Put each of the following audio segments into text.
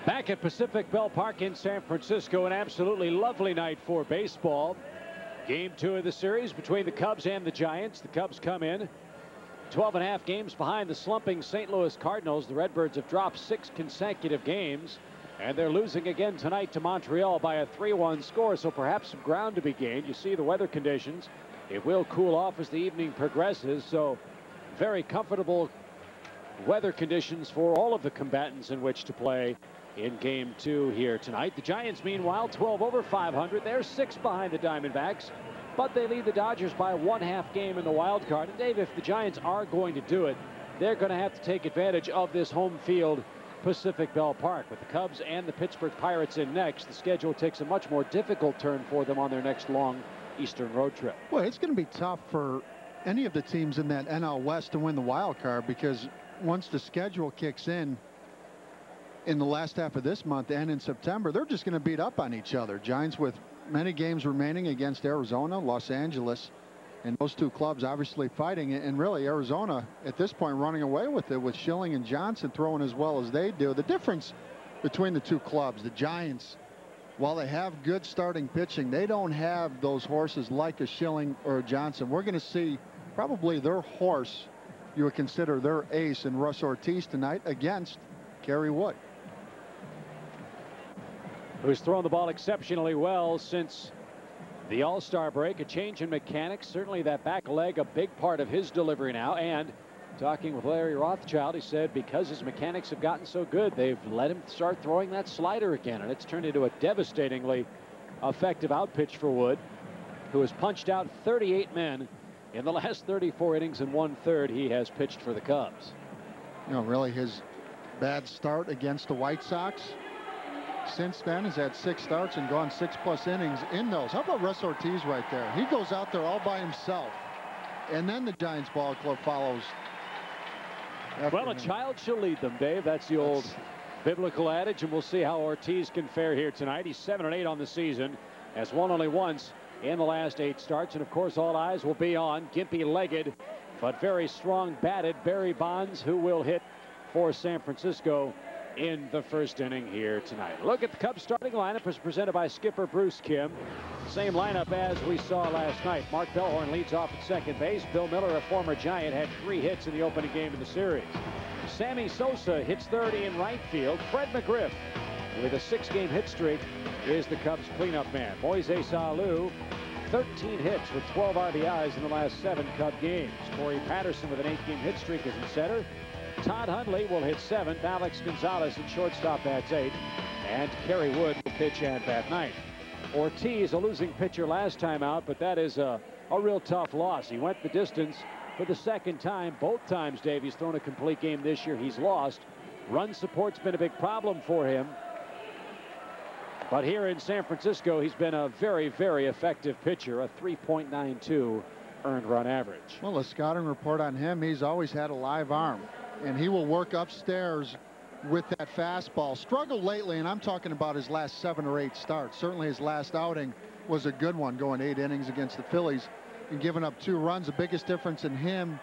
Back at Pacific Bell Park in San Francisco, an absolutely lovely night for baseball. Game 2 of the series between the Cubs and the Giants. The Cubs come in 12.5 games behind the slumping St. Louis Cardinals. The Redbirds have dropped 6 consecutive games, and they're losing again tonight to Montreal by a 3-1 score, so perhaps some ground to be gained. You see the weather conditions. It will cool off as the evening progresses, so very comfortable weather conditions for all of the combatants in which to play in game 2 here tonight. The Giants, meanwhile, 12 over 500. They're 6 behind the Diamondbacks, but they lead the Dodgers by 1/2 game in the wild card. And Dave, if the Giants are going to do it, they're going to have to take advantage of this home field, Pacific Bell Park. With the Cubs and the Pittsburgh Pirates in next, the schedule takes a much more difficult turn for them on their next long Eastern road trip. Well, it's going to be tough for any of the teams in that NL West to win the wild card, because once the schedule kicks in the last half of this month and in September, they're just going to beat up on each other. Giants with many games remaining against Arizona, Los Angeles, and those two clubs obviously fighting, and really Arizona at this point running away with it, with Schilling and Johnson throwing as well as they do. The difference between the two clubs, the Giants, while they have good starting pitching, they don't have those horses like a Schilling or a Johnson. We're going to see probably their horse you would consider their ace in Russ Ortiz tonight against Kerry Wood, who's thrown the ball exceptionally well since the All-Star break. A change in mechanics, certainly that back leg a big part of his delivery now. And talking with Larry Rothschild, he said because his mechanics have gotten so good, they've let him start throwing that slider again, and it's turned into a devastatingly effective outpitch for Wood, who has punched out 38 men in the last 34 innings and 1/3 he has pitched for the Cubs. You know, really his bad start against the White Sox since then has had 6 starts and gone 6+ innings in those. How about Russ Ortiz right there? He goes out there all by himself, and then the Giants ball club follows. Well, a child shall lead them, Dave. That's the old biblical adage, and we'll see how Ortiz can fare here tonight. He's 7-8 on the season, has won only once in the last 8 starts, and of course all eyes will be on gimpy-legged but very strong batted Barry Bonds, who will hit for San Francisco in the first inning here tonight. Look at the Cubs starting lineup as presented by skipper Bruce Kim. Same lineup as we saw last night. Mark Bellhorn leads off at second base. Bill Miller, a former Giant, had 3 hits in the opening game of the series. Sammy Sosa hits third in right field. Fred McGriff, with a 6-game hit streak, is the Cubs cleanup man. Moises Alou, 13 hits with 12 RBIs in the last 7 Cub games. Corey Patterson with an 8-game hit streak is in center. Todd Hundley will hit 7th. Alex Gonzalez at shortstop bats 8th. And Kerry Wood will pitch and bat 9th. Ortiz, a losing pitcher last time out, but that is a real tough loss. He went the distance for the 2nd time. Both times, Dave, he's thrown a complete game this year. He's lost. Run support's been a big problem for him. But here in San Francisco, he's been a very, very effective pitcher, a 3.92 earned run average. Well, a scouting report on him, he's always had a live arm, and he will work upstairs with that fastball. Struggled lately, and I'm talking about his last 7 or 8 starts. Certainly his last outing was a good one, going 8 innings against the Phillies and giving up 2 runs. The biggest difference in him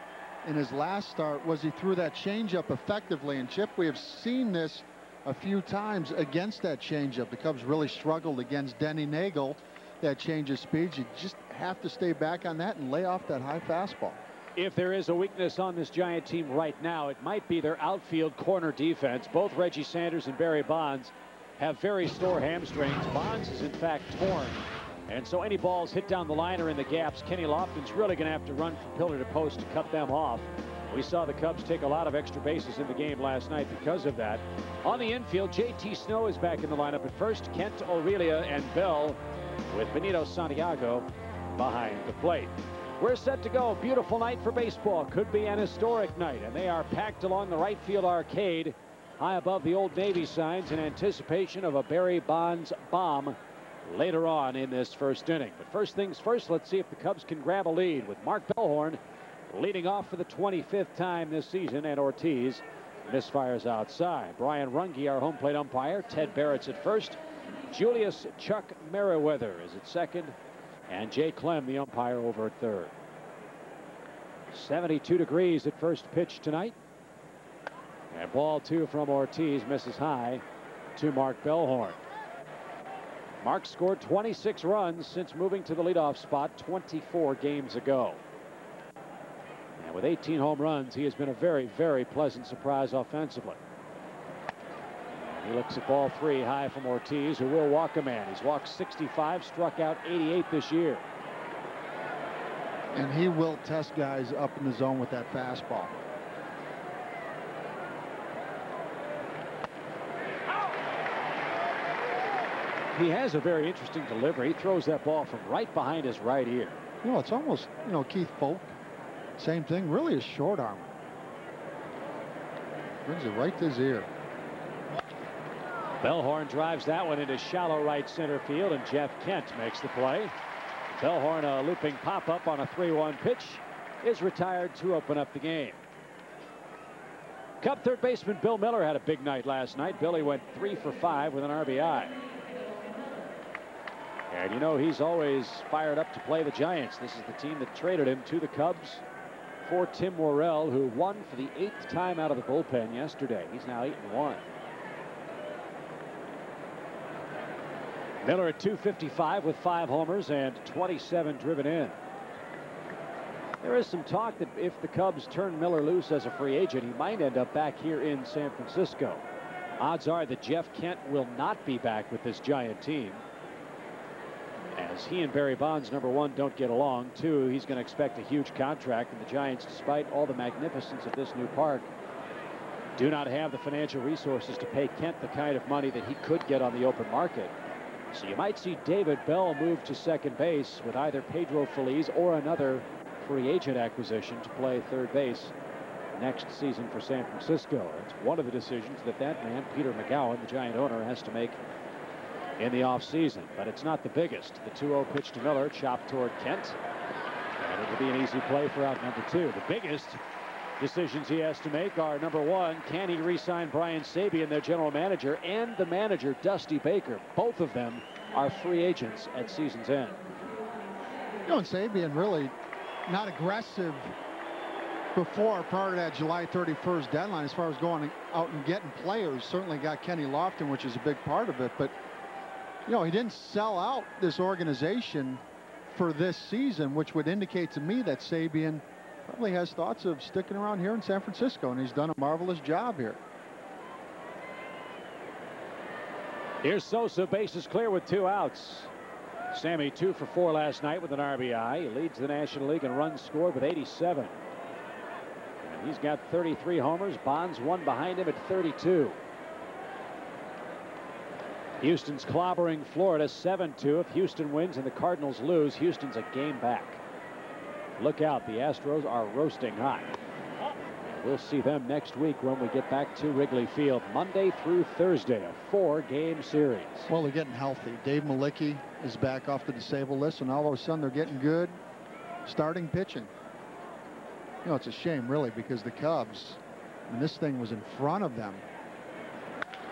in his last start was he threw that changeup effectively. And Chip, we have seen this a few times against that changeup. The Cubs really struggled against Denny Nagel. That change of speed, you just have to stay back on that and lay off that high fastball. If there is a weakness on this Giant team right now, it might be their outfield corner defense. Both Reggie Sanders and Barry Bonds have very sore hamstrings. Bonds is in fact torn, and so any balls hit down the line or in the gaps, Kenny Lofton's really going to have to run from pillar to post to cut them off. We saw the Cubs take a lot of extra bases in the game last night because of that. On the infield, J.T. Snow is back in the lineup at first. Kent, Aurelia, and Bell, with Benito Santiago behind the plate. We're set to go. Beautiful night for baseball. Could be an historic night, and they are packed along the right field arcade high above the Old Navy signs in anticipation of a Barry Bonds bomb later on in this first inning. But first things first, let's see if the Cubs can grab a lead with Mark Bellhorn leading off for the 25th time this season, and Ortiz misfires outside. Brian Runge, our home plate umpire. Ted Barrett's at first. Julius Chuck Merriweather is at second, and Jay Clem, the umpire, over at third. 72 degrees at first pitch tonight. And ball 2 from Ortiz, misses high. to Mark Bellhorn. Mark scored 26 runs since moving to the leadoff spot 24 games ago. And with 18 home runs, he has been a very, very pleasant surprise offensively. And he looks at ball 3 high from Ortiz, who will walk a man. He's walked 65, struck out 88 this year. And he will test guys up in the zone with that fastball. He has a very interesting delivery. He throws that ball from right behind his right ear. Well, it's almost, Keith Folk. Same thing, really a short arm. Brings it right to his ear. Bellhorn drives that one into shallow right center field, and Jeff Kent makes the play. Bellhorn, a looping pop-up on a 3-1 pitch, is retired to open up the game. Cub third baseman Bill Miller had a big night last night. Billy went 3 for 5 with an RBI. And he's always fired up to play the Giants. This is the team that traded him to the Cubs for Tim Worrell, who won for the 8th time out of the bullpen yesterday. He's now 8-1. Miller at .255 with 5 homers and 27 driven in. There is some talk that if the Cubs turn Miller loose as a free agent, he might end up back here in San Francisco. Odds are that Jeff Kent will not be back with this Giant team, as he and Barry Bonds, number 1, don't get along. 2, he's going to expect a huge contract, and the Giants, despite all the magnificence of this new park, do not have the financial resources to pay Kent the kind of money that he could get on the open market. So you might see David Bell move to second base with either Pedro Feliz or another free agent acquisition to play third base next season for San Francisco. It's one of the decisions that man, Peter McGowan, the Giant owner, has to make in the offseason, but it's not the biggest. The 2-0 pitch to Miller, chopped toward Kent, and it'll be an easy play for out number 2. The biggest decisions he has to make are, number 1, can he re-sign Brian Sabean, their general manager, and the manager, Dusty Baker. Both of them are free agents at season's end. And Sabean really not aggressive prior to that July 31st deadline as far as going out and getting players. Certainly got Kenny Lofton, which is a big part of it, but he didn't sell out this organization for this season, which would indicate to me that Sabean probably has thoughts of sticking around here in San Francisco, and he's done a marvelous job here. Here's Sosa, bases clear with 2 outs. Sammy 2 for 4 last night with an RBI. He leads the National League in runs scored with 87. And he's got 33 homers. Bonds 1 behind him at 32. Houston's clobbering Florida 7-2. If Houston wins and the Cardinals lose, Houston's a game back. Look out, the Astros are roasting hot. We'll see them next week when we get back to Wrigley Field, Monday through Thursday, a 4-game series. Well, they're getting healthy. Dave Malicki is back off the disabled list, and all of a sudden they're getting good starting pitching. It's a shame, really, because the Cubs, this thing was in front of them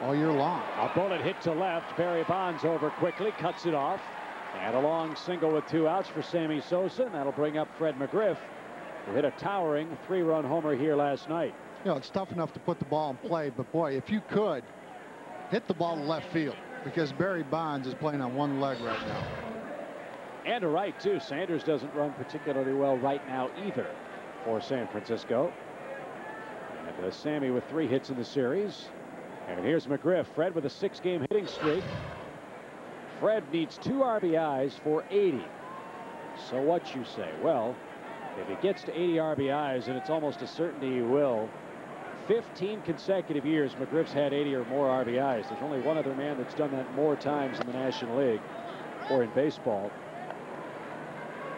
all year long. A bullet hit to left. Barry Bonds over quickly, cuts it off. And a long single with 2 outs for Sammy Sosa, and that'll bring up Fred McGriff, who hit a towering 3-run homer here last night. It's tough enough to put the ball in play, but boy, if you could, hit the ball to left field, because Barry Bonds is playing on one leg right now. And a right, too. Sanders doesn't run particularly well right now either for San Francisco. And Sammy with 3 hits in the series. And here's McGriff. Fred with a 6-game hitting streak. Fred needs 2 RBIs for 80. So what you say? Well, if he gets to 80 RBIs, and it's almost a certainty he will, 15 consecutive years McGriff's had 80 or more RBIs. There's only one other man that's done that more times in the National League or in baseball,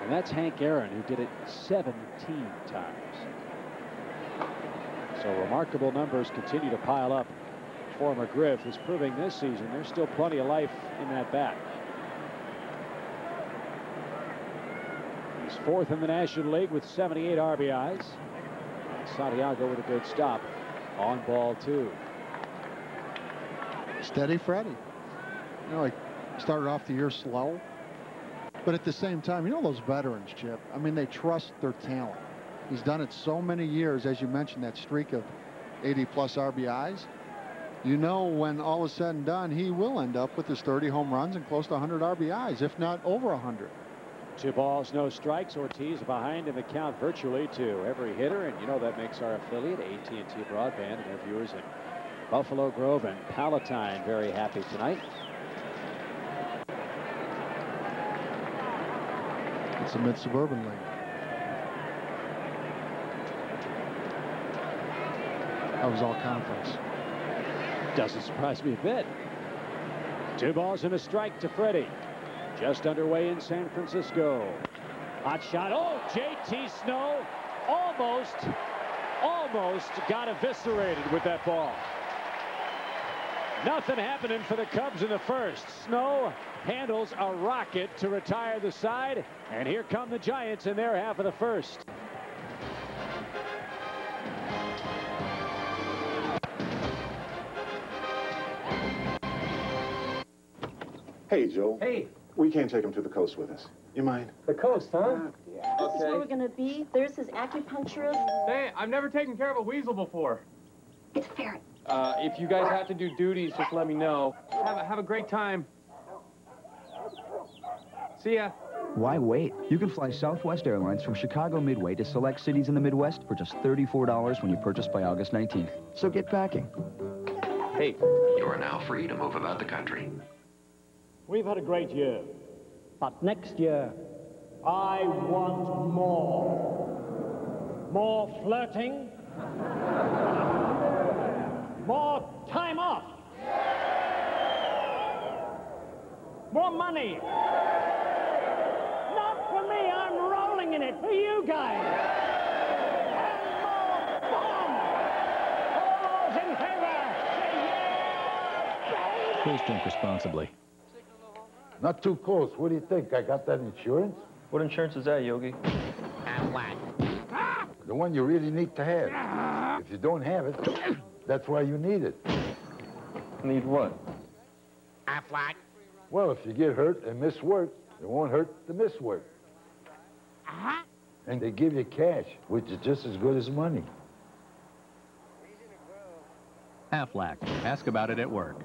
and that's Hank Aaron, who did it 17 times. So remarkable numbers continue to pile up for McGriff, who's proving this season there's still plenty of life in that bat. He's 4th in the National League with 78 RBIs. Santiago with a good stop on ball 2. Steady Freddie. He started off the year slow, but at the same time, those veterans, Chip, they trust their talent. He's done it so many years, as you mentioned, that streak of 80+ RBIs. you know, when all is said and done, he will end up with his 30 home runs and close to 100 RBIs, if not over 100. 2 balls, no strikes. Ortiz behind in the count virtually to every hitter, and you know that makes our affiliate AT&T Broadband and their viewers in Buffalo Grove and Palatine very happy tonight. It's a mid-suburban league. That was all conference. Doesn't surprise me a bit. 2 balls and a strike to Freddie. Just underway in San Francisco. Hot shot. Oh, JT Snow almost got eviscerated with that ball. Nothing happening for the Cubs in the first. Snow handles a rocket to retire the side, and here come the Giants in their half of the first. Hey, Joe. Hey. We can't take him to the coast with us. You mind? The coast, huh? Yeah. This is where we're going to be. There's his acupuncturist. Hey, I've never taken care of a weasel before. It's a ferret. If you guys have to do duties, just let me know. Have a great time. See ya. Why wait? You can fly Southwest Airlines from Chicago Midway to select cities in the Midwest for just $34 when you purchase by August 19th. So get packing. Hey. You are now free to move about the country. We've had a great year, but next year, I want more. More flirting. More time off. More money. Not for me, I'm rolling in it for you guys. And more fun. All those in favor, say yeah, baby. Please drink responsibly. Not too close. What do you think? I got that insurance? What insurance is that, Yogi? The one you really need to have. If you don't have it, that's why you need it. Need what? Well, if you get hurt and miss work, it won't hurt to miss work. And they give you cash, which is just as good as money. Aflac. Ask about it at work.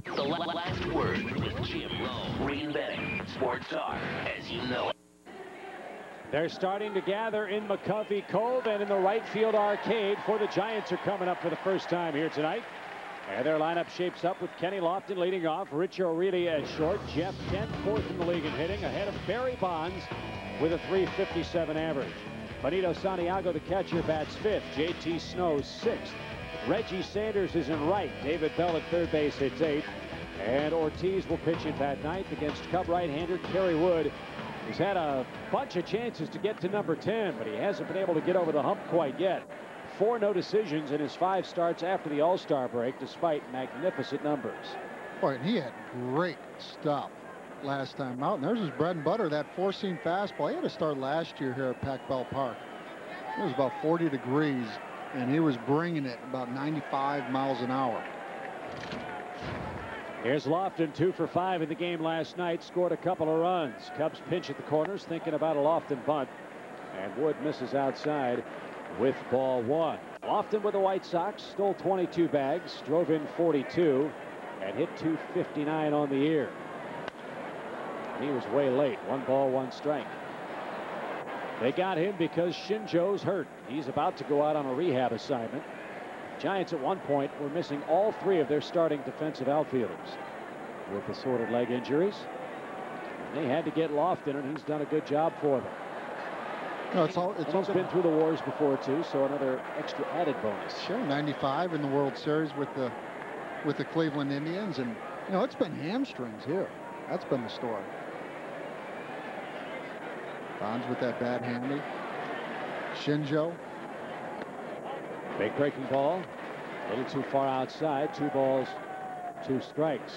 The last word with Jim Rome. Reinventing sports talk as you know it. They're starting to gather in McCovey Cove and in the right field arcade for the Giants are coming up for the first time here tonight. And their lineup shapes up with Kenny Lofton leading off, Rich O'Reilly at short, Jeff Kent fourth in the league in hitting, ahead of Barry Bonds with a .357 average. Benito Santiago, the catcher, bats fifth. JT Snow sixth. Reggie Sanders is in right. David Bell at third base hits eighth. And Ortiz will pitch in bat ninth against Cub right-hander Kerry Wood. He's had a bunch of chances to get to number 10, but he hasn't been able to get over the hump quite yet. 4 no decisions in his 5 starts after the All-Star break, despite magnificent numbers. Boy, and he had great stuff last time out. And there's his bread and butter, that 4-seam fastball. He had to start last year here at Pac Bell Park. It was about 40 degrees, and he was bringing it about 95 miles an hour. Here's Lofton, 2 for 5 in the game last night, scored a couple of runs. Cubs pinch at the corners, thinking about a Lofton bunt, and Wood misses outside with ball 1. Lofton with the White Sox stole 22 bags, drove in 42, and hit .259 on the year. He was way late. 1 ball, 1 strike. They got him because Shinjo's hurt. He's about to go out on a rehab assignment. Giants at one point were missing all 3 of their starting defensive outfielders with assorted leg injuries. They had to get Lofton, and he's done a good job for them. No, He's been through the wars before too, so another extra added bonus. Sure, 95 in the World Series with the Cleveland Indians, and you know it's been hamstrings here. That's been the story. Bonds with that bad handy. Shinjo. Big breaking ball, a little too far outside. 2 balls, 2 strikes.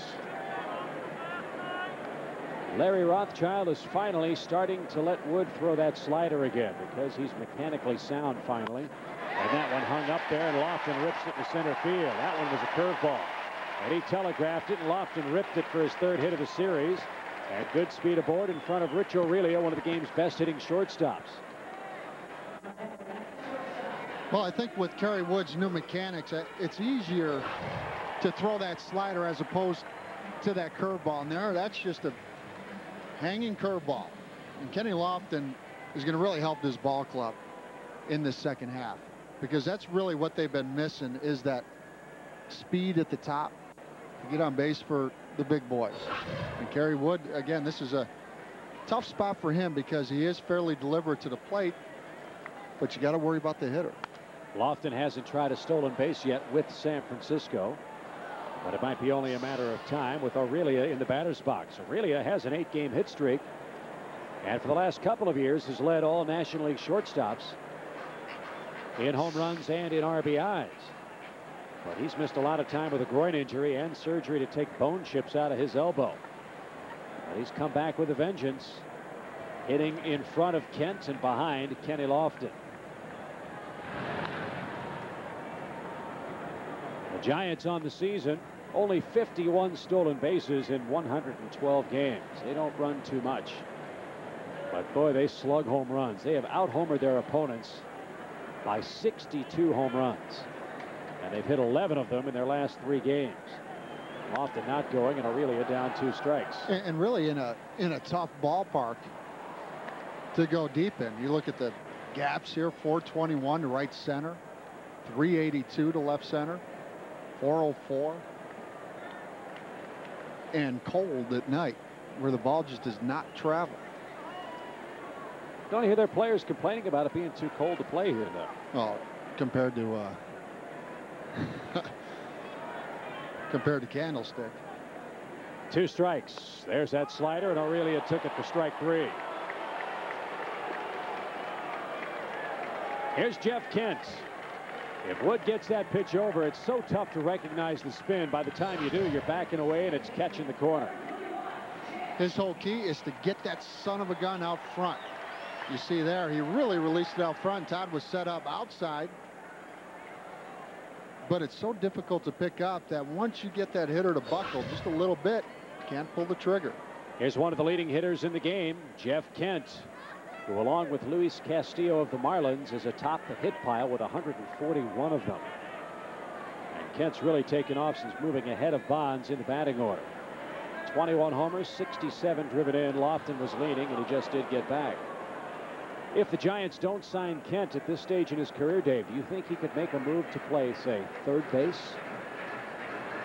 Larry Rothschild is finally starting to let Wood throw that slider again because he's mechanically sound finally. And that one hung up there, and Lofton rips it to center field. That one was a curveball. And he telegraphed it, and Lofton ripped it for his 3rd hit of the series. And good speed aboard in front of Rich O'Reilly, one of the game's best hitting shortstops. Well, I think with Kerry Wood's new mechanics, it's easier to throw that slider as opposed to that curveball. And that's just a hanging curveball. And Kenny Lofton is going to really help this ball club in the second half, because that's really what they've been missing, is that speed at the top to get on base for the big boys. And Kerry Wood, again, this is a tough spot for him because he is fairly deliberate to the plate, but you got to worry about the hitter. Lofton hasn't tried a stolen base yet with San Francisco, but it might be only a matter of time with Aurelia in the batter's box. Aurelia has an 8-game hit streak, and for the last couple of years has led all National League shortstops in home runs and in RBIs. But he's missed a lot of time with a groin injury and surgery to take bone chips out of his elbow. But he's come back with a vengeance, hitting in front of Kent and behind Kenny Lofton. The Giants on the season, only 51 stolen bases in 112 games. They don't run too much, but boy, they slug home runs. They have out-homered their opponents by 62 home runs, and they've hit 11 of them in their last 3 games. Lofton not going, and Aurelia down 2 strikes. And really in a tough ballpark to go deep in. You look at the gaps here: 421 to right center, 382 to left center, 404, and cold at night, where the ball just does not travel. Don't hear their players complaining about it being too cold to play here, though. Well, compared to Candlestick. 2 strikes. There's that slider, and Aurelia took it for strike 3. Here's Jeff Kent. If Wood gets that pitch over, it's so tough to recognize the spin. By the time you do, you're backing away, and it's catching the corner. His whole key is to get that son of a gun out front. You see there, he really released it out front. Todd was set up outside. But it's so difficult to pick up that once you get that hitter to buckle just a little bit, can't pull the trigger. Here's one of the leading hitters in the game, Jeff Kent, who, along with Luis Castillo of the Marlins, is atop the hit pile with 141 of them. And Kent's really taken off since moving ahead of Bonds in the batting order. 21 homers, 67 driven in. Lofton was leaning, and he just did get back. If the Giants don't sign Kent at this stage in his career, Dave, do you think he could make a move to play, say, third base?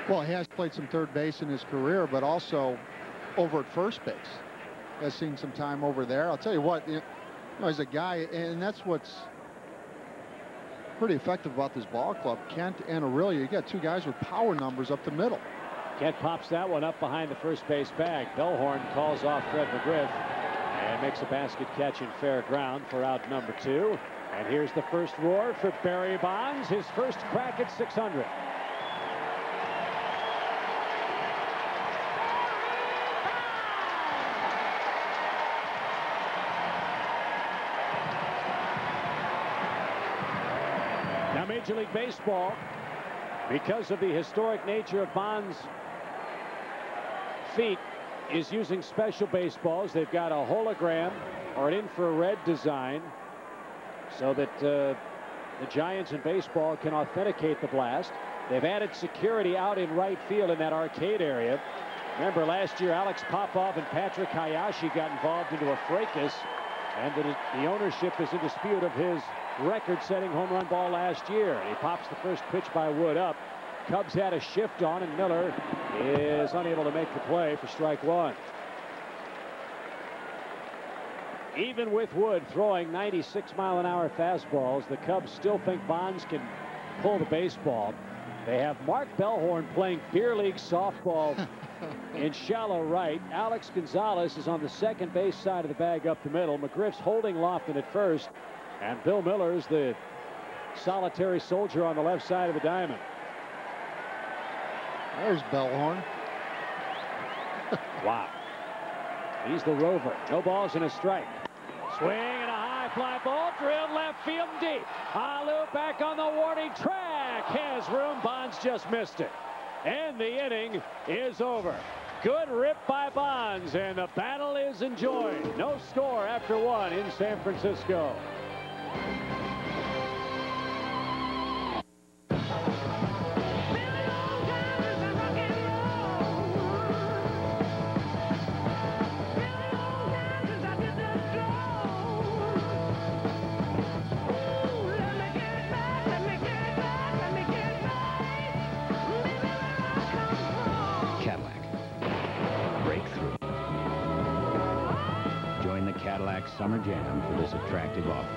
Well, he has played some third base in his career, but also over at first base. Has seen some time over there. I'll tell you what, he's a guy, and that's what's pretty effective about this ball club. Kent and Aurelia, you got 2 guys with power numbers up the middle. Kent pops that one up behind the first base bag. Bellhorn calls off Fred McGriff and makes a basket catch in fair ground for out number 2. And here's the first roar for Barry Bonds, his first crack at 600. Now, Major League Baseball, because of the historic nature of Bonds' feat, is using special baseballs. They've got a hologram or an infrared design so that the Giants in baseball can authenticate the blast. They've added security out in right field in that arcade area. Remember, last year Alex Popov and Patrick Hayashi got involved into a fracas, and the ownership is in dispute of his record-setting home run ball last year. He pops the first pitch by Wood up. Cubs had a shift on, and Miller is unable to make the play for strike 1. Even with Wood throwing 96-mile-an-hour fastballs, the Cubs still think Bonds can pull the baseball. They have Mark Bellhorn playing beer league softball in shallow right. Alex Gonzalez is on the second base side of the bag up the middle. McGriff's holding Lofton at first, and Bill Miller's the solitary soldier on the left side of the diamond. There's Bellhorn. Wow. He's the rover. No balls and a strike. Swing and a high fly ball drilled left field deep. Alou back on the warning track. Has room. Bonds just missed it. And the inning is over. Good rip by Bonds, and the battle is enjoyed. No score after 1 in San Francisco. Aflac's Summer Jam for this attractive offer.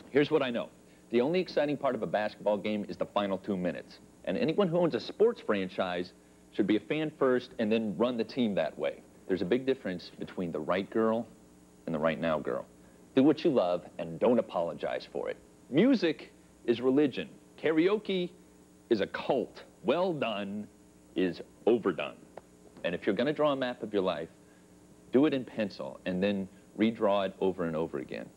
Here's what I know. The only exciting part of a basketball game is the final 2 minutes. And anyone who owns a sports franchise should be a fan first and then run the team that way. There's a big difference between the right girl and the right now girl. Do what you love and don't apologize for it. Music is religion. Karaoke is a cult. Well done is overdone. And if you're going to draw a map of your life, do it in pencil and then redraw it over and over again.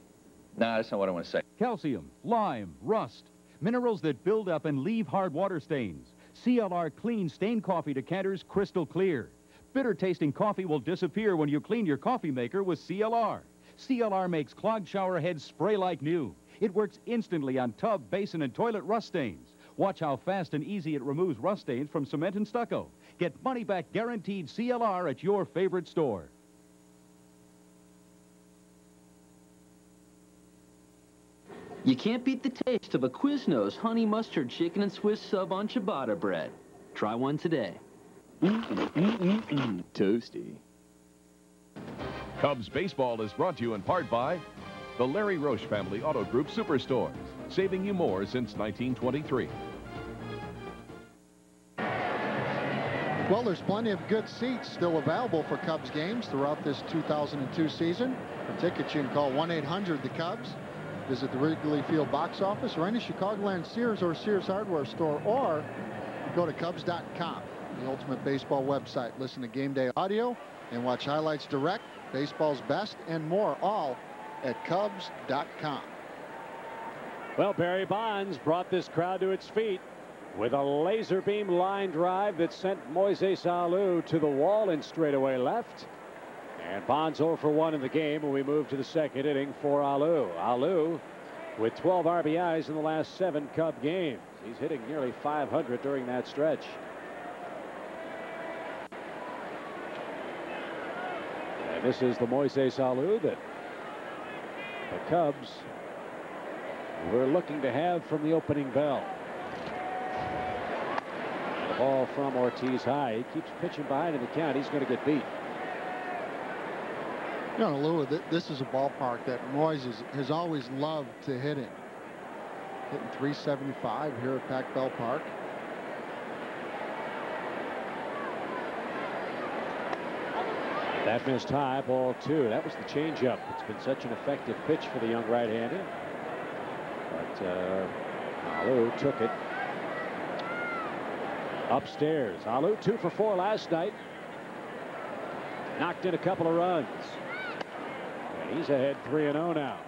No, that's not what I want to say. Calcium, lime, rust, minerals that build up and leave hard water stains. CLR Clean Stain Coffee decanters crystal clear. Bitter-tasting coffee will disappear when you clean your coffee maker with CLR. CLR makes clogged shower heads spray like new. It works instantly on tub, basin, and toilet rust stains. Watch how fast and easy it removes rust stains from cement and stucco. Get money-back guaranteed CLR at your favorite store. You can't beat the taste of a Quiznos honey mustard chicken and Swiss sub on ciabatta bread. Try one today. Toasty. Cubs baseball is brought to you in part by the Larry Roche Family Auto Group Superstores, saving you more since 1923. Well, there's plenty of good seats still available for Cubs games throughout this 2002 season. For tickets, you can call 1-800-THE-CUBS. Visit the Wrigley Field box office or any Chicagoland Sears or Sears hardware store, or go to Cubs.com, the ultimate baseball website. Listen to game day audio and watch highlights direct, baseball's best, and more, all at Cubs.com. Well, Barry Bonds brought this crowd to its feet with a laser beam line drive that sent Moises Alou to the wall in straightaway left. And Bonds 0 for 1 in the game when we move to the second inning for Alou. Alou with 12 RBIs in the last 7 Cub games. He's hitting nearly 500 during that stretch. And this is the Moises Alou that the Cubs were looking to have from the opening bell. The ball from Ortiz high. He keeps pitching behind in the count. He's going to get beat. You know, Lou, this is a ballpark that Moises has always loved to hit in. Hitting 375 here at Pac Bell Park. That missed high, ball 2. That was the changeup. It's been such an effective pitch for the young right-hander. But Alou took it upstairs. Alou 2 for 4 last night. Knocked in a couple of runs. And he's ahead 3-0 now.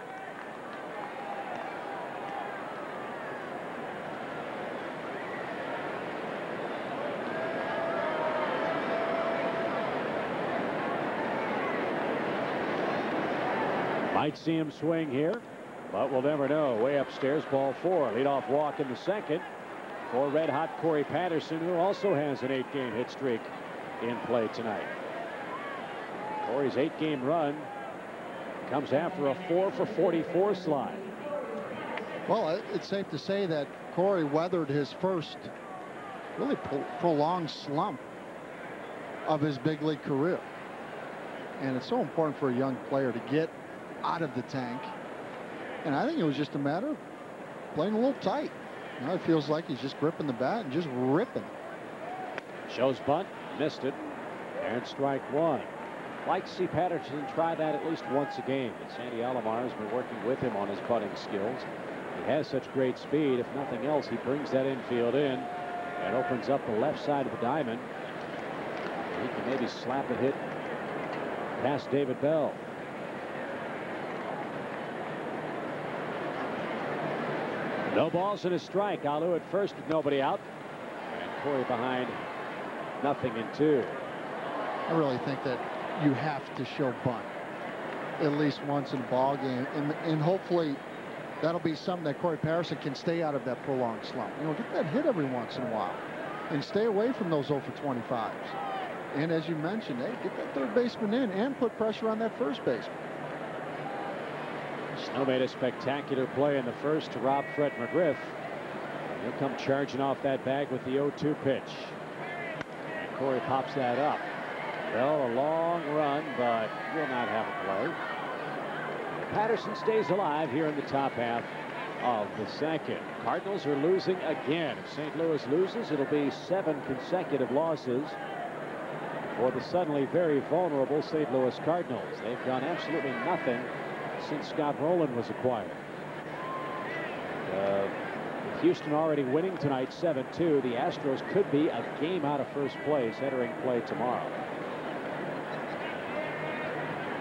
Might see him swing here, but we'll never know. Way upstairs, ball 4. Leadoff walk in the second for red-hot Corey Patterson, who also has an 8-game hit streak in play tonight. Corey's 8-game run comes after a 4 for 44 slide. Well, it's safe to say that Corey weathered his first really prolonged slump of his big league career. And it's so important for a young player to get out of the tank. And I think it was just a matter of playing a little tight. You know, it feels like he's just gripping the bat and just ripping. Shows bunt, missed it, and strike 1. Like to see Patterson try that at least once a game. And Sandy Alomar has been working with him on his putting skills. He has such great speed. If nothing else, he brings that infield in and opens up the left side of the diamond. He can maybe slap a hit past David Bell. No balls and a strike. Alou at first with nobody out. And Corey behind, nothing in 2. I really think that you have to show bunt at least once in a ball game, and hopefully that'll be something that Corey Patterson can stay out of that prolonged slump. You know, get that hit every once in a while and stay away from those 0 for 25s. And as you mentioned, hey, get that third baseman in and put pressure on that first baseman. Snow made a spectacular play in the first to rob Fred McGriff. He'll come charging off that bag with the 0-2 pitch. And Corey pops that up. Bell, a long run, but will not have a play. Patterson stays alive here in the top half of the second. Cardinals are losing again. If St. Louis loses, it'll be 7 consecutive losses for the suddenly very vulnerable St. Louis Cardinals. They've done absolutely nothing since Scott Rowland was acquired. With Houston already winning tonight 7-2, the Astros could be a game out of first place entering play tomorrow.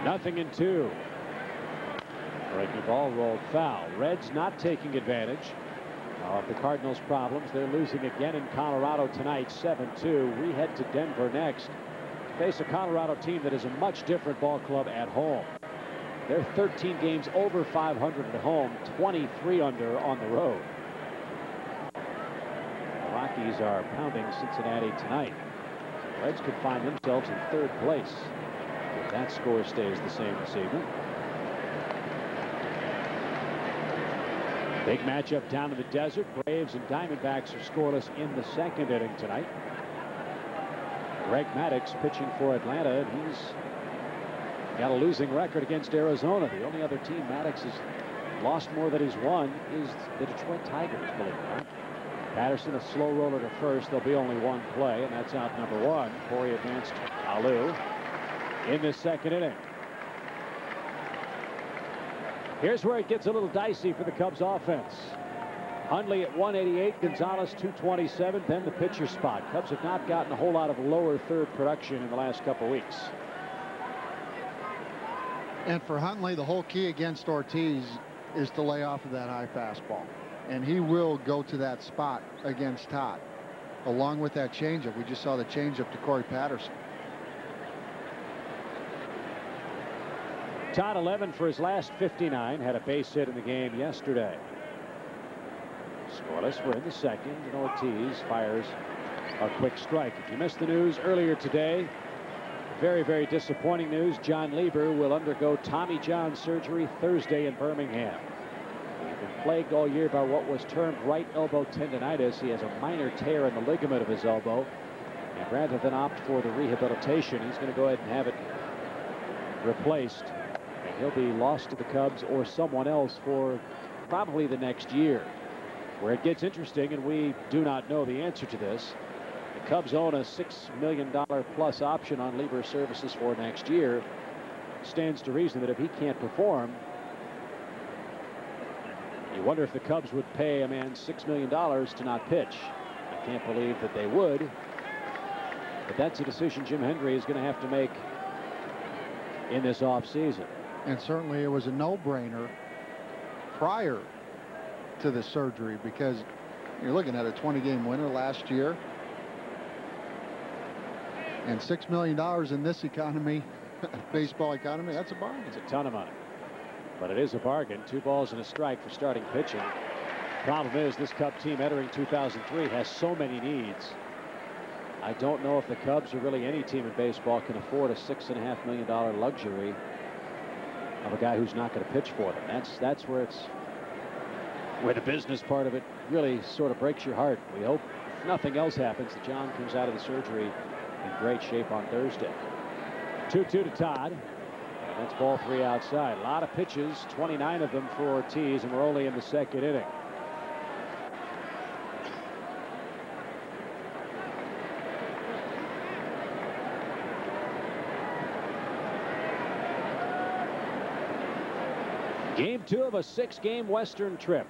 0-2. Breaking ball rolled foul. Reds not taking advantage of the Cardinals' problems. They're losing again in Colorado tonight 7-2. We head to Denver next to face a Colorado team that is a much different ball club at home. They're 13 games over 500 at home, 23 under on the road. The Rockies are pounding Cincinnati tonight. The Reds could find themselves in third place if that score stays the same this evening. Big matchup down in the desert. Braves and Diamondbacks are scoreless in the second inning tonight. Greg Maddux pitching for Atlanta, and he's got a losing record against Arizona. The only other team Maddux has lost more than he's won is the Detroit Tigers, believe it or not. Patterson, a slow roller to first. There'll be only one play, and that's out number 1. Corey advanced Alou in the second inning. Here's where it gets a little dicey for the Cubs offense. Hundley at 188, Gonzalez 227, then the pitcher spot. Cubs have not gotten a whole lot of lower third production in the last couple weeks. And for Hundley, the whole key against Ortiz is to lay off of that high fastball. And he will go to that spot against Todd, along with that changeup. We just saw the changeup to Corey Patterson. Todd 11 for his last 59. Had a base hit in the game yesterday. Scoreless. We're in the second, and Ortiz fires a quick strike. If you missed the news earlier today, very, very disappointing news. John Lieber will undergo Tommy John surgery Thursday in Birmingham. He's been plagued all year by what was termed right elbow tendonitis. He has a minor tear in the ligament of his elbow, and rather than opt for the rehabilitation, he's going to go ahead and have it replaced. And he'll be lost to the Cubs or someone else for probably the next year. Where it gets interesting, and we do not know the answer to this, the Cubs own a $6 million plus option on Lieber's services for next year. Stands to reason that if he can't perform, you wonder if the Cubs would pay a man $6 million to not pitch. I can't believe that they would, but that's a decision Jim Hendry is going to have to make in this offseason. And certainly it was a no-brainer prior to the surgery, because you're looking at a 20-game winner last year, and $6 million in this economy, baseball economy, that's a bargain. It's a ton of money, but it is a bargain. 2 balls and a strike for starting pitching. Problem is, this Cub team entering 2003 has so many needs. I don't know if the Cubs or really any team in baseball can afford a $6.5 million luxury of a guy who's not going to pitch for them. That's where the business part of it really sort of breaks your heart. We hope, if nothing else happens, that John comes out of the surgery in great shape on Thursday. 2-2 to Todd. And that's ball 3 outside. A lot of pitches, 29 of them for Ortiz, and we're only in the second inning. Game 2 of a 6-game Western trip.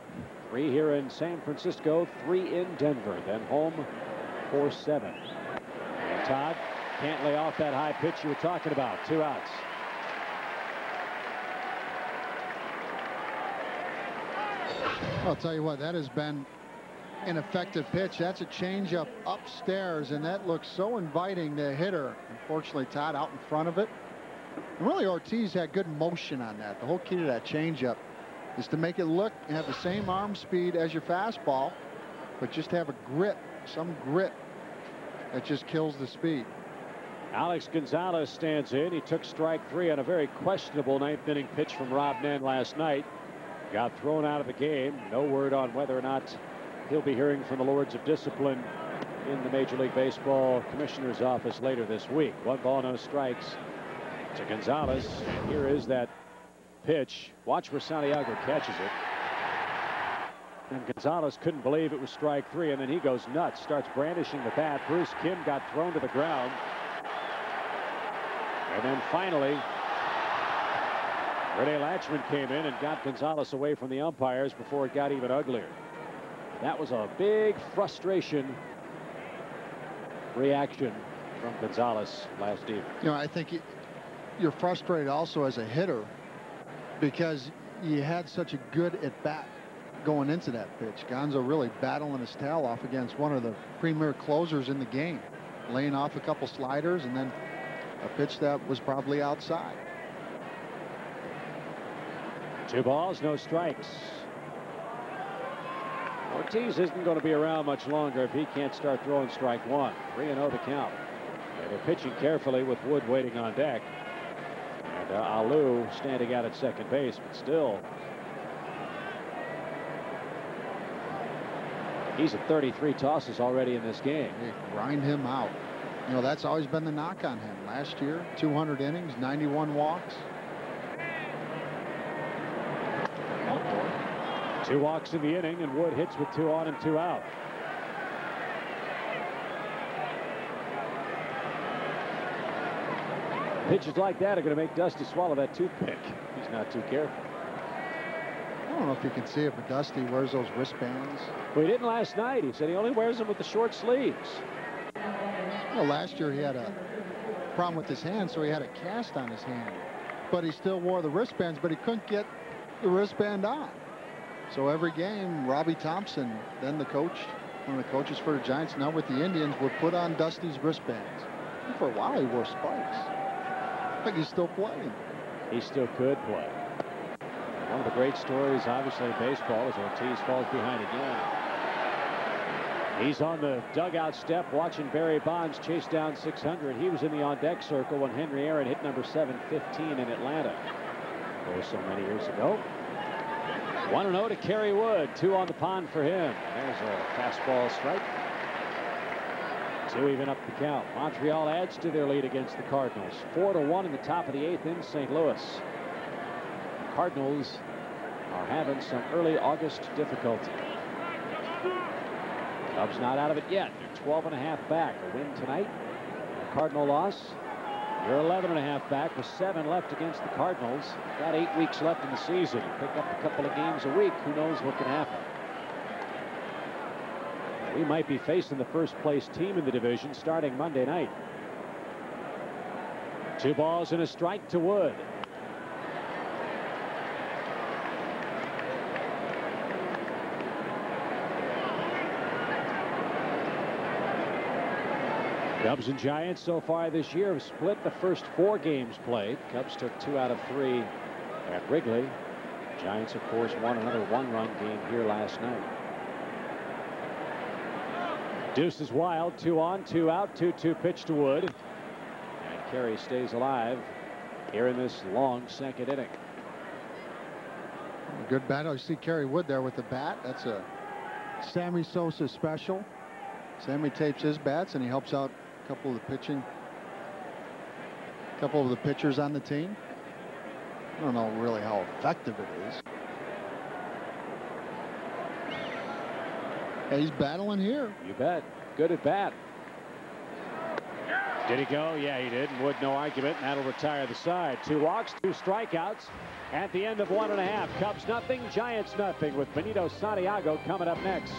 3 here in San Francisco, 3 in Denver, then home for 7. And Todd can't lay off that high pitch you were talking about. 2 outs. I'll tell you what, that has been an effective pitch. That's a changeup upstairs, and that looks so inviting to the hitter. Unfortunately, Todd out in front of it. And really, Ortiz had good motion on that. The whole key to that changeup is to make it look and have the same arm speed as your fastball, but just have a grip, some grip that just kills the speed. Alex Gonzalez stands in. He took strike 3 on a very questionable 9th inning pitch from Rob Nen last night. Got thrown out of the game. No word on whether or not he'll be hearing from the Lords of Discipline in the Major League Baseball Commissioner's office later this week. 1 ball, no strikes to Gonzalez. And here is that pitch. Watch where Santiago catches it. And Gonzalez couldn't believe it was strike 3, and then he goes nuts, starts brandishing the bat. Bruce Kim got thrown to the ground. And then finally, Rene Latchman came in and got Gonzalez away from the umpires before it got even uglier. That was a big frustration reaction from Gonzalez last evening. You know, I think you're frustrated also as a hitter because you had such a good at-bat going into that pitch. Gonzo really battling his tail off against one of the premier closers in the game, laying off a couple sliders and then a pitch that was probably outside. 2 balls, no strikes. Ortiz isn't going to be around much longer if he can't start throwing strike 1. 3-0 the count. And they're pitching carefully with Wood waiting on deck. And Alou standing out at second base, but still. He's at 33 tosses already in this game. They grind him out. You know, that's always been the knock on him. Last year, 200 innings, 91 walks. 2 walks in the inning, and Wood hits with 2 on and 2 out. Pitches like that are going to make Dusty swallow that toothpick. He's not too careful. I don't know if you can see it, but Dusty wears those wristbands. Well, he didn't last night. He said he only wears them with the short sleeves. Well, last year he had a problem with his hand, so he had a cast on his hand. But he still wore the wristbands, but he couldn't get the wristband on. So every game, Robbie Thompson, then the coach, one of the coaches for the Giants, now with the Indians, would put on Dusty's wristbands. And for a while, he wore spikes. I think he's still playing. He still could play. One of the great stories, obviously, in baseball is Ortiz falls behind again. He's on the dugout step watching Barry Bonds chase down 600. He was in the on-deck circle when Henry Aaron hit number 715 in Atlanta. Oh, so many years ago. 1-0 to Kerry Wood. 2 on the pond for him. There's a fastball strike. 2 even up the count. Montreal adds to their lead against the Cardinals. 4-1 in the top of the 8th in St. Louis. Cardinals are having some early August difficulty. Cubs not out of it yet. They're 12.5 back. A win tonight. A Cardinal loss. You're 11.5 back with 7 left against the Cardinals. Got 8 weeks left in the season. Pick up a couple of games a week. Who knows what can happen? We might be facing the first place team in the division starting Monday night. 2 balls and a strike to Wood. Cubs and Giants so far this year have split the first 4 games played. Cubs took 2 out of 3 at Wrigley. Giants, of course, won another 1-run game here last night. Deuce is wild. 2 on, 2 out. 2-2 pitch to Wood. And Kerry stays alive here in this long second inning. A good battle. You see Kerry Wood there with the bat. That's a Sammy Sosa special. Sammy tapes his bats and he helps out a couple of the pitchers on the team. I don't know really how effective it is. Hey, he's battling here. You bet. Good at bat. Did he go? Yeah, he did. And Wood, no argument. And that'll retire the side. 2 walks, 2 strikeouts at the end of 1.5. Cubs nothing, Giants nothing, with Benito Santiago coming up next.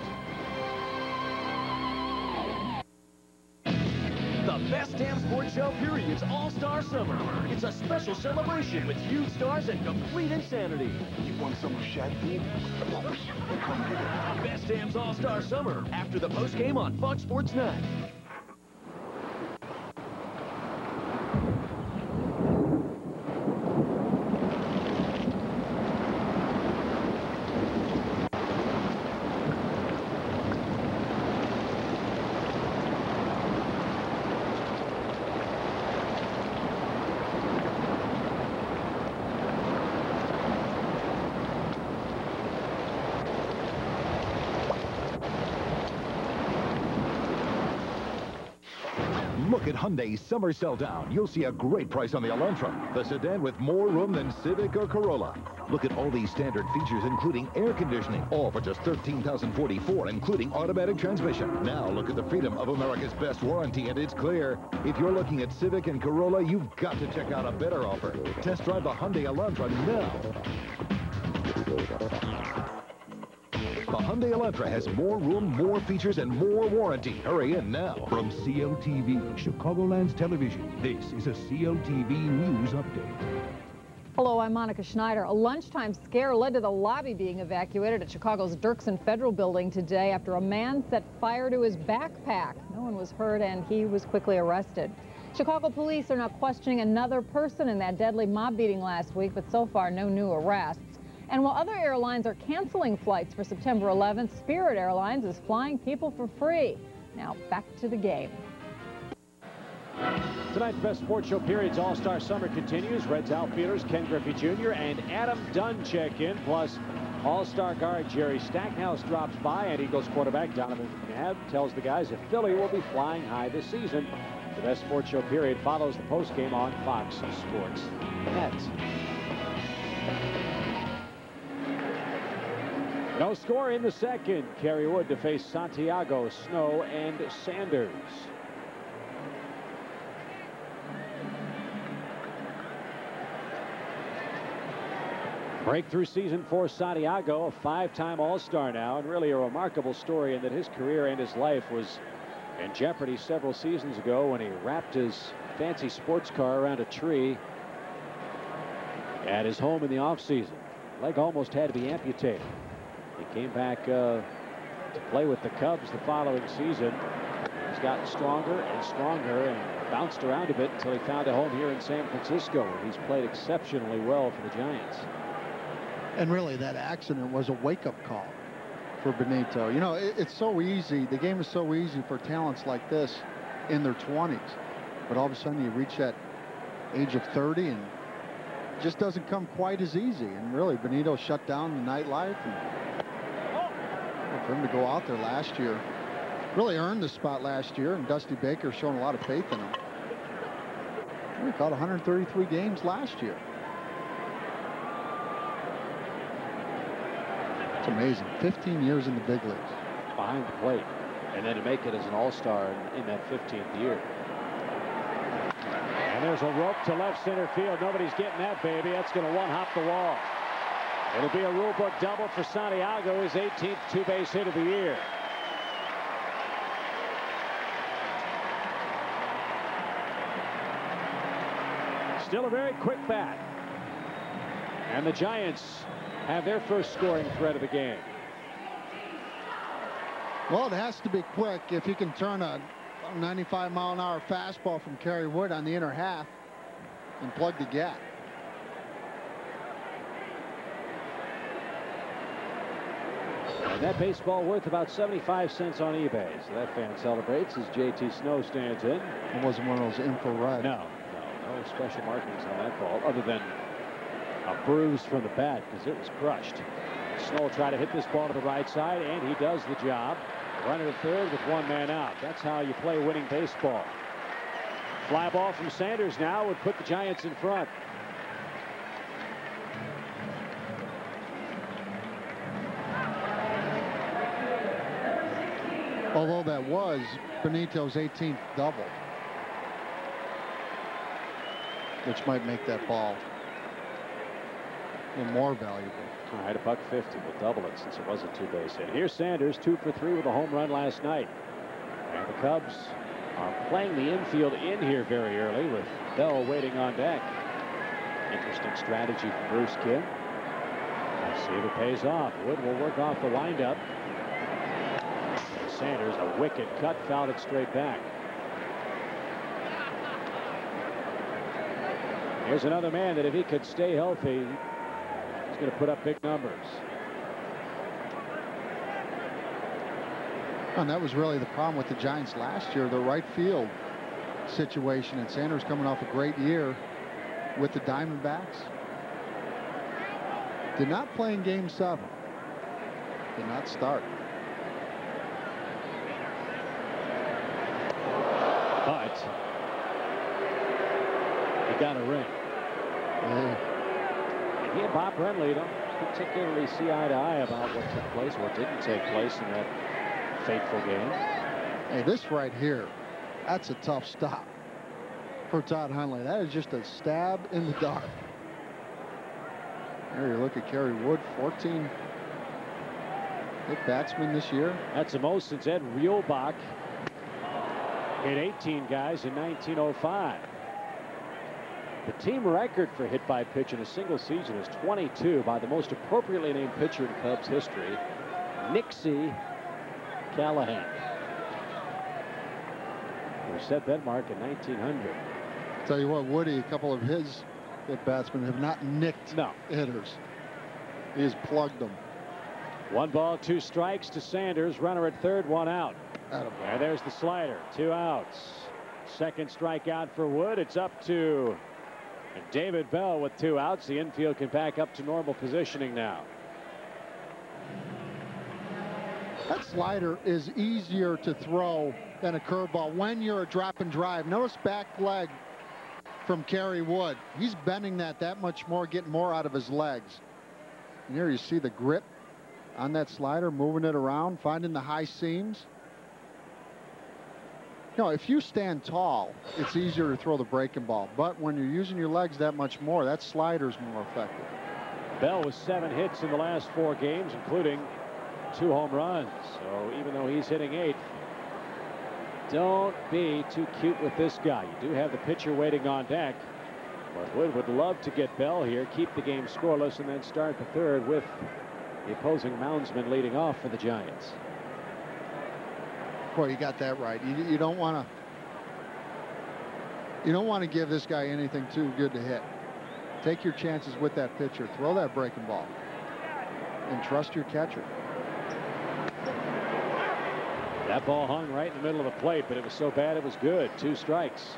The best damn sports show period's All-Star Summer. It's a special celebration with huge stars and complete insanity. You want some of Shaq food? Come get it. Best Damn's All-Star Summer after the postgame on Fox Sports 9. Look at Hyundai's summer sell down. You'll see a great price on the Elantra, the sedan with more room than Civic or Corolla. Look at all these standard features, including air conditioning, all for just $13,044, including automatic transmission. Now look at the freedom of America's best warranty, and it's clear. If you're looking at Civic and Corolla, you've got to check out a better offer. Test drive the Hyundai Elantra now. The Hyundai Elantra has more room, more features, and more warranty. Hurry in now. From COTV, Chicagoland's television, this is a COTV News Update. Hello, I'm Monica Schneider. A lunchtime scare led to the lobby being evacuated at Chicago's Dirksen Federal Building today after a man set fire to his backpack. No one was hurt, and he was quickly arrested. Chicago police are now questioning another person in that deadly mob beating last week, but so far no new arrests. And while other airlines are canceling flights for September 11th, Spirit Airlines is flying people for free. Now back to the game. Tonight's Best Sports Show Period's All-Star Summer continues. Reds outfielders Ken Griffey Jr. and Adam Dunn check in, plus All-Star guard Jerry Stackhouse drops by, and Eagles quarterback Donovan McNabb tells the guys that Philly will be flying high this season. The Best Sports Show Period follows the postgame on Fox Sports Net. No score in the second. Kerry Wood to face Santiago, Snow, and Sanders. Breakthrough season for Santiago, a five-time All-Star now, and really a remarkable story in that his career and his life was in jeopardy several seasons ago when he wrapped his fancy sports car around a tree at his home in the offseason. Leg almost had to be amputated. He came back to play with the Cubs the following season. He's gotten stronger and stronger and bounced around a bit until he found a home here in San Francisco, where he's played exceptionally well for the Giants. And really, that accident was a wake-up call for Benito. You know, it's so easy. The game is so easy for talents like this in their 20s. But all of a sudden, you reach that age of 30, and it just doesn't come quite as easy. And really, Benito shut down the nightlife. And for him to go out there last year, really earned the spot last year, and Dusty Baker shown a lot of faith in him. He caught 133 games last year. It's amazing. 15 years in the big leagues. Behind the plate. And then to make it as an all-star in that 15th year. And there's a rope to left center field. Nobody's getting that, baby. That's going to one-hop the wall. It'll be a rule book double for Santiago, his 18th two-base hit of the year. Still a very quick bat. And the Giants have their first scoring threat of the game. Well, it has to be quick if you can turn a 95-mile-an-hour fastball from Kerry Wood on the inner half and plug the gap. And that baseball worth about 75 cents on eBay. So that fan celebrates as JT Snow stands in. It wasn't one of those infrared. No special markings on that ball other than a bruise from the bat because it was crushed. Snow will try to hit this ball to the right side, and he does the job. Runner at third with one man out. That's how you play winning baseball. Fly ball from Sanders now would put the Giants in front. Although that was Benito's 18th double, which might make that ball a little more valuable. All right, $1.50 will double it since it was a two-base hit. Here's Sanders, 2 for 3 with a home run last night. And the Cubs are playing the infield in here very early with Bell waiting on deck. Interesting strategy from Bruce Kidd. Let's see if it pays off. Wood will work off the windup. Sanders, a wicked cut, fouled it straight back. Here's another man that if he could stay healthy, he's going to put up big numbers. And that was really the problem with the Giants last year, the right field situation. And Sanders coming off a great year with the Diamondbacks. Did not play in Game 7. Did not start. But he got a ring. And he and Bob Brenly don't particularly see eye to eye about what took place, what didn't take place in that fateful game. Hey, this right here, that's a tough stop for Todd Hundley. That is just a stab in the dark. There you look at Kerry Wood, 14 hit batsman this year. That's the most since Ed Rielbach hit 18 guys in 1905. The team record for hit by pitch in a single season is 22 by the most appropriately named pitcher in Cubs history, Nixie Callahan, who set that mark in 1900. Tell you what, Woody, a couple of his hit batsmen have not nicked hitters. He has plugged them. 1 ball, 2 strikes to Sanders. Runner at third, 1 out. And there's the slider. 2 outs. Second strikeout for Wood. It's up to David Bell with 2 outs. The infield can back up to normal positioning now. That slider is easier to throw than a curveball when you're a drop and drive. Notice back leg from Kerry Wood. He's bending that much more, getting more out of his legs. And here you see the grip on that slider, moving it around, finding the high seams. You know, if you stand tall, it's easier to throw the breaking ball. But when you're using your legs that much more, that slider's more effective. Bell with 7 hits in the last 4 games, including 2 home runs. So even though he's hitting 8th, don't be too cute with this guy. You do have the pitcher waiting on deck. But Wood would love to get Bell here, keep the game scoreless, and then start the third with the opposing moundsman leading off for the Giants. Boy, you got that right. You don't want to give this guy anything too good to hit. Take your chances with that pitcher. Throw that breaking ball and trust your catcher. That ball hung right in the middle of the plate, but it was so bad it was good. 2 strikes.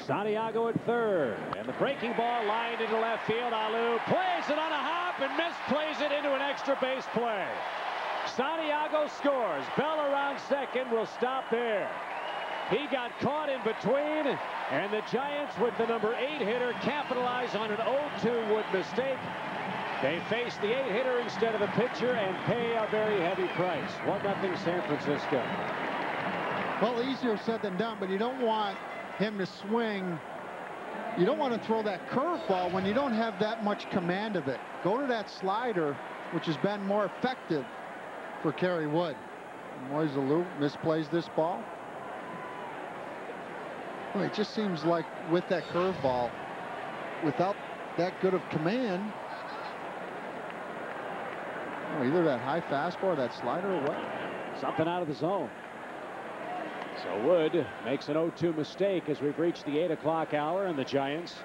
Santiago at third, and the breaking ball lined into left field. Alou plays it on a hop and misplays it into an extra base play. Santiago scores. Bell around second will stop there. He got caught in between, and the Giants with the number 8 hitter capitalize on an 0-2 Wood mistake. They face the 8 hitter instead of the pitcher and pay a very heavy price. 1-0 San Francisco. Well, easier said than done, but you don't want him to swing. You don't want to throw that curveball when you don't have that much command of it. Go to that slider, which has been more effective for Kerry Wood. Moise Alou misplays this ball. Well, it just seems like with that curveball, without that good of command, either that high fastball or that slider or what? Something out of the zone. So Wood makes an 0-2 mistake as we've reached the 8 o'clock hour, and the Giants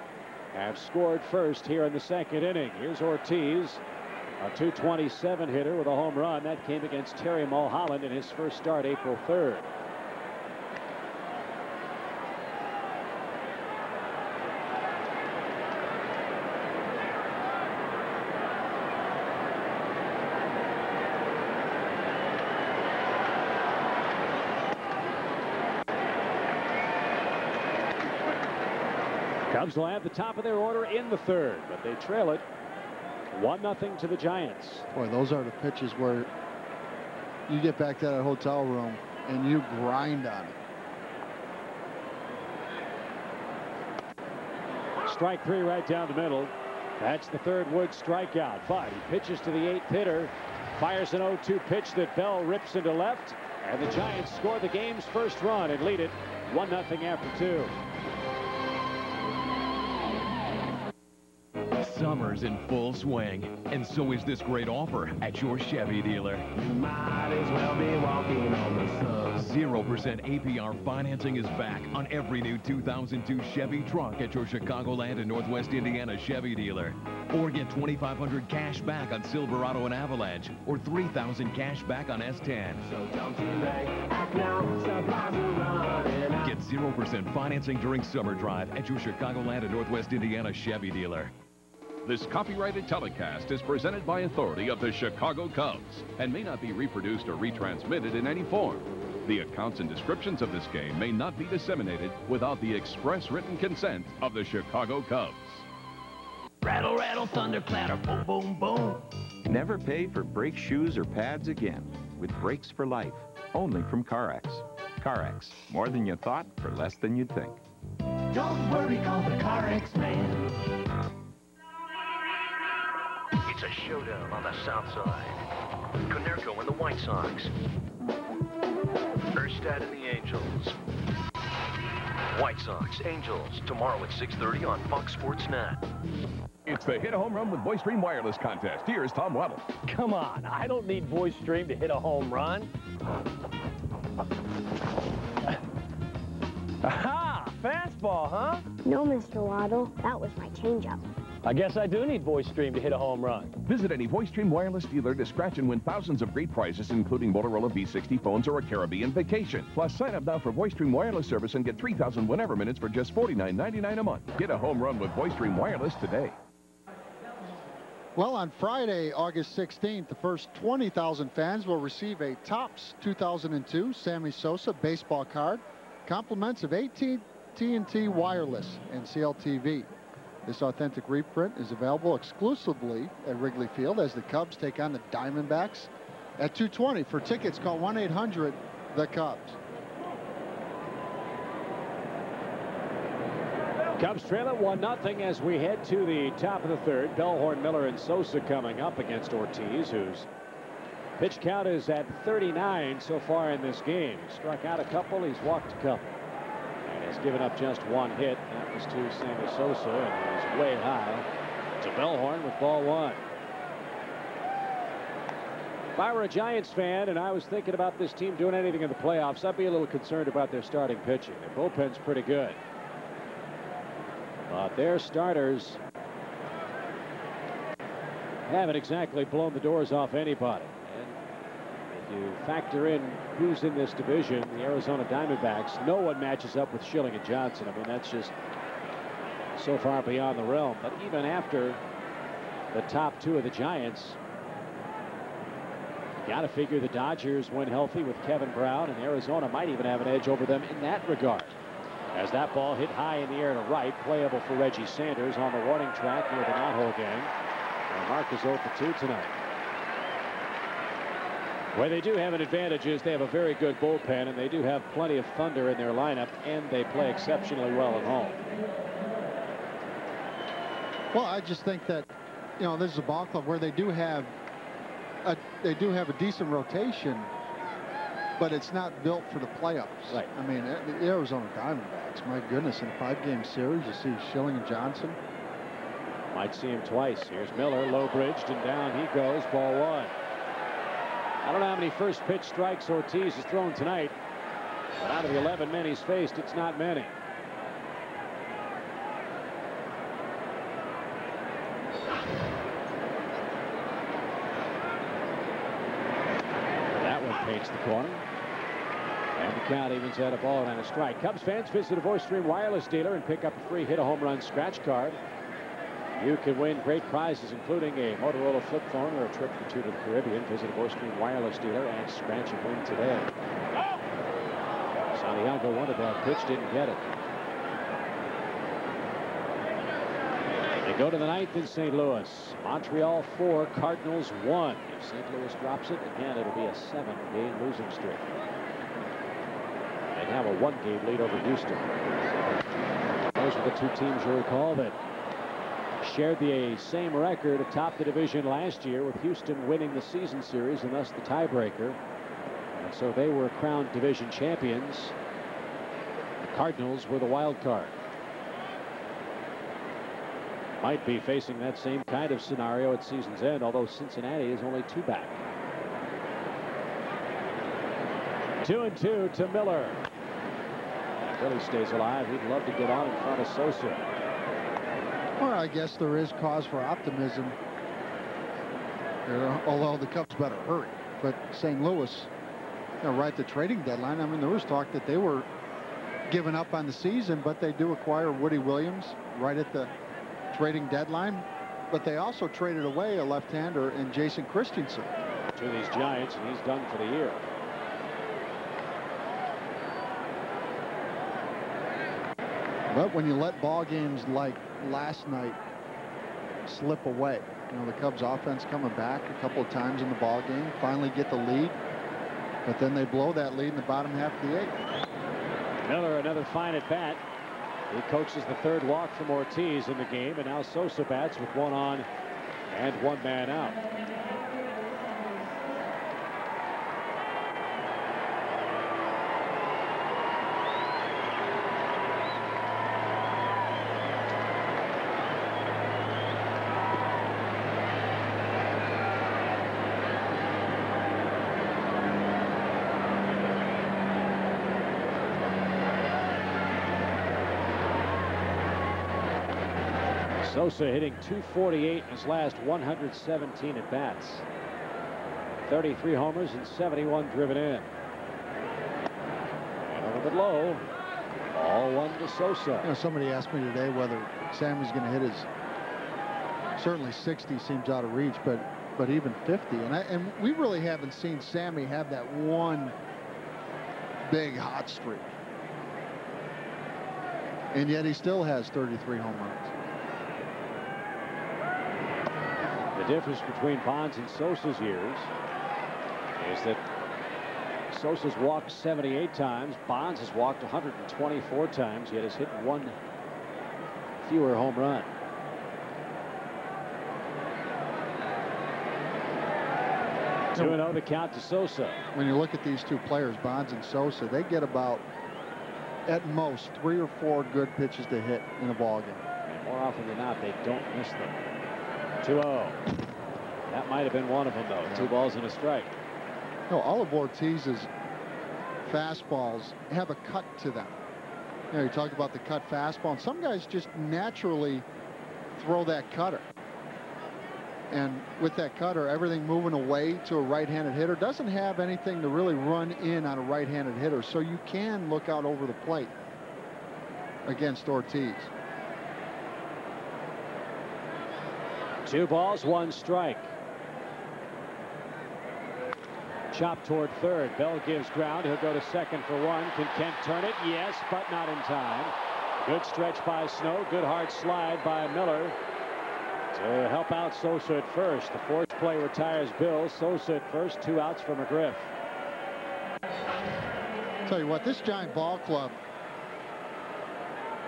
have scored first here in the second inning. Here's Ortiz, a .227 hitter with a home run. That came against Terry Mulholland in his first start April 3rd. Cubs will have the top of their order in the third, but they trail it 1-0 to the Giants. Boy, those are the pitches where you get back to that hotel room and you grind on it. Strike 3 right down the middle. That's the third Wood strikeout, but he pitches to the 8th hitter, fires an 0-2 pitch that Bell rips into left, and the Giants score the game's first run and lead it 1-0 after 2. Summer summer's in full swing, and so is this great offer at your Chevy dealer. You might as well be walking on the sun. 0% APR financing is back on every new 2002 Chevy truck at your Chicagoland and Northwest Indiana Chevy dealer. Or get $2,500 cash back on Silverado and Avalanche, or $3,000 cash back on S10. So don't you act now, supplies are running out. Get 0% financing during summer drive at your Chicagoland and Northwest Indiana Chevy dealer. This copyrighted telecast is presented by authority of the Chicago Cubs and may not be reproduced or retransmitted in any form. The accounts and descriptions of this game may not be disseminated without the express written consent of the Chicago Cubs. Rattle, rattle, thunder, clatter, boom, boom, boom. Never pay for brake shoes or pads again with Brakes for Life, only from CarX. CarX, more than you thought for less than you'd think. Don't worry, call the CarX man. It's a showdown on the south side. Konerko and the White Sox. Erstad and the Angels. White Sox, Angels, tomorrow at 6:30 on Fox Sports Net. It's the Hit a Home Run with VoiceStream Wireless contest. Here's Tom Weddle. Come on, I don't need VoiceStream to hit a home run. Aha! Fastball, huh? No, Mr. Waddle. That was my changeup. I guess I do need VoiceStream to hit a home run. Visit any VoiceStream Wireless dealer to scratch and win thousands of great prizes, including Motorola V60 phones or a Caribbean vacation. Plus, sign up now for VoiceStream Wireless service and get 3,000 whenever minutes for just $49.99 a month. Get a home run with VoiceStream Wireless today. Well, on Friday, August 16th, the first 20,000 fans will receive a Topps 2002 Sammy Sosa baseball card, compliments of AT&T Wireless and CLTV. This authentic reprint is available exclusively at Wrigley Field as the Cubs take on the Diamondbacks at 2:20. For tickets, call 1-800-THE-CUBS. Cubs trail at 1-0 as we head to the top of the third. Bellhorn, Miller, and Sosa coming up against Ortiz, whose pitch count is at 39 so far in this game. He struck out a couple, he's walked a couple, and has given up just one hit. That was to Sammy Sosa, and he was way high to Bellhorn with ball one. If I were a Giants fan and I was thinking about this team doing anything in the playoffs, I'd be a little concerned about their starting pitching. Their bullpen's pretty good. But their starters haven't exactly blown the doors off anybody. And if you factor in who's in this division, the Arizona Diamondbacks, no one matches up with Schilling and Johnson. I mean, that's just so far beyond the realm. But even after the top two of the Giants, got to figure the Dodgers, when healthy with Kevin Brown, and Arizona might even have an edge over them in that regard. As that ball hit high in the air to right, playable for Reggie Sanders on the warning track near the knothole gang. And Mark is 0 for 2 tonight. Where they do have an advantage is they have a very good bullpen, and they do have plenty of thunder in their lineup, and they play exceptionally well at home. Well, I just think that, you know, this is a ball club where they do have a decent rotation, but it's not built for the playoffs. Right. I mean, the Arizona Diamondbacks, my goodness, in a 5-game series, you see Schilling and Johnson. Might see him twice. Here's Miller, low bridged, and down he goes, ball one. I don't know how many first pitch strikes Ortiz has thrown tonight, but out of the 11 men he's faced, it's not many. Paints the corner. And the count evens at a ball and a strike. Cubs fans, visit a VoiceStream Wireless dealer and pick up a free Hit a Home Run scratch card. You can win great prizes, including a Motorola flip phone or a trip or two to the Caribbean. Visit a VoiceStream Wireless dealer and scratch and win today. Santiago wanted that pitch, didn't get it. They go to the ninth in St. Louis. Montreal 4, Cardinals 1. If St. Louis drops it, again, it'll be a 7-game losing streak. They have a 1-game lead over Houston. Those are the two teams, you'll recall, that shared the same record atop the division last year, with Houston winning the season series and thus the tiebreaker. And so they were crowned division champions. The Cardinals were the wild card. might be facing that same kind of scenario at season's end, although Cincinnati is only 2 back. 2-2 to Miller. Billy stays alive. He'd love to get on in front of Sosa. Well, I guess there is cause for optimism. Although the Cubs better hurry. But St. Louis, right at the trading deadline, I mean, there was talk that they were giving up on the season, but they do acquire Woody Williams right at the trading deadline. But they also traded away a left-hander in Jason Christensen to these Giants, and he's done for the year. But when you let ball games like last night slip away, the Cubs offense coming back a couple of times in the ball game, finally get the lead, but then they blow that lead in the bottom half of the 8th. Miller, another fine at bat. He coaxes the 3rd walk from Ortiz in the game, and now Sosa bats with 1 on and 1 man out. Sosa hitting .248 in his last 117 at bats. 33 homers and 71 driven in. And a little bit low. Ball 1 to Sosa. Somebody asked me today whether Sammy's going to hit his. Certainly 60 seems out of reach, but even 50. And we really haven't seen Sammy have that one big hot streak. And yet he still has 33 home runs. The difference between Bonds and Sosa's years is that Sosa's walked 78 times. Bonds has walked 124 times, yet has hit 1 fewer home run. So 2-0 the count to Sosa. When you look at these 2 players, Bonds and Sosa, they get about, at most, 3 or 4 good pitches to hit in a ball game. And more often than not, they don't miss them. 2-0. That might have been one of them, though. 2 balls and a strike. All of Ortiz's fastballs have a cut to them. You talk about the cut fastball, and some guys just naturally throw that cutter. And with that cutter, everything moving away to a right-handed hitter doesn't have anything to really run in on a right-handed hitter, so you can look out over the plate against Ortiz. 2 balls, 1 strike. Chop toward 3rd. Bell gives ground. He'll go to 2nd for 1. Can Kent turn it? Yes, but not in time. Good stretch by Snow. Good hard slide by Miller to help out Sosa at first. The force play retires Bill. Sosa at first. 2 outs for McGriff. Tell you what, this Giant ball club,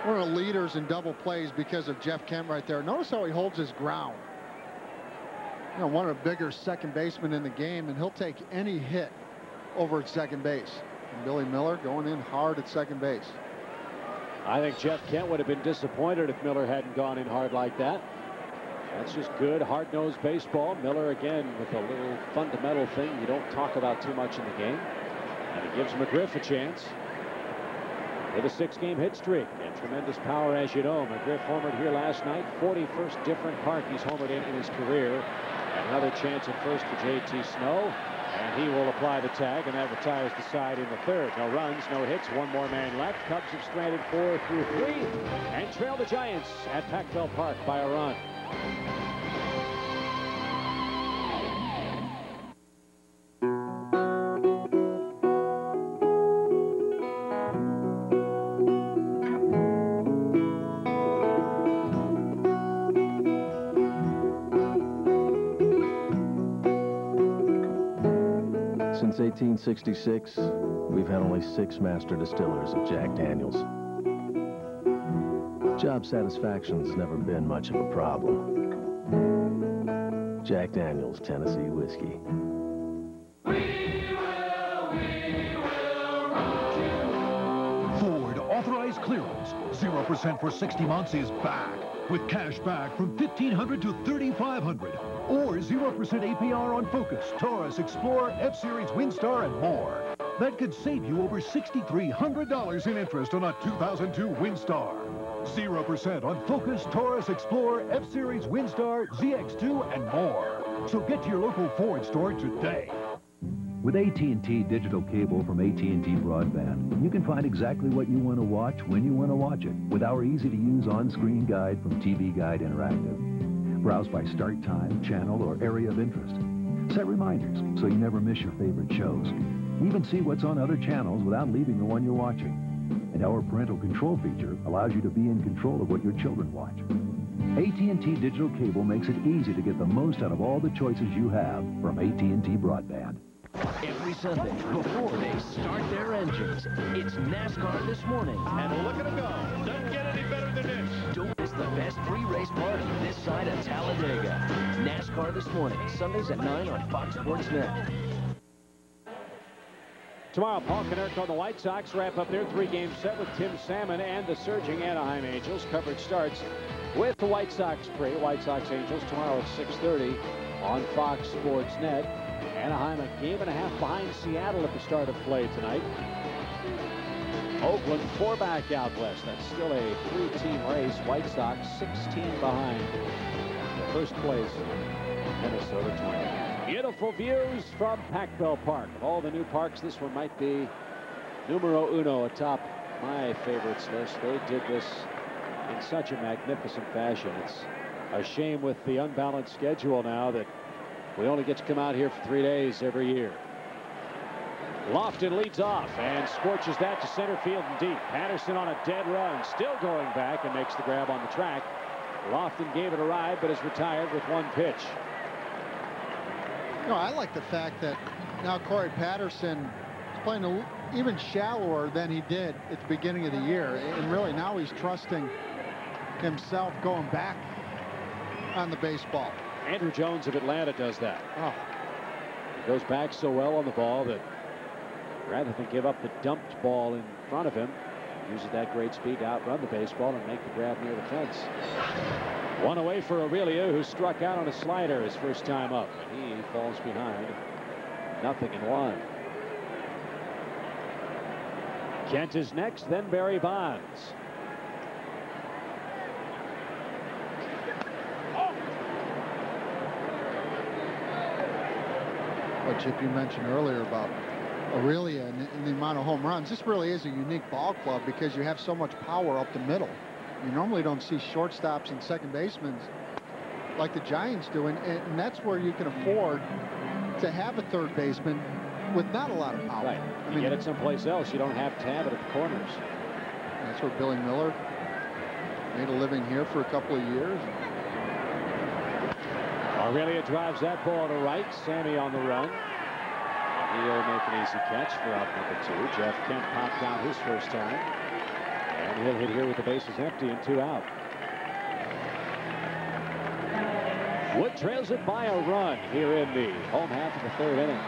one of the leaders in double plays because of Jeff Kent right there. Notice how he holds his ground. One of the bigger second basemen in the game, and he'll take any hit over at second base. And Billy Miller going in hard at second base. I think Jeff Kent would have been disappointed if Miller hadn't gone in hard like that. That's just good, hard-nosed baseball. Miller, again, with a little fundamental thing you don't talk about too much in the game. And he gives McGriff a chance with a 6-game hit streak and tremendous power, as you know. McGriff homered here last night. 41st different park he's homered in his career. Another chance at first for J.T. Snow, and he will apply the tag, and that retires the side in the 3rd. No runs, no hits, 1 more man left. Cubs have stranded 4 through 3 and trail the Giants at Pac-Bell Park by a run. Since 1866, we've had only 6 master distillers of Jack Daniels. Job satisfaction's never been much of a problem. Jack Daniels Tennessee Whiskey. Ford authorized clearance. 0% for 60 months is back. with cash back from $1,500 to $3,500. Or 0% APR on Focus, Taurus, Explorer, F-Series, Windstar, and more. That could save you over $6,300 in interest on a 2002 Windstar. 0% on Focus, Taurus, Explorer, F-Series, Windstar, ZX2, and more. So get to your local Ford store today. With AT&T digital cable from AT&T Broadband, you can find exactly what you want to watch when you want to watch it with our easy-to-use on-screen guide from TV Guide Interactive. Browse by start time, channel, or area of interest. Set reminders so you never miss your favorite shows. Even see what's on other channels without leaving the one you're watching. And our parental control feature allows you to be in control of what your children watch. AT&T digital cable makes it easy to get the most out of all the choices you have from AT&T Broadband. Every Sunday, before they start their engines, it's NASCAR This Morning. And look at them go. Doesn't get any better than this. Don't miss the best pre-race party this side of Talladega. NASCAR This Morning, Sundays at 9 on Fox Sports Net. Tomorrow, Paul Konerko on the White Sox wrap up their three-game set with Tim Salmon and the surging Anaheim Angels. Coverage starts with the White Sox White Sox Angels tomorrow at 6:30 on Fox Sports Net. Anaheim a game and a half behind Seattle at the start of play tonight. Oakland 4 back out west. That's still a 3-team race. White Sox 16 behind the first place Minnesota Twins. Beautiful views from Pac-Bell Park. Of all the new parks, this one might be numero uno atop my favorites list. They did this in such a magnificent fashion. It's a shame with the unbalanced schedule now that we only get to come out here for 3 days every year. Lofton leads off and scorches that to center field and deep. Patterson on a dead run, still going back and makes the grab on the track. Lofton gave it a ride, but is retired with one pitch. No, I like the fact that now Corey Patterson is playing even shallower than he did at the beginning of the year. And really now he's trusting himself going back on the baseball. Andrew Jones of Atlanta does that. Oh. He goes back so well on the ball that rather than give up the dumped ball in front of him, uses that great speed to outrun the baseball and make the grab near the fence. One away for Aurelio, who struck out on a slider his first time up. He falls behind. 0-1. Kent is next, then Barry Bonds. What Chip, you mentioned earlier about Aurelia and the amount of home runs. This really is a unique ball club because you have so much power up the middle. You normally don't see shortstops and second basemen like the Giants do, and that's where you can afford to have a third baseman with not a lot of power. Right. I mean, get it someplace else. You don't have to have it at the corners. That's where Billy Miller made a living here for a couple of years. Aurelia drives that ball to right. Sammy on the run. He'll make an easy catch for out number 2. Jeff Kent popped out his first time. And he'll hit here with the bases empty and 2 out. Wood trails it by a run here in the home half of the 3rd inning.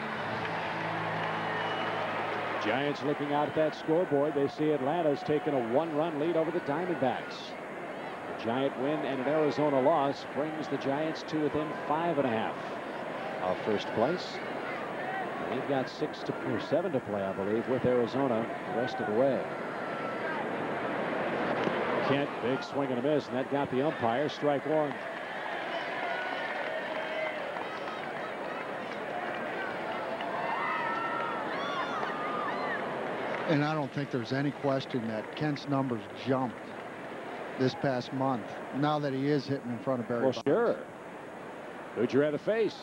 Giants looking out at that scoreboard. They see Atlanta's taken a 1-run lead over the Diamondbacks. The Giant win and an Arizona loss brings the Giants to within 5.5 of first place. They've got 7 to play, I believe, with Arizona the rest of the way. Kent, big swing and a miss, and that got the umpire. Strike 1. And I don't think there's any question that Kent's numbers jumped this past month, now that he is hitting in front of Barry Bonds. Well, sure. Who'd you rather face?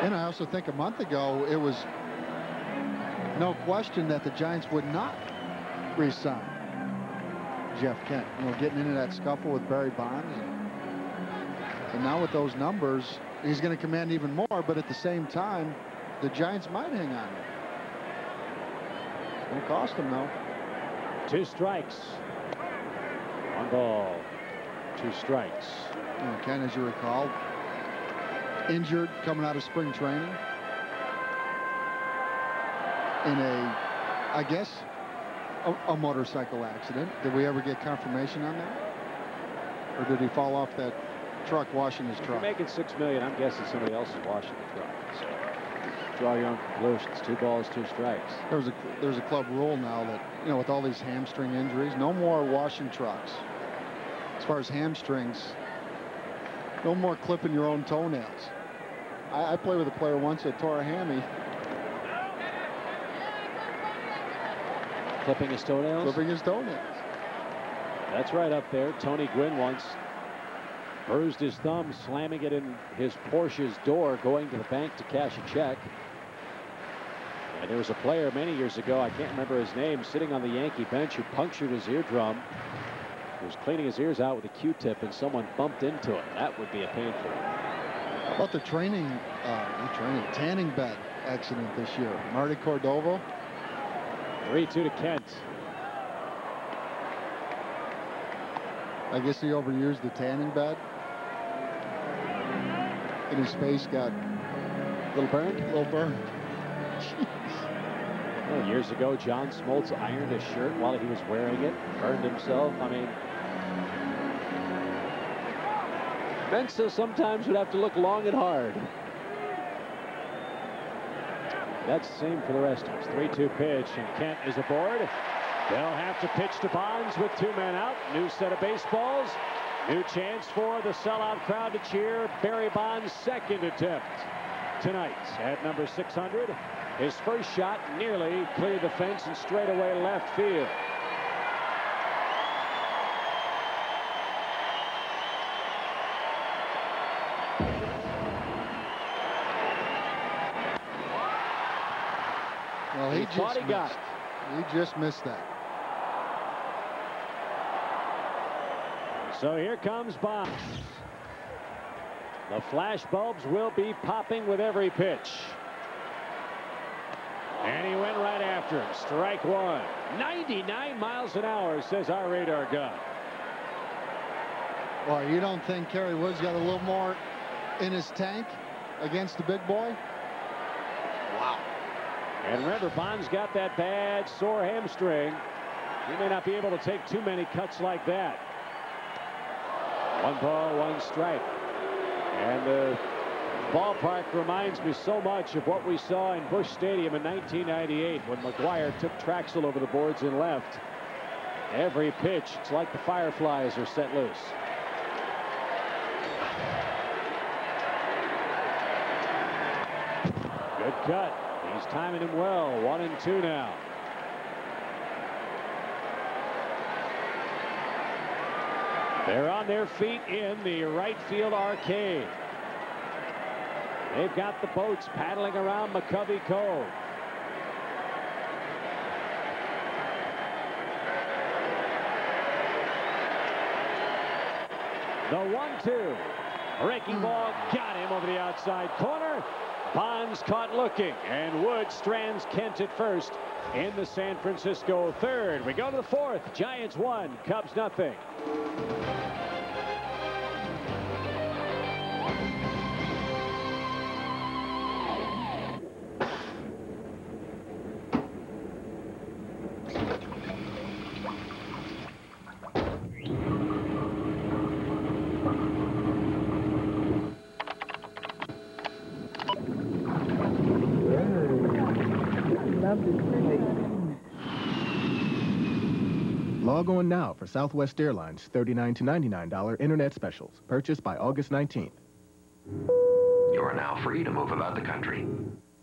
And I also think a month ago, it was no question that the Giants would not re-sign Jeff Kent. You know, getting into that scuffle with Barry Bonds. And now with those numbers, he's going to command even more, but at the same time, the Giants might hang on. It's going to cost them, though. 2 strikes. 1 ball. 2 strikes. And Ken, as you recall, injured coming out of spring training. In a, I guess, a motorcycle accident. Did we ever get confirmation on that? Or did he fall off that truck washing his truck? If you make it $6 million, I'm guessing somebody else is washing the truck. So draw your own conclusions. 2 balls, 2 strikes. There's a club rule now that, you know, with all these hamstring injuries, no more washing trucks. As far as hamstrings, no more clipping your own toenails. I played with a player once that tore a hammy. Clipping his toenails? Clipping his toenails. That's right up there. Tony Gwynn once bruised his thumb, slamming it in his Porsche's door, going to the bank to cash a check. And there was a player many years ago, I can't remember his name, sitting on the Yankee bench who punctured his eardrum. He was cleaning his ears out with a Q-tip and someone bumped into him. That would be a painful one. How about the tanning bed accident this year? Marty Cordova. 3-2 to Kent. I guess he overused the tanning bed. And his face got a little burned? A little burned. Well, years ago, John Smoltz ironed a shirt while he was wearing it, burned himself. I mean, Mensa sometimes would have to look long and hard. That's the same for the rest of us. 3-2 pitch, and Kent is aboard. They'll have to pitch to Bonds with 2 men out. New set of baseballs. New chance for the sellout crowd to cheer Barry Bonds' second attempt tonight at number 600. His first shot nearly cleared the fence and straight away left field. Well, he just missed that. So here comes Bonds. The flash bulbs will be popping with every pitch. And he went right after him. Strike 1. 99 miles an hour, says our radar gun. Well, you don't think Kerry Wood's got a little more in his tank against the big boy? Wow. And remember, Bonds got that bad sore hamstring. He may not be able to take too many cuts like that. 1 ball, 1 strike. And the ballpark reminds me so much of what we saw in Busch Stadium in 1998 when McGuire took Traxel over the boards and left. Every pitch, it's like the Fireflies are set loose. Good cut. He's timing him well. 1-2 now. They're on their feet in the right field arcade. They've got the boats paddling around McCovey Cove. The 1-2. Breaking ball got him over the outside corner. Bonds caught looking, and Wood strands Kent at first in the San Francisco third. We go to the 4th. Giants 1, Cubs nothing. Log on now for Southwest Airlines $39 to $99 internet specials. Purchased by August 19th. You are now free to move about the country.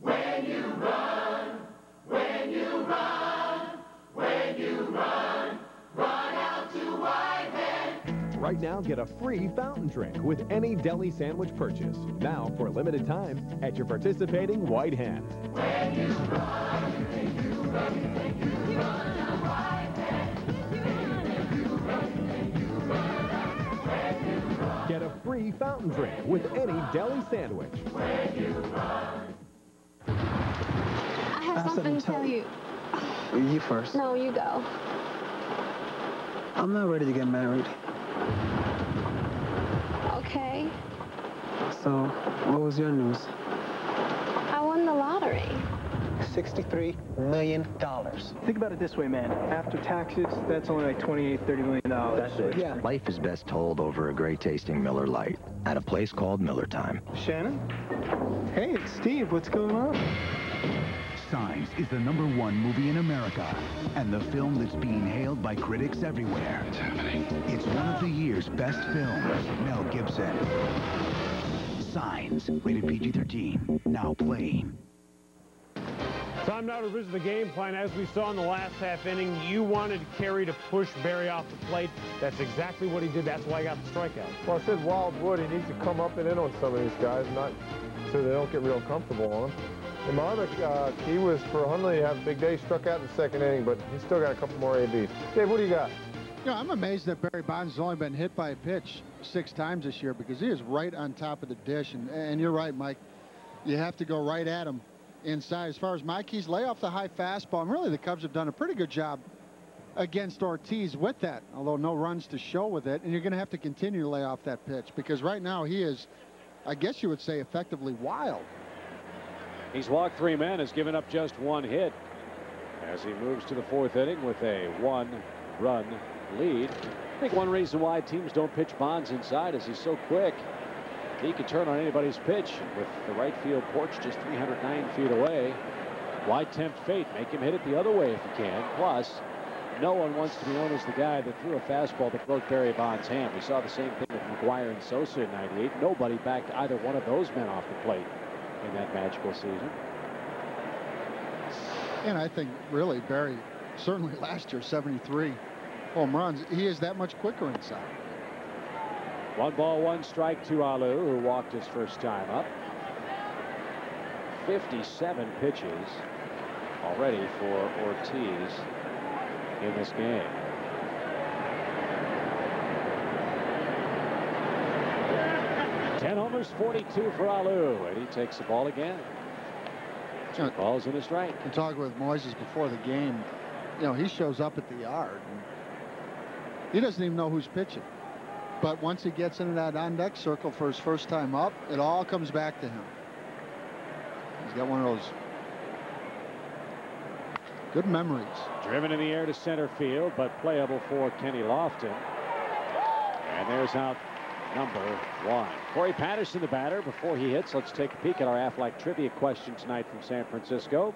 When you run, when you run, when you run, run out to Whitehead. Right now, get a free fountain drink with any deli sandwich purchase. Now, for a limited time, at your participating White Hand. When you run, when you run, when you run to Whitehead. Get a free fountain drink with any deli sandwich. When you run. I have something to tell you. You first. No, you go. I'm not ready to get married. Okay. So, what was your news? I won the lottery. $63 million. Think about it this way, man. After taxes, that's only like $28, $30 million. That's it. Yeah. Life is best told over a great-tasting Miller Lite at a place called Miller Time. Shannon? Hey, it's Steve. What's going on? Signs is the #1 movie in America, and the film that's being hailed by critics everywhere. It's happening. It's one of the year's best films. Mel Gibson. Signs, rated PG-13, now playing. Time now to revisit the game plan. As we saw in the last half inning, you wanted Carey to push Berry off the plate. That's exactly what he did. That's why he got the strikeout. Well, I said Wildwood, he needs to come up and in on some of these guys, not so they don't get real comfortable on him. And my other key was for Hundley to have a big day. He struck out in the second inning, but he's still got a couple more ABs. Dave, what do you got? You know, I'm amazed that Barry Bonds has only been hit by a pitch 6 times this year, because he is right on top of the dish. And you're right, Mike. You have to go right at him inside. As far as my keys, lay off the high fastball. And really, the Cubs have done a pretty good job against Ortiz with that, although no runs to show with it. And you're going to have to continue to lay off that pitch, because right now he is, I guess you would say, effectively wild. He's walked 3 men, has given up just 1 hit as he moves to the 4th inning with a 1-run lead. I think one reason why teams don't pitch Bonds inside is he's so quick. He can turn on anybody's pitch. With the right field porch just 309 feet away, why tempt fate? Make him hit it the other way if you can. Plus, no one wants to be known as the guy that threw a fastball that broke Barry Bonds' hand. We saw the same thing with McGuire and Sosa in '98. Nobody backed either one of those men off the plate in that magical season. And I think really Barry, certainly last year, 73 home runs, he is that much quicker inside. 1 ball, 1 strike to Alou, who walked his first time up. 57 pitches already for Ortiz in this game. Ten homers, 42 for Alou, and he takes the ball again. 2 balls and a strike. And talking with Moises before the game, you know, he shows up at the yard and he doesn't even know who's pitching. But once he gets into that on-deck circle for his first time up, it all comes back to him. He's got one of those good memories. Driven in the air to center field, but playable for Kenny Lofton. And there's out number 1. Corey Patterson, the batter. Before he hits, let's take a peek at our Aflac trivia question tonight from San Francisco.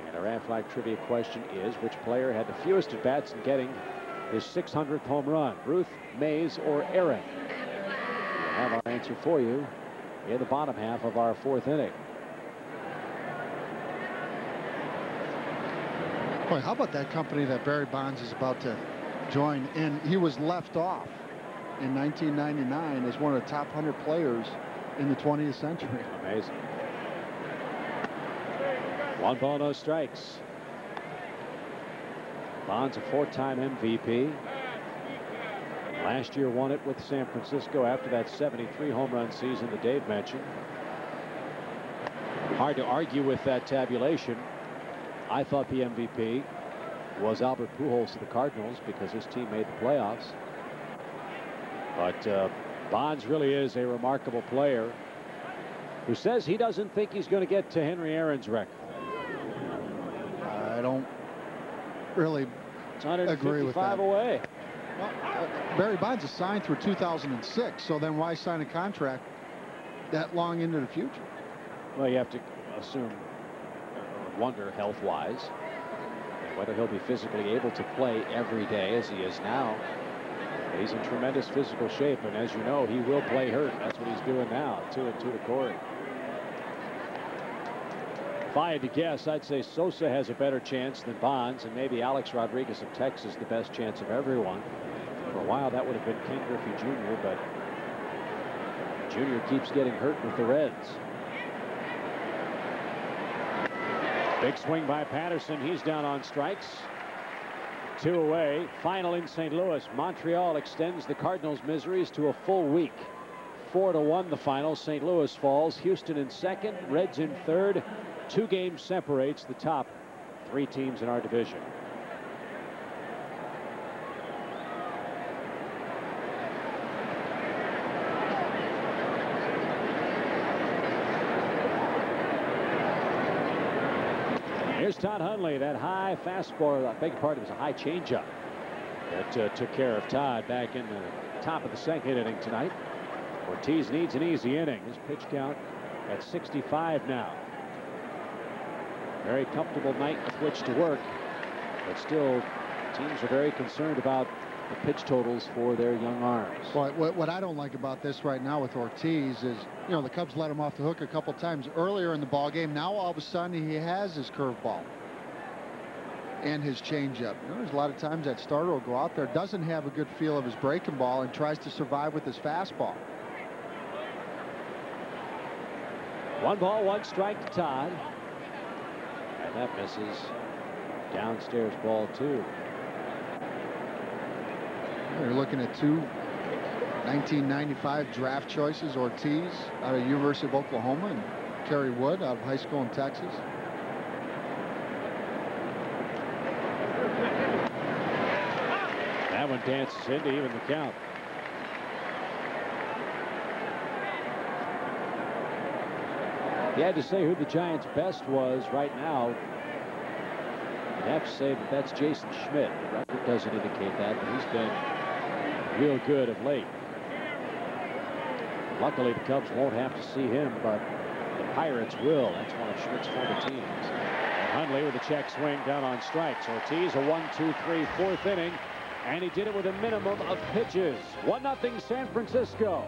And our Aflac trivia question is, which player had the fewest at-bats in getting his 600th home run? Ruth, Mays, or Aaron? We'll have our answer for you in the bottom half of our 4th inning. Boy, how about that company that Barry Bonds is about to join? And he was left off in 1999 as one of the top 100 players in the 20th century. Amazing. 1 ball, no strikes. Bonds a 4-time MVP. Last year won it with San Francisco after that 73 home run season that Dave mentioned. Hard to argue with that tabulation. I thought the MVP was Albert Pujols of the Cardinals because his team made the playoffs. But Bonds really is a remarkable player who says he doesn't think he's going to get to Henry Aaron's record. I don't really agree with that. Away. Well, Barry Bonds is signed through 2006, so then why sign a contract that long into the future? Well, you have to assume or wonder health-wise whether he'll be physically able to play every day as he is now. But he's in tremendous physical shape, and as you know, he will play hurt. That's what he's doing now. 2-2 to Corey. If I had to guess, I'd say Sosa has a better chance than Bonds, and maybe Alex Rodriguez of Texas the best chance of everyone. For a while, that would have been Ken Griffey Jr., but Jr. keeps getting hurt with the Reds. Big swing by Patterson. He's down on strikes. 2 away. Final in St. Louis. Montreal extends the Cardinals' miseries to a full week. 4-1 the final. St. Louis falls. Houston in second. Reds in third. 2 games separates the top 3 teams in our division. Here's Todd Hundley. That high fastball, I beg your pardon, it was a high changeup that took care of Todd back in the top of the second inning tonight. Ortiz needs an easy inning. His pitch count at 65 now. Very comfortable night with which to work, but still teams are very concerned about the pitch totals for their young arms. Well, what I don't like about this right now with Ortiz is, you know, the Cubs let him off the hook a couple times earlier in the ball game. Now all of a sudden he has his curveball and his changeup. You know, there's a lot of times that starter will go out there, doesn't have a good feel of his breaking ball, and tries to survive with his fastball. 1 ball, 1 strike to Todd. And that misses. Downstairs ball 2. You're looking at 2 1995 draft choices. Ortiz out of University of Oklahoma and Kerry Wood out of high school in Texas. That one dances into even the count. You had to say who the Giants' best was right now. You'd have to say that that's Jason Schmidt. The record doesn't indicate that, but he's been real good of late. Luckily, the Cubs won't have to see him, but the Pirates will. That's one of Schmidt's former teams. And Hundley with a check swing down on strikes. Ortiz a 1-2-3 4th inning, and he did it with a minimum of pitches. 1-0 San Francisco.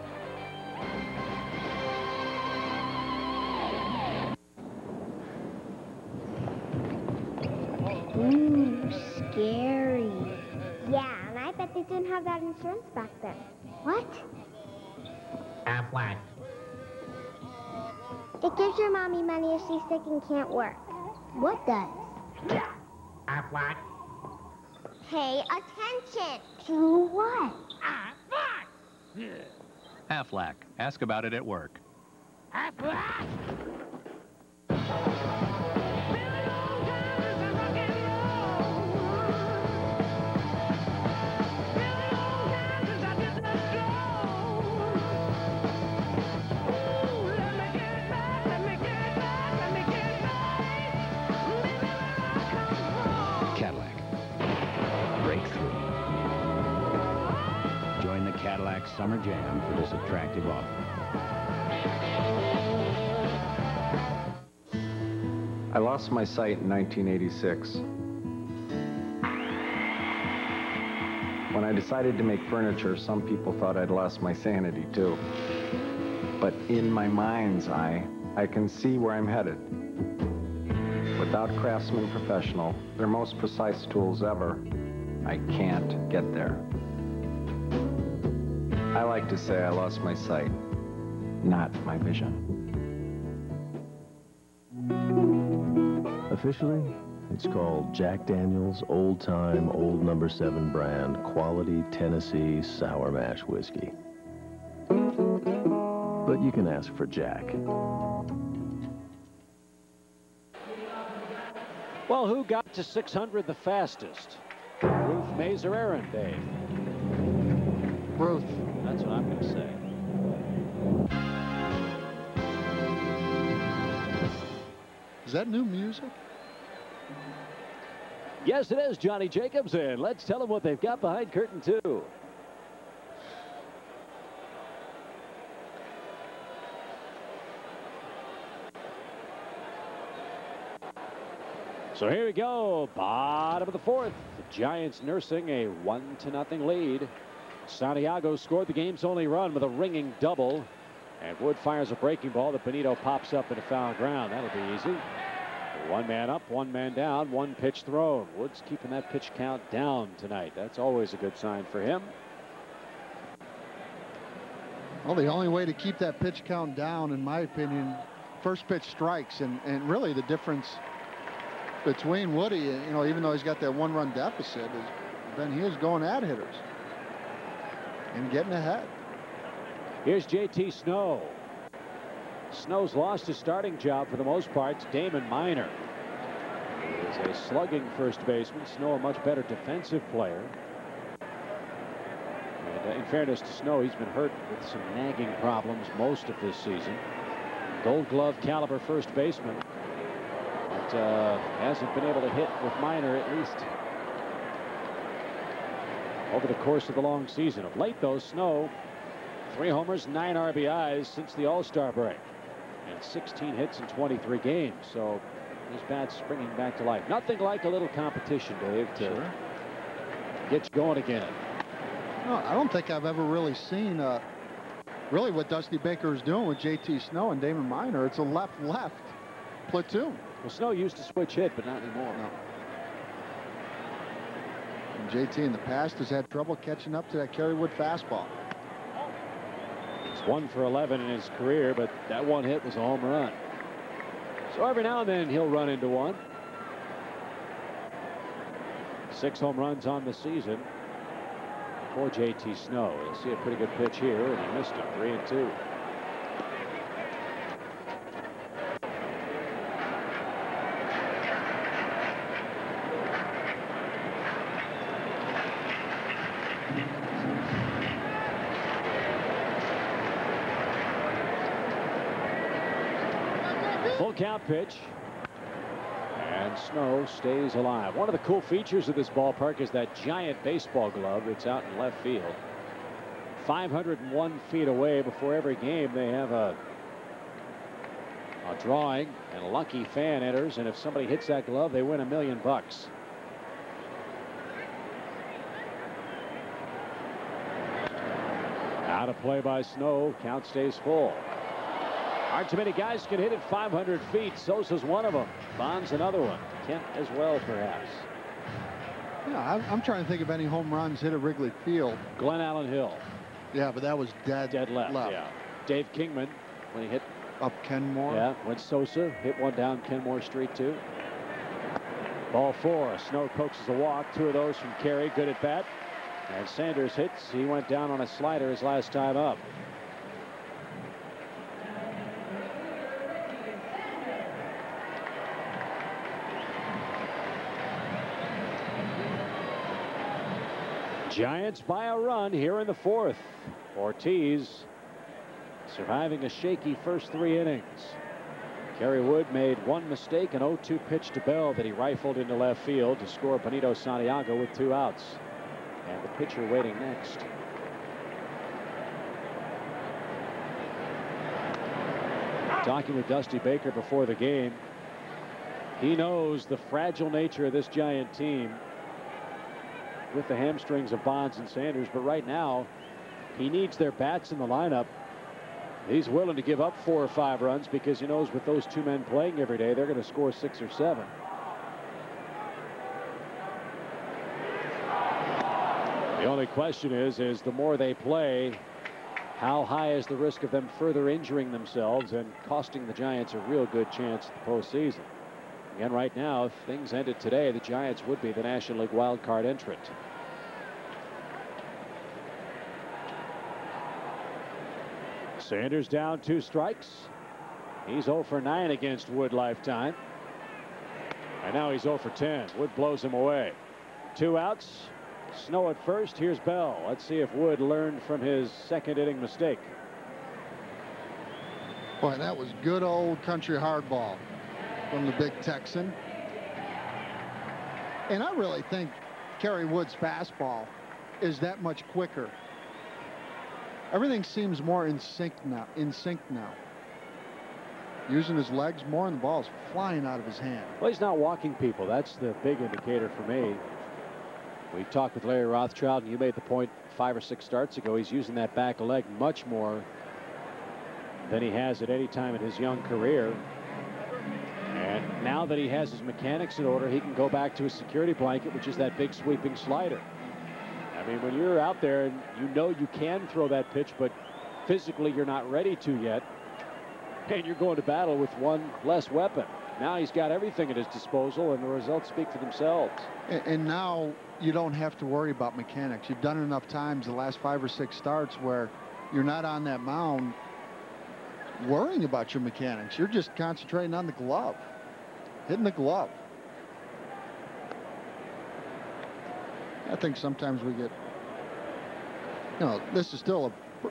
Ooh, scary. Yeah, and I bet they didn't have that insurance back then. What? Flat. It gives your mommy money if she's sick and can't work. What does? Flat. Hey, attention! To what? Aflac. Ask about it at work. Cadillac Summer Jam for this attractive offer. I lost my sight in 1986. When I decided to make furniture, some people thought I'd lost my sanity too. But in my mind's eye, I can see where I'm headed. Without Craftsman Professional, their most precise tools ever, I can't get there. I like to say I lost my sight, not my vision. Officially, it's called Jack Daniel's Old Time Old No. 7 brand Quality Tennessee Sour Mash Whiskey. But you can ask for Jack. Well, who got to 600 the fastest? Ruth, Mays, or Aaron, Dave? Ruth. That's what I'm going to say. Is that new music? Yes, it is, Johnny Jacobs, and let's tell them what they've got behind curtain 2. So here we go, bottom of the 4th. The Giants nursing a 1-0 lead. Santiago scored the game's only run with a ringing double. And Wood fires a breaking ball that Benito pops up into foul ground. That'll be easy. 1 man up, 1 man down, 1 pitch thrown. Wood's keeping that pitch count down tonight. That's always a good sign for him. Well, the only way to keep that pitch count down, in my opinion, first pitch strikes. And really the difference between Woody, you know, even though he's got that 1-run deficit, is then he is going at hitters and getting ahead. Here's J.T. Snow. Snow's lost his starting job for the most part to Damon Minor. He is a slugging first baseman. Snow a much better defensive player. And in fairness to Snow, he's been hurt with some nagging problems most of this season. Gold Glove caliber first baseman. but hasn't been able to hit with Minor, at least over the course of the long season. Of late, though, Snow, 3 homers, 9 RBIs since the All-Star break, and 16 hits in 23 games. So his bat's springing back to life. Nothing like a little competition, Dave, to get you going again. No, I don't think I've ever really seen really what Dusty Baker is doing with J.T. Snow and Damon Minor. It's a left-left platoon. Well, Snow used to switch hit, but not anymore. No. And J.T. in the past has had trouble catching up to that Kerry Wood fastball. He's 1 for 11 in his career, but that one hit was a home run. So every now and then he'll run into one. 6 home runs on the season for J.T. Snow. You'll see a pretty good pitch here, and he missed it. 3-2. Full count pitch. And Snow stays alive. One of the cool features of this ballpark is that giant baseball glove that's out in left field. 501 feet away. Before every game, they have a drawing, and a lucky fan enters, and if somebody hits that glove, they win $1 million. Out of play by Snow. Count stays full. Aren't too many guys can hit it 500 feet. Sosa's one of them. Bonds another one. Kent as well, perhaps. Yeah, I'm trying to think of any home runs hit at Wrigley Field. Glenn Allen Hill. Yeah, but that was dead left. Yeah. Dave Kingman, when he hit up Kenmore. Yeah, when Sosa hit one down Kenmore Street too. Ball 4. Snow coaxes a walk. 2 of those from Carey. Good at bat. And Sanders hits. He went down on a slider his last time up. Giants by a run here in the 4th. Ortiz surviving a shaky first 3 innings. Kerry Wood made one mistake, an 0-2 pitch to Bell that he rifled into left field to score Benito Santiago with 2 outs. And the pitcher waiting next. Talking with Dusty Baker before the game, he knows the fragile nature of this Giant team with the hamstrings of Bonds and Sanders, but right now he needs their bats in the lineup. He's willing to give up 4 or 5 runs because he knows with those 2 men playing every day, they're going to score 6 or 7. The only question is the more they play, how high is the risk of them further injuring themselves and costing the Giants a real good chance at the postseason? Again, right now, if things ended today, the Giants would be the National League wild card entrant. Sanders down 2 strikes. He's 0 for 9 against Wood lifetime. And now he's 0 for 10. Wood blows him away. 2 outs. Snow at first. Here's Bell. Let's see if Wood learned from his 2nd inning mistake. Boy, that was good old country hardball from the big Texan. And I really think Kerry Wood's fastball is that much quicker. Everything seems more in sync now. Using his legs more, and the ball's flying out of his hand. Well, he's not walking people. That's the big indicator for me. We talked with Larry Rothschild, and you made the point 5 or 6 starts ago. He's using that back leg much more than he has at any time in his young career. And now that he has his mechanics in order, he can go back to his security blanket, which is that big sweeping slider. I mean, when you're out there and you know you can throw that pitch, but physically you're not ready to yet, and you're going to battle with one less weapon. Now he's got everything at his disposal, and the results speak for themselves. And now you don't have to worry about mechanics. You've done it enough times the last 5 or 6 starts where you're not on that mound worrying about your mechanics. You're just concentrating on the glove, hitting the glove. I think sometimes we get, this is still a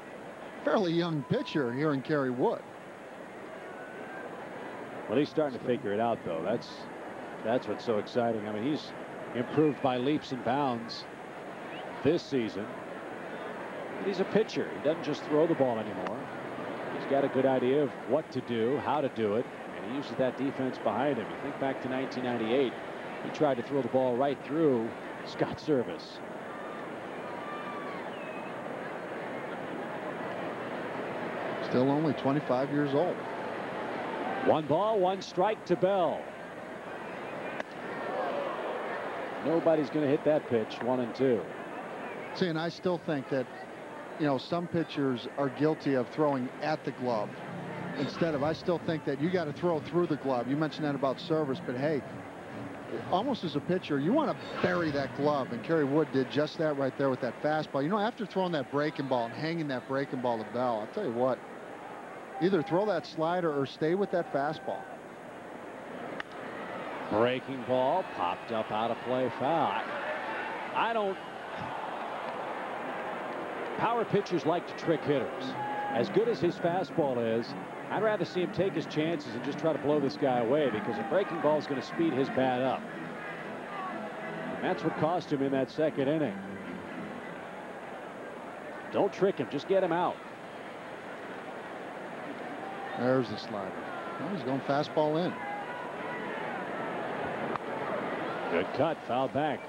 fairly young pitcher here in Kerry Wood. Well, he's starting to figure it out, though. That's what's so exciting. I mean, he's improved by leaps and bounds this season. He's a pitcher. He doesn't just throw the ball anymore. He's got a good idea of what to do, how to do it, and he uses that defense behind him. You think back to 1998, he tried to throw the ball right through Scott Service. Still only 25 years old. 1 ball, 1 strike to Bell. Nobody's going to hit that pitch. 1-2. See, and I still think that, you know, some pitchers are guilty of throwing at the glove instead of. I still think that you got to throw through the glove. You mentioned that about Service, but hey, almost as a pitcher, you want to bury that glove, and Kerry Wood did just that right there with that fastball. You know, after throwing that breaking ball and hanging that breaking ball to Bell, I'll tell you what, either throw that slider or stay with that fastball. Breaking ball popped up out of play, foul. I don't. Power pitchers like to trick hitters. As good as his fastball is, I'd rather see him take his chances and just try to blow this guy away, because a breaking ball is going to speed his bat up. And that's what cost him in that 2nd inning. Don't trick him, just get him out. There's the slider. Well, he's going fastball in. Good cut, foul back.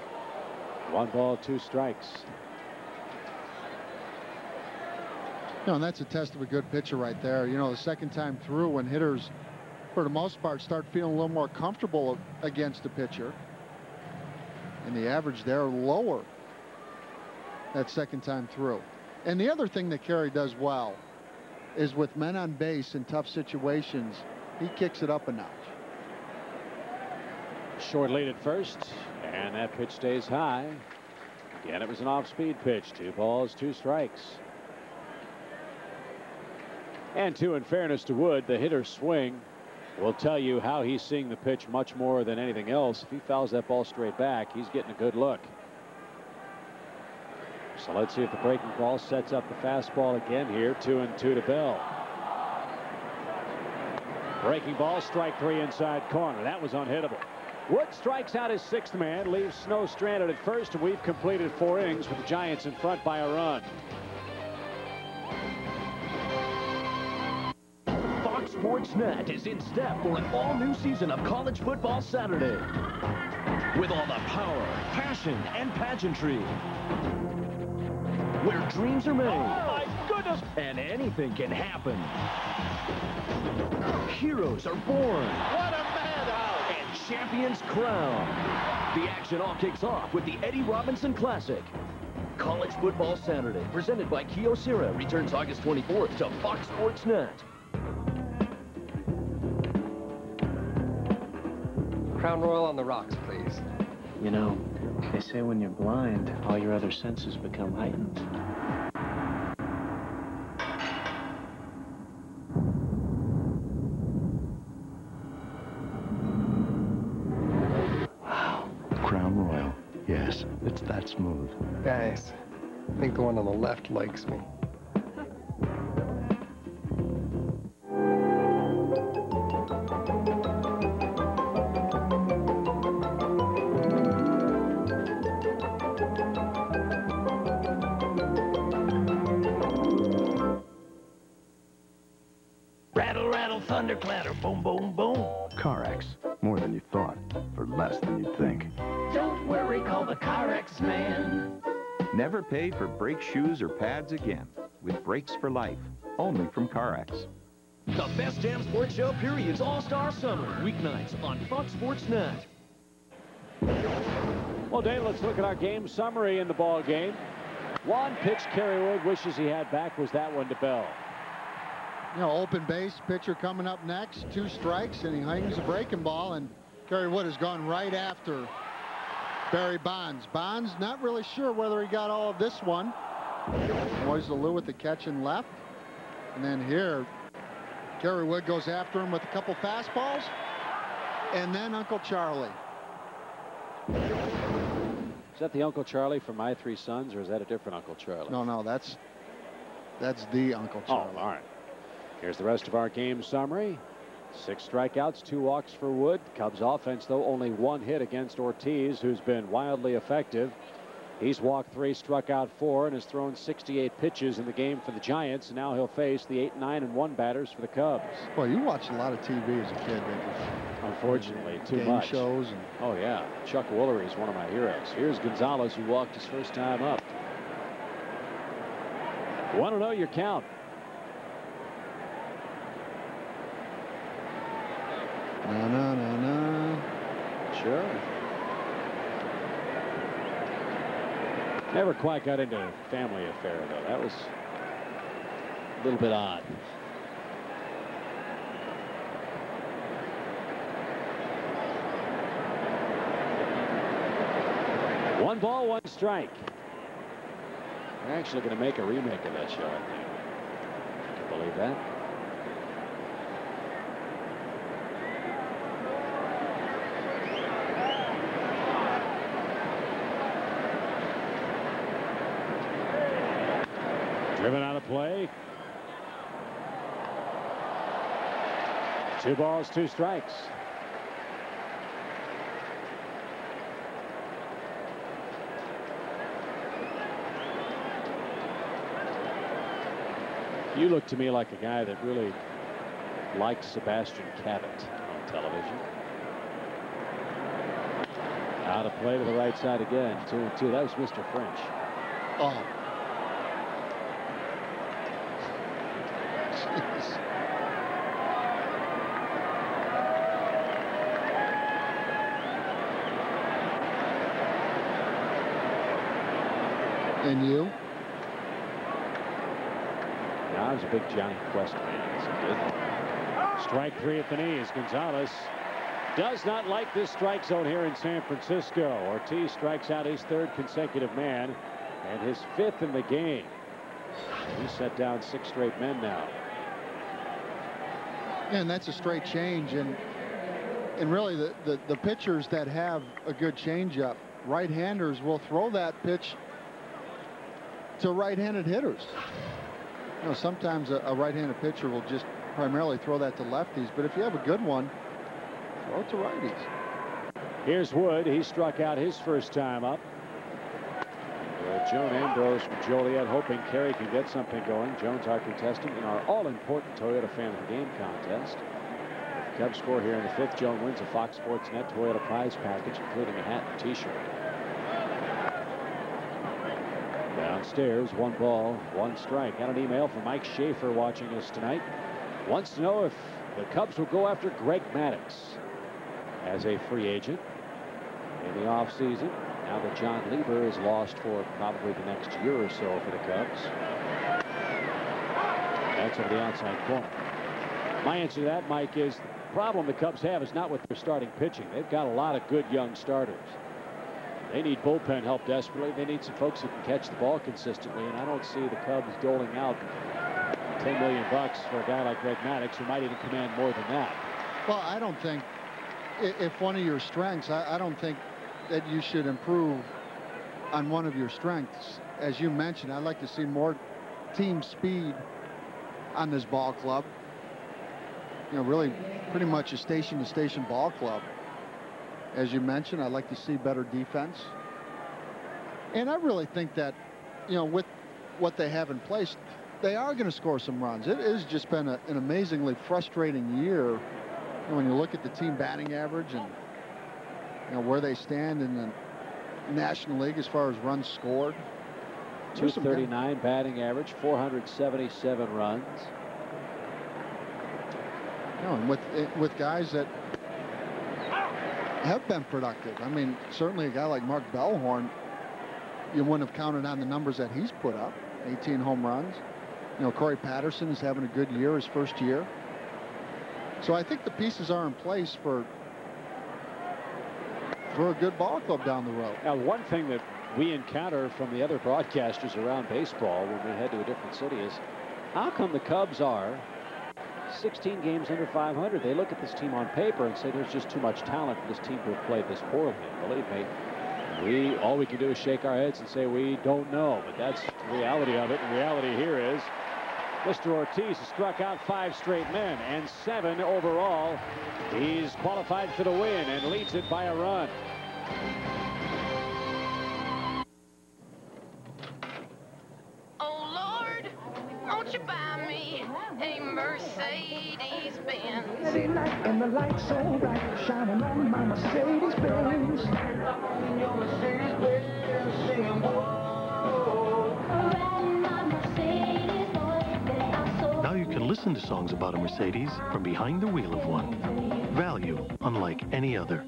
1 ball, 2 strikes. You know, and that's a test of a good pitcher right there. You know, the second time through, when hitters, for the most part, start feeling a little more comfortable against the pitcher, and the average there lower that second time through. And the other thing that Kerry does well is with men on base in tough situations, he kicks it up a notch. Short lead at first, and that pitch stays high. Again, it was an off-speed pitch. 2 balls, 2 strikes. And 2, in fairness to Wood, the hitter's swing will tell you how he's seeing the pitch much more than anything else. If he fouls that ball straight back, he's getting a good look. So let's see if the breaking ball sets up the fastball again here. 2-2 to Bell. Breaking ball, strike 3 inside corner. That was unhittable. Wood strikes out his 6th man, leaves Snow stranded at first, and we've completed 4 innings with the Giants in front by a run. Fox Sports Net is in step for an all-new season of College Football Saturday. With all the power, passion, and pageantry. Where dreams are made. Oh, my goodness! And anything can happen. Heroes are born. What a madhouse! And champions crowned. The action all kicks off with the Eddie Robinson Classic. College Football Saturday, presented by Kyocera, returns August 24th to Fox Sports Net. Crown Royal on the rocks, please. You know, they say when you're blind, all your other senses become heightened. Wow. Crown Royal. Yes, it's that smooth. Guys, I think the one on the left likes me. Thunder clatter, boom, boom, boom. CarX. More than you thought, for less than you'd think. Don't worry, call the CarX man. Never pay for brake shoes or pads again with Brakes for Life, only from CarX. The best damn sports show period's All-Star Summer, weeknights on Fox Sports Net. Well, Dave, let's look at our game summary in the ball game. One pitch Kerry Wood wishes he had back was that one to Bell. You know, open base, pitcher coming up next, 2 strikes, and he hangs a breaking ball, and Kerry Wood has gone right after Barry Bonds. Bonds not really sure whether he got all of this one. Moisalou with the catch and left. And then here, Kerry Wood goes after him with a couple fastballs, and then Uncle Charlie. Is that the Uncle Charlie from My 3 Sons, or is that a different Uncle Charlie? No, that's the Uncle Charlie. Oh, all right. Here's the rest of our game summary. 6 strikeouts, 2 walks for Wood. Cubs offense, though, only 1 hit against Ortiz, who's been wildly effective. He's walked 3, struck out 4, and has thrown 68 pitches in the game for the Giants. And now he'll face the 8, 9, and 1 batters for the Cubs. Well, you watched a lot of TV as a kid, didn't you? Unfortunately, too game much. Shows and... Oh, yeah. Chuck Woolery is one of my heroes. Here's Gonzalez, who walked his first time up. 1-0 your count. No. Sure. Never quite got into a family affair, though. That was a little bit odd. One ball, 1 strike. They're actually going to make a remake of that show, I think. Can you believe that? Driven out of play. 2 balls, 2 strikes. You look to me like a guy that really likes Sebastian Cabot on television. Out of play to the right side again. 2-2. That was Mr. French. Oh. Jeez. And you? I was a big Johnny Quest fan as a kid. Strike 3 at the knees. Gonzalez does not like this strike zone here in San Francisco. Ortiz strikes out his 3rd consecutive man and his 5th in the game. He's set down 6 straight men now. Yeah, and that's a straight change. And really the pitchers that have a good changeup, right-handers will throw that pitch to right-handed hitters. You know, sometimes a right-handed pitcher will just primarily throw that to lefties, but if you have a good one, throw it to righties. Here's Wood. He struck out his first time up. Joan Ambrose from Joliet hoping Carey can get something going. Jones, our contestant in our all-important Toyota Fan of the Game contest. If the Cubs score here in the 5th, Joan wins a Fox Sports Net Toyota prize package, including a hat and t-shirt. Downstairs, 1 ball, 1 strike. Got an email from Mike Schaefer watching us tonight. Wants to know if the Cubs will go after Greg Maddux as a free agent in the offseason, now that John Lieber is lost for probably the next year or so for the Cubs. That's over the outside corner. My answer to that, Mike, is the problem the Cubs have is not with their starting pitching. They've got a lot of good young starters. They need bullpen help desperately. They need some folks who can catch the ball consistently, and I don't see the Cubs doling out $10 million for a guy like Greg Maddux, who might even command more than that. Well, I don't think, if one of your strengths, I don't think that you should improve on one of your strengths. As you mentioned, I'd like to see more team speed on this ball club. You know, really pretty much a station-to-station ball club. As you mentioned, I'd like to see better defense. And I really think that, you know, with what they have in place, they are going to score some runs. It has just been an amazingly frustrating year when you look at the team batting average and, you know, where they stand in the National League as far as runs scored. 239 batting average, 477 runs. You know, and with guys that have been productive. I mean, certainly a guy like Mark Bellhorn, you wouldn't have counted on the numbers that he's put up. 18 home runs. You know, Corey Patterson is having a good year, his first year. So I think the pieces are in place for a good ball club down the road. Now, one thing that we encounter from the other broadcasters around baseball when we head to a different city is, how come the Cubs are 16 games under 500? They look at this team on paper and say there's just too much talent for this team to have played this poorly. Believe me, all we can do is shake our heads and say we don't know, but that's the reality of it. And the reality here is Mr. Ortiz has struck out 5 straight men and 7 overall. He's qualified for the win and leads it by a run. Oh, Lord, won't you buy me a Mercedes-Benz? City light and the lights so bright, shining on my Mercedes-Benz. In your Mercedes-Benz, singing whoa. Now you can listen to songs about a Mercedes from behind the wheel of one. Value unlike any other.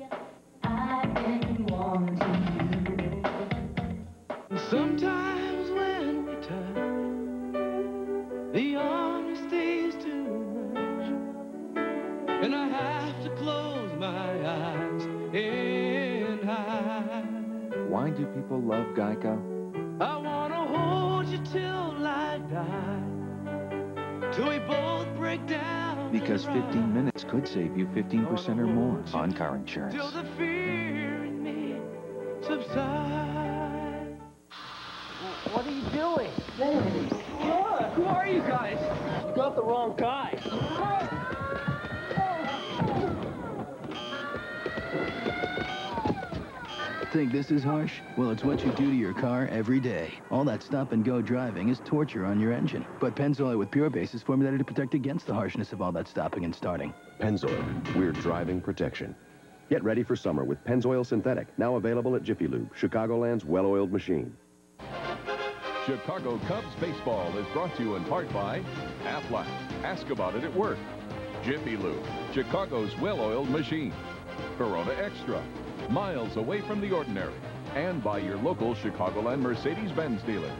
Sometimes when we touch, the honesty's too much, and I have to close my eyes and hide. Why do people love Geico? I wanna hold you till I die, till we both break down. Because 15 minutes could save you 15% or more on car insurance. Till the fear in me subsides. What are you doing? Who are you guys? You got the wrong guy. Think this is harsh? Well, it's what you do to your car every day. All that stop-and-go driving is torture on your engine. But Pennzoil with Pure Base is formulated to protect against the harshness of all that stopping and starting. Pennzoil, we're driving protection. Get ready for summer with Pennzoil Synthetic, now available at Jiffy Lube, Chicagoland's well-oiled machine. Chicago Cubs baseball is brought to you in part by Aflac. Ask about it at work. Jiffy Lube, Chicago's well-oiled machine. Corona Extra, miles away from the ordinary. And by your local Chicagoland Mercedes-Benz dealers.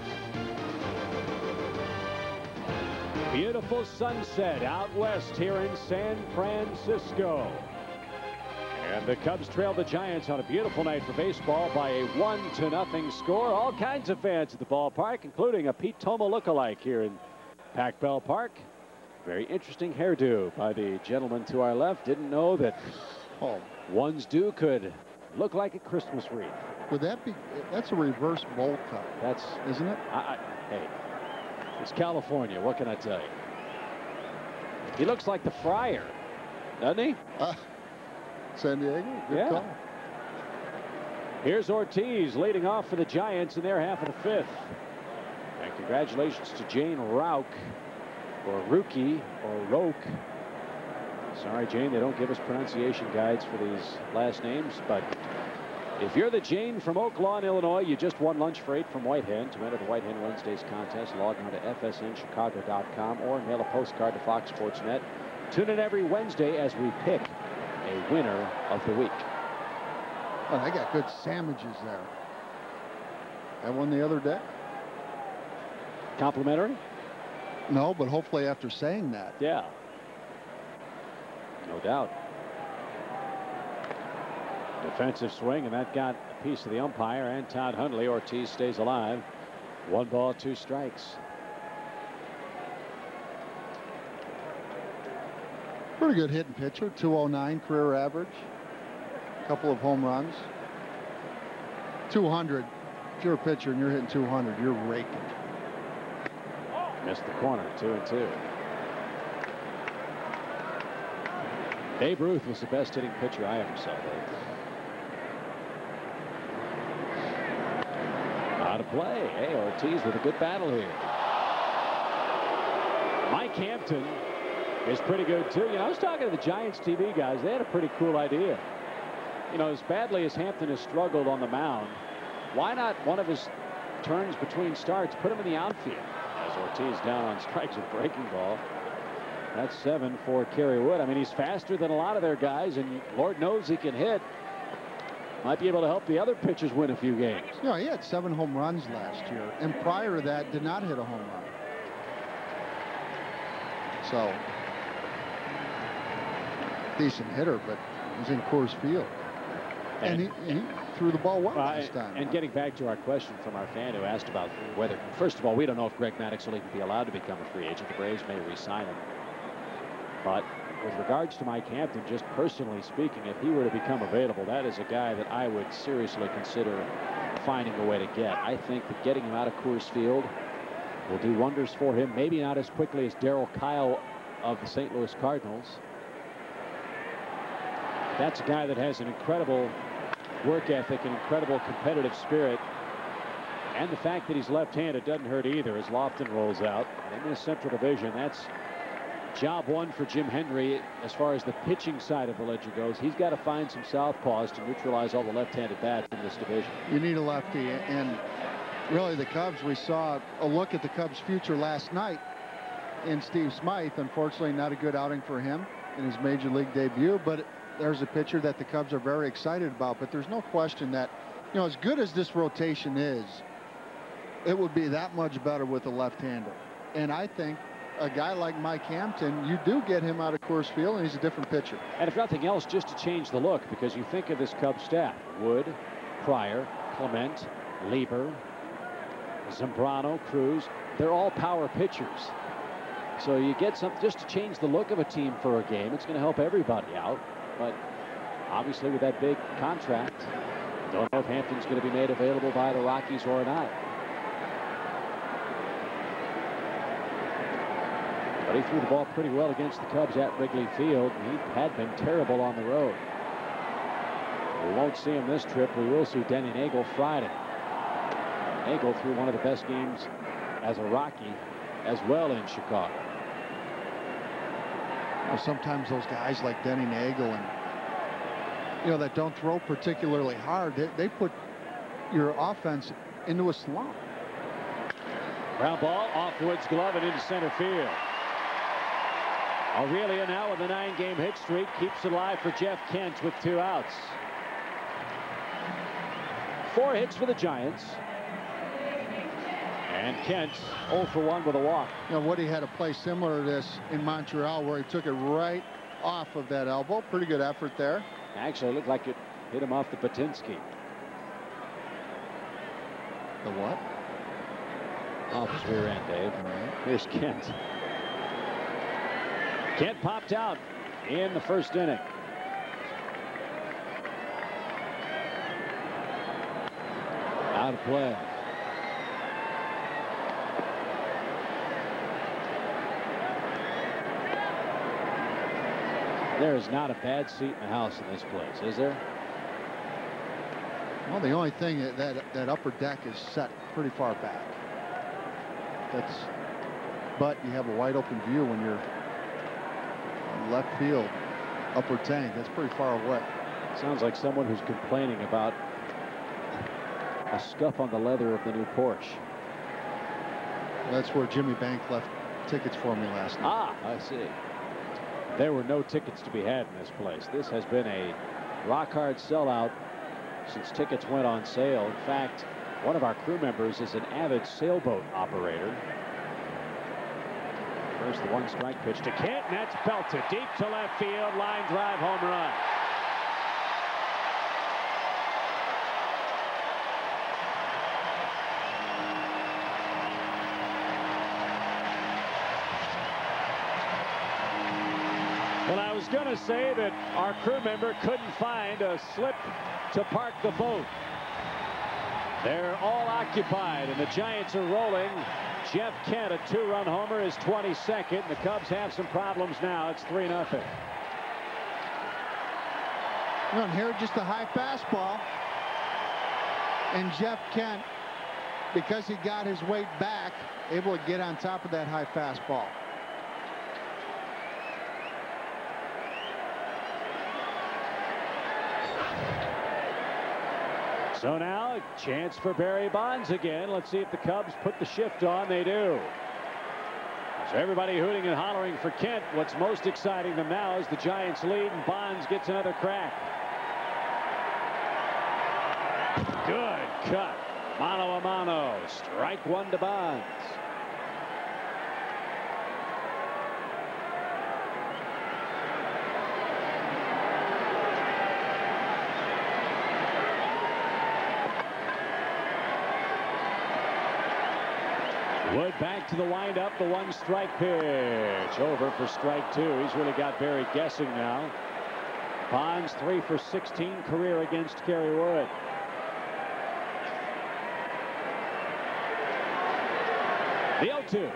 Beautiful sunset out west here in San Francisco. And the Cubs trail the Giants on a beautiful night for baseball by a 1-0 score. All kinds of fans at the ballpark, including a Pete Toma lookalike here in Pac Bell Park. Very interesting hairdo by the gentleman to our left. Didn't know that one's due could look like a Christmas wreath. Would that be? That's a reverse bowl cut. That's, isn't it? Hey, it's California. What can I tell you? He looks like the Friar, doesn't he? San Diego, good call. Here's Ortiz leading off for the Giants in their half of the 5th. And congratulations to Jane Rauch, or Rookie, or Roke. Sorry, Jane, they don't give us pronunciation guides for these last names, but if you're the Jane from Oak Lawn, Illinois, you just won lunch for 8 from White Hen. To enter the White Hen Wednesdays contest, log on to fsnchicago.com or mail a postcard to Fox Sports Net. Tune in every Wednesday as we pick a winner of the week. Oh, they got good sandwiches there. Had one the other day. Complimentary? No, but hopefully after saying that. Yeah. No doubt. Defensive swing, and that got a piece of the umpire and Todd Hundley. Ortiz stays alive. 1 ball, 2 strikes. Pretty good hitting pitcher. 209 career average. A couple of home runs. 200. If you're a pitcher and you're hitting 200, you're raking. Missed the corner. 2-2. Babe Ruth was the best hitting pitcher I ever saw. Out of play. Hey, Ortiz with a good battle here. Mike Hampton is pretty good too. You know, I was talking to the Giants TV guys. They had a pretty cool idea. You know, as badly as Hampton has struggled on the mound, why not one of his turns between starts, put him in the outfield? As Ortiz down on strikes with breaking ball. That's 7 for Kerry Wood. I mean, he's faster than a lot of their guys, and Lord knows he can hit. Might be able to help the other pitchers win a few games. Yeah, he had 7 home runs last year, and prior to that did not hit a home run. So, decent hitter, but he's in Coors Field. And he threw the ball well last time. And getting back to our question from our fan who asked about whether, first of all, we don't know if Greg Maddux will even be allowed to become a free agent. The Braves may re-sign him. But with regards to Mike Hampton, just personally speaking, if he were to become available, that is a guy that I would seriously consider finding a way to get. I think that getting him out of Coors Field will do wonders for him. Maybe not as quickly as Darryl Kyle of the St. Louis Cardinals. That's a guy that has an incredible work ethic, an incredible competitive spirit. And the fact that he's left-handed doesn't hurt either as Lofton rolls out. In the Central Division, that's job one for Jim Henry as far as the pitching side of the ledger goes. He's got to find some southpaws to neutralize all the left-handed bats in this division. You need a lefty, and really the Cubs, we saw a look at the Cubs' future last night in Steve Smythe. Unfortunately, not a good outing for him in his major league debut, but there's a pitcher that the Cubs are very excited about. But there's no question that, you know, as good as this rotation is, it would be that much better with a left-hander. And I think a guy like Mike Hampton, you do get him out of Coors Field, and he's a different pitcher. And if nothing else, just to change the look, because you think of this Cubs staff: Wood, Pryor, Clement, Lieber, Zambrano, Cruz. They're all power pitchers. So you get something just to change the look of a team for a game. It's going to help everybody out. But obviously with that big contract, don't know if Hampton's going to be made available by the Rockies or not. But he threw the ball pretty well against the Cubs at Wrigley Field. He had been terrible on the road. We won't see him this trip. We will see Denny Nagel Friday. Nagel threw one of the best games as a Rocky as well in Chicago. You know, sometimes those guys like Denny Nagel and, you know, that don't throw particularly hard, they put your offense into a slump. Ground ball off Wood's glove and into center field. Aurelia now with a 9-game hit streak keeps it alive for Jeff Kent with 2 outs. 4 hits for the Giants. And Kent 0 for 1 with a walk. You know, Woody had a play similar to this in Montreal where he took it right off of that elbow. Pretty good effort there. Actually, it looked like it hit him off the Patinsky. The what? Off his rear end, Dave. Here's Kent. Kent popped out in the first inning. Out of play. There is not a bad seat in the house in this place, is there? Well, the only thing that upper deck is set pretty far back. But you have a wide open view when you're on left field, upper tank. That's pretty far away. Sounds like someone who's complaining about a scuff on the leather of the new Porsche. That's where Jimmy Bank left tickets for me last night. Ah, I see. There were no tickets to be had in this place. This has been a rock-hard sellout since tickets went on sale. In fact, one of our crew members is an avid sailboat operator. First, the 1-strike pitch to Kent, and that's belted deep to left field. Line drive home run. Well, I was going to say that our crew member couldn't find a slip to park the boat. They're all occupied, and the Giants are rolling. Jeff Kent, a 2-run homer, is 22nd. The Cubs have some problems now. It's 3-0. And here, just a high fastball. And Jeff Kent, because he got his weight back, able to get on top of that high fastball. So now a chance for Barry Bonds again. Let's see if the Cubs put the shift on. They do. So everybody hooting and hollering for Kent. What's most exciting them now is the Giants lead, and Bonds gets another crack. Good cut. Mano a mano. Strike 1 to Bonds. Wood back to the windup, the 1-strike pitch. Over for strike 2. He's really got Barry guessing now. Bonds 3 for 16 career against Kerry Wood. The 0-2.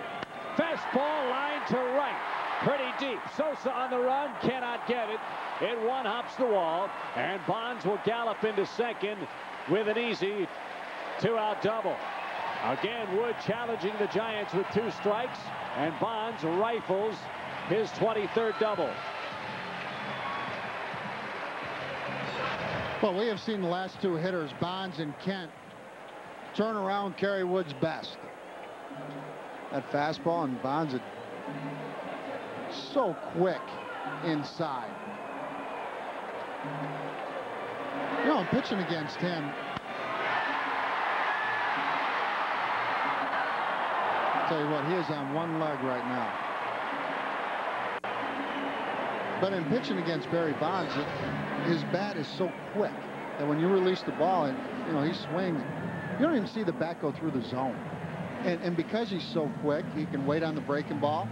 Fastball line to right. Pretty deep. Sosa on the run. Cannot get it. It one-hops the wall. And Bonds will gallop into second with an easy 2-out double. Again, Wood challenging the Giants with 2 strikes. And Bonds rifles his 23rd double. Well, we have seen the last 2 hitters, Bonds and Kent, turn around Kerry Wood's best. That fastball, and Bonds is so quick inside. You know, I'm pitching against him. I'll tell you what, he is on one leg right now. But in pitching against Barry Bonds, his bat is so quick that when you release the ball and, you know, he swings, you don't even see the bat go through the zone. And because he's so quick, he can wait on the breaking ball.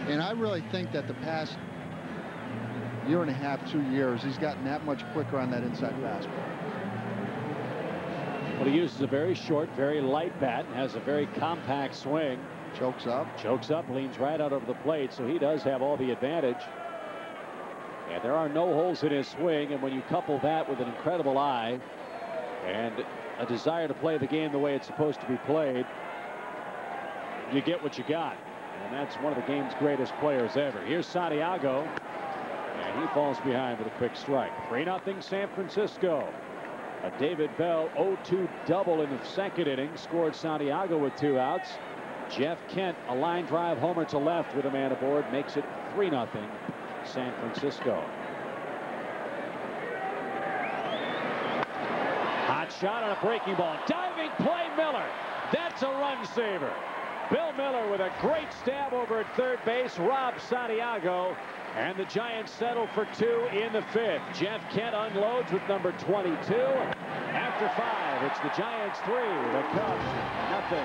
And I really think that the past year and a half, 2 years, he's gotten that much quicker on that inside fastball. Well, he uses a very short, very light bat and has a very compact swing. Chokes up, leans right out over the plate, so he does have all the advantage. And there are no holes in his swing, and when you couple that with an incredible eye and a desire to play the game the way it's supposed to be played, you get what you got. And that's one of the game's greatest players ever. Here's Santiago, and he falls behind with a quick strike. 3-0 San Francisco. A David Bell 0-2 double in the second inning scored Santiago with 2 outs. Jeff Kent, a line drive homer to left with a man aboard, makes it 3-0 San Francisco. Hot shot on a breaking ball. Diving play, Miller. That's a run saver. Bill Miller with a great stab over at third base robs Santiago, and the Giants settle for 2 in the 5th. Jeff Kent unloads with number 22. After 5, it's the Giants 3, the Cubs 0.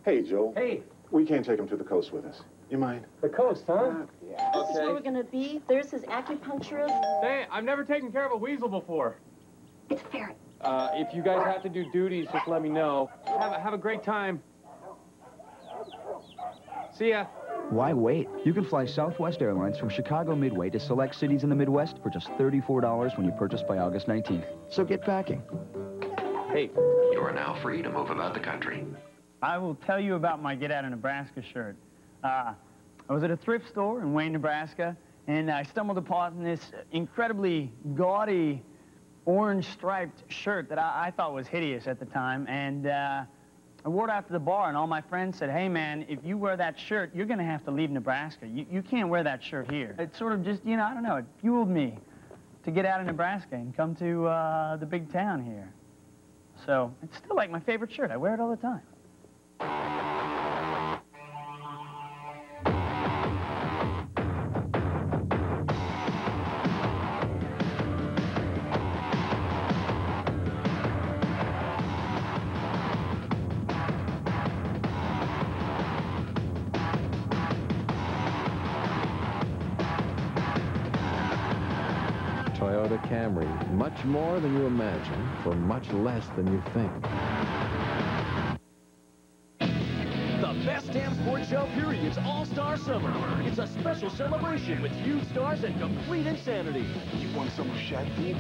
Hey, Joe. Hey. We can't take him to the coast with us. You mind? The coast, huh? Yeah. This is where we're going to be. There's his acupuncturist. Hey, I've never taken care of a weasel before. It's a ferret. If you guys have to do duties, just let me know. Have a great time. See ya. Why wait? You can fly Southwest Airlines from Chicago Midway to select cities in the Midwest for just $34 when you purchase by August 19th. So get packing. Hey. You are now free to move about the country. I will tell you about my Get Out of Nebraska shirt. I was at a thrift store in Wayne, Nebraska, and I stumbled upon this incredibly gaudy orange striped shirt that I thought was hideous at the time. And I wore it out to the bar, and all my friends said, hey, man, if you wear that shirt, you're going to have to leave Nebraska. You can't wear that shirt here. It sort of just, you know, I don't know, it fueled me to get out of Nebraska and come to the big town here. So it's still like my favorite shirt. I wear it all the time. Toyota Camry, much more than you imagine for much less than you think. The best damn sports show period's All-Star Summer. It's a special celebration with huge stars and complete insanity. You want some of Shaq food?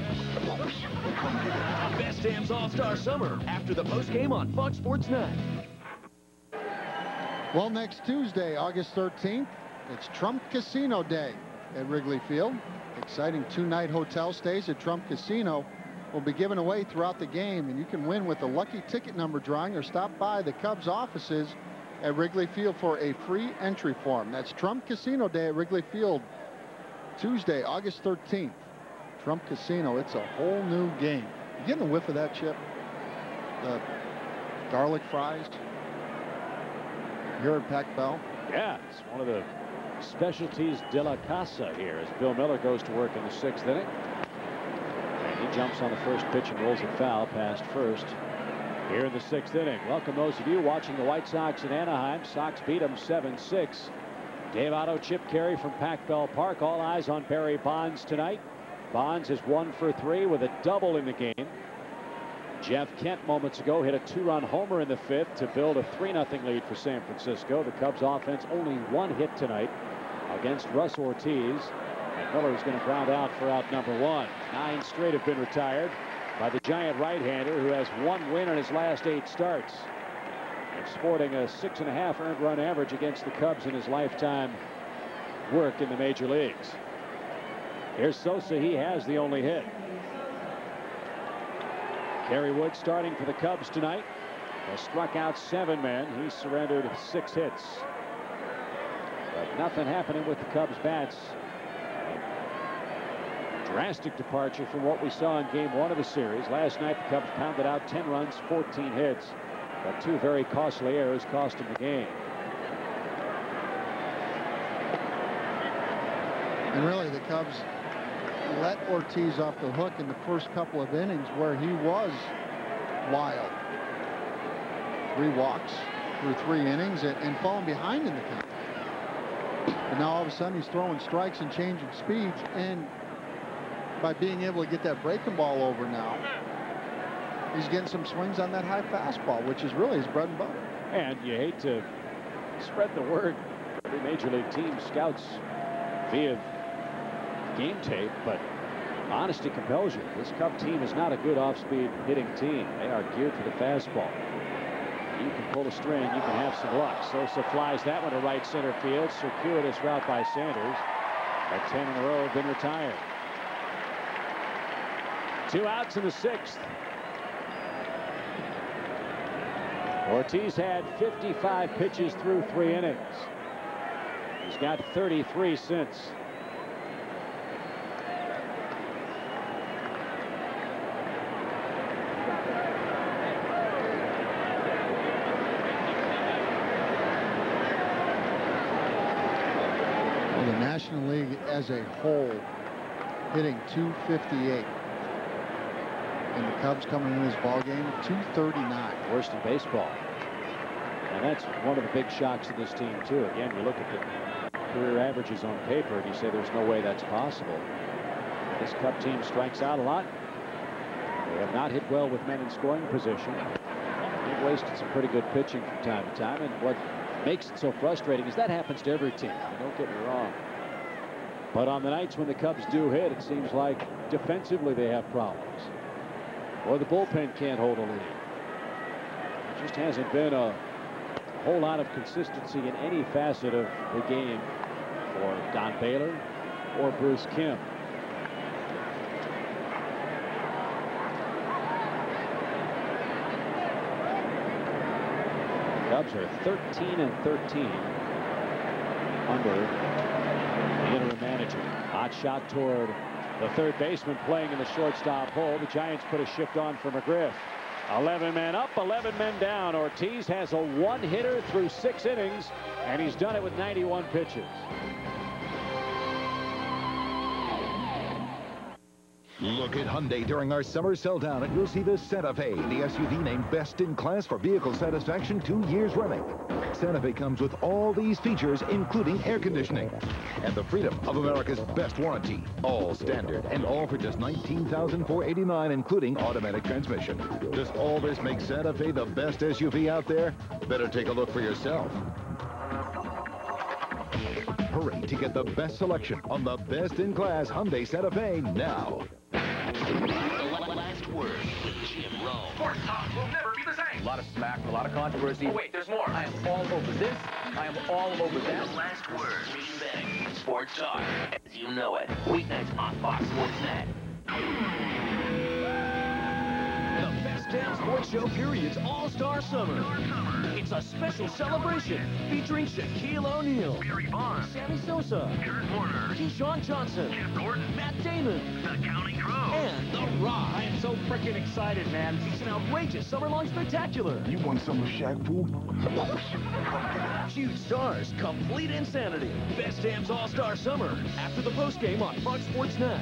Best Damn's All-Star Summer after the postgame on Fox Sports 9. Well, next Tuesday, August 13th, it's Trump Casino Day at Wrigley Field. Exciting 2-night hotel stays at Trump Casino will be given away throughout the game, and you can win with the lucky ticket number drawing or stop by the Cubs offices at Wrigley Field for a free entry form. That's Trump Casino Day at Wrigley Field, Tuesday, August 13th. Trump Casino, it's a whole new game. You getting a whiff of that, Chip? The garlic fries here at Pac Bell? Yeah, it's one of the specialties de la casa here as Bill Miller goes to work in the 6th inning. And he jumps on the first pitch and rolls it foul past first here in the 6th inning. Welcome those of you watching the White Sox in Anaheim. Sox beat them 7-6. Dave Otto, Chip Carey from Pac Bell Park. All eyes on Barry Bonds tonight. Bonds is 1 for 3 with a double in the game. Jeff Kent moments ago hit a 2-run homer in the 5th to build a 3-0 lead for San Francisco. The Cubs offense only 1 hit tonight against Russ Ortiz. And Miller's going to ground out for out number 1. 9 straight have been retired by the giant right-hander who has 1 win in his last 8 starts. And sporting a 6.5 earned run average against the Cubs in his lifetime work in the major leagues. Here's Sosa. He has the only hit. Kerry Wood starting for the Cubs tonight. Has struck out 7 men. He's surrendered 6 hits. But nothing happening with the Cubs bats. Drastic departure from what we saw in game 1 of the series. Last night the Cubs pounded out 10 runs, 14 hits. But 2 very costly errors cost him the game. And really the Cubs let Ortiz off the hook in the first couple of innings where he was wild. 3 walks through 3 innings and falling behind in the count. And now all of a sudden he's throwing strikes and changing speeds, and by being able to get that breaking ball over now, he's getting some swings on that high fastball, which is really his bread and butter. And you hate to spread the word. Every major league team scouts via game tape, but honesty compels you. This Cub team is not a good off-speed hitting team. They are geared for the fastball. You can pull a string, you can have some luck. Sosa flies that one to right center field. Circuitous route by Sanders. At 10 in a row have been retired. 2 outs in the 6th. Ortiz had 55 pitches through 3 innings. He's got 33 since. National League as a whole hitting 258, and the Cubs coming in this ball game 239. Worst in baseball. And that's one of the big shocks of this team too. Again, you look at the career averages on paper and you say there's no way that's possible. This Cub team strikes out a lot. They have not hit well with men in scoring position. They've wasted some pretty good pitching from time to time, and what makes it so frustrating is that happens to every team. Don't get me wrong. But on the nights when the Cubs do hit, it seems like defensively they have problems. Or the bullpen can't hold a lead. There just hasn't been a whole lot of consistency in any facet of the game for Don Baylor or Bruce Kim. Cubs are 13-13 under the interim manager. Hot shot toward the third baseman playing in the shortstop hole. The Giants put a shift on for McGriff. 11 men up, 11 men down. Ortiz has a 1-hitter through 6 innings, and he's done it with 91 pitches. Look at Hyundai during our summer sell down and you'll see the Santa Fe, the SUV named best in class for vehicle satisfaction 2 years running. Santa Fe comes with all these features, including air conditioning and the freedom of America's best warranty. All standard and all for just $19,489, including automatic transmission. Does all this make Santa Fe the best SUV out there? Better take a look for yourself. Hurry to get the best selection on the best-in-class Hyundai Santa Fe now. The last word with Jim Rome. Sports talk will never be the same. A lot of smack, a lot of controversy. Oh, wait, there's more. I am all over this. I am all over that. The last word. Big Bang. Sports talk, as you know it. Weeknights on Fox Sports Net. The best damn sports show period's All-Star Summer. It's a special celebration featuring Shaquille O'Neal, Barry Bonds, Sammy Sosa, Kurt Warner, Keyshawn Johnson, Jeff Gordon, Matt Damon, The Counting Crows, and The Rock. I am so freaking excited, man. It's an outrageous summer-long spectacular. You want some of Shaq, fool? Huge stars, complete insanity. Best Dam's All-Star Summer after the postgame on Fox Sports Net.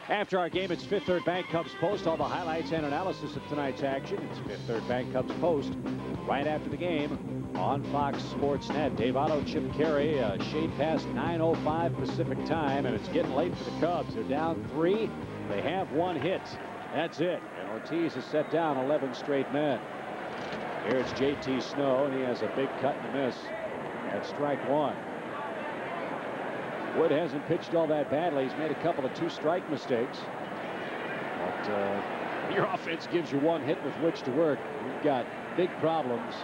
After our game, it's Fifth Third Bank Cubs Post. All the highlights and analysis of tonight's action. It's Fifth Third Bank Cubs Post right after the game on Fox Sports Net. Dave Otto, Chip Carey, shade past 9:05 Pacific time, and it's getting late for the Cubs. They're down 3. They have 1 hit. That's it. And Ortiz has set down 11 straight men. Here it's J.T. Snow, and he has a big cut and miss at strike 1. Wood hasn't pitched all that badly. He's made a couple of 2-strike mistakes. But your offense gives you 1 hit with which to work. You've got big problems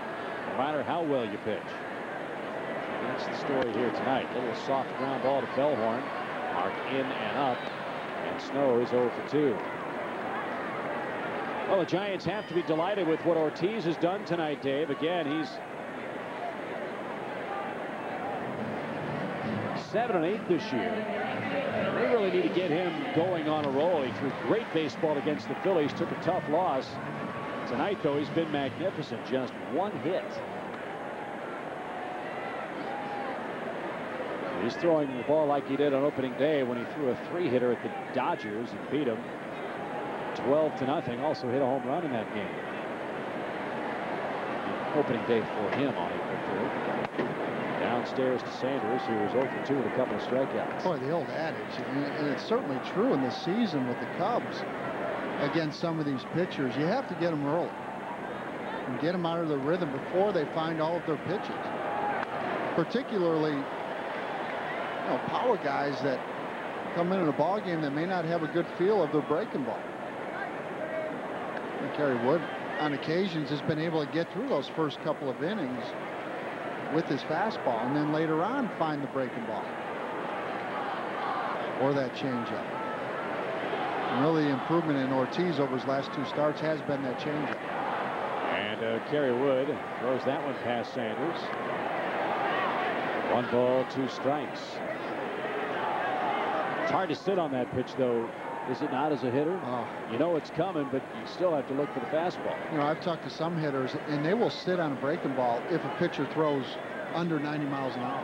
no matter how well you pitch. And that's the story here tonight. Little soft ground ball to Bellhorn. Marked in and up. And Snow is 0 for 2. Well, the Giants have to be delighted with what Ortiz has done tonight, Dave. Again, he's 7 and 8 this year. They really need to get him going on a roll. He threw great baseball against the Phillies, took a tough loss. Tonight, though, he's been magnificent. Just 1 hit. He's throwing the ball like he did on opening day when he threw a 3-hitter at the Dodgers and beat them 12-0. Also hit a home run in that game. Opening day for him on April 3rd. Downstairs to Sanders, who was 0 for 2 with a couple of strikeouts. Boy, the old adage, and it's certainly true in this season with the Cubs against some of these pitchers. You have to get them early and get them out of the rhythm before they find all of their pitches. Particularly, power guys that come into a ball game that may not have a good feel of their breaking ball. And Kerry Wood, on occasions, has been able to get through those first couple of innings with his fastball, and then later on find the breaking ball or that changeup. And really, the improvement in Ortiz over his last 2 starts has been that changeup. And Kerry Wood throws that one past Sanders. 1 ball, 2 strikes. It's hard to sit on that pitch, though, is it not, as a hitter? Oh. You know it's coming, but you still have to look for the fastball. I've talked to some hitters, and they will sit on a breaking ball if a pitcher throws under 90 miles an hour.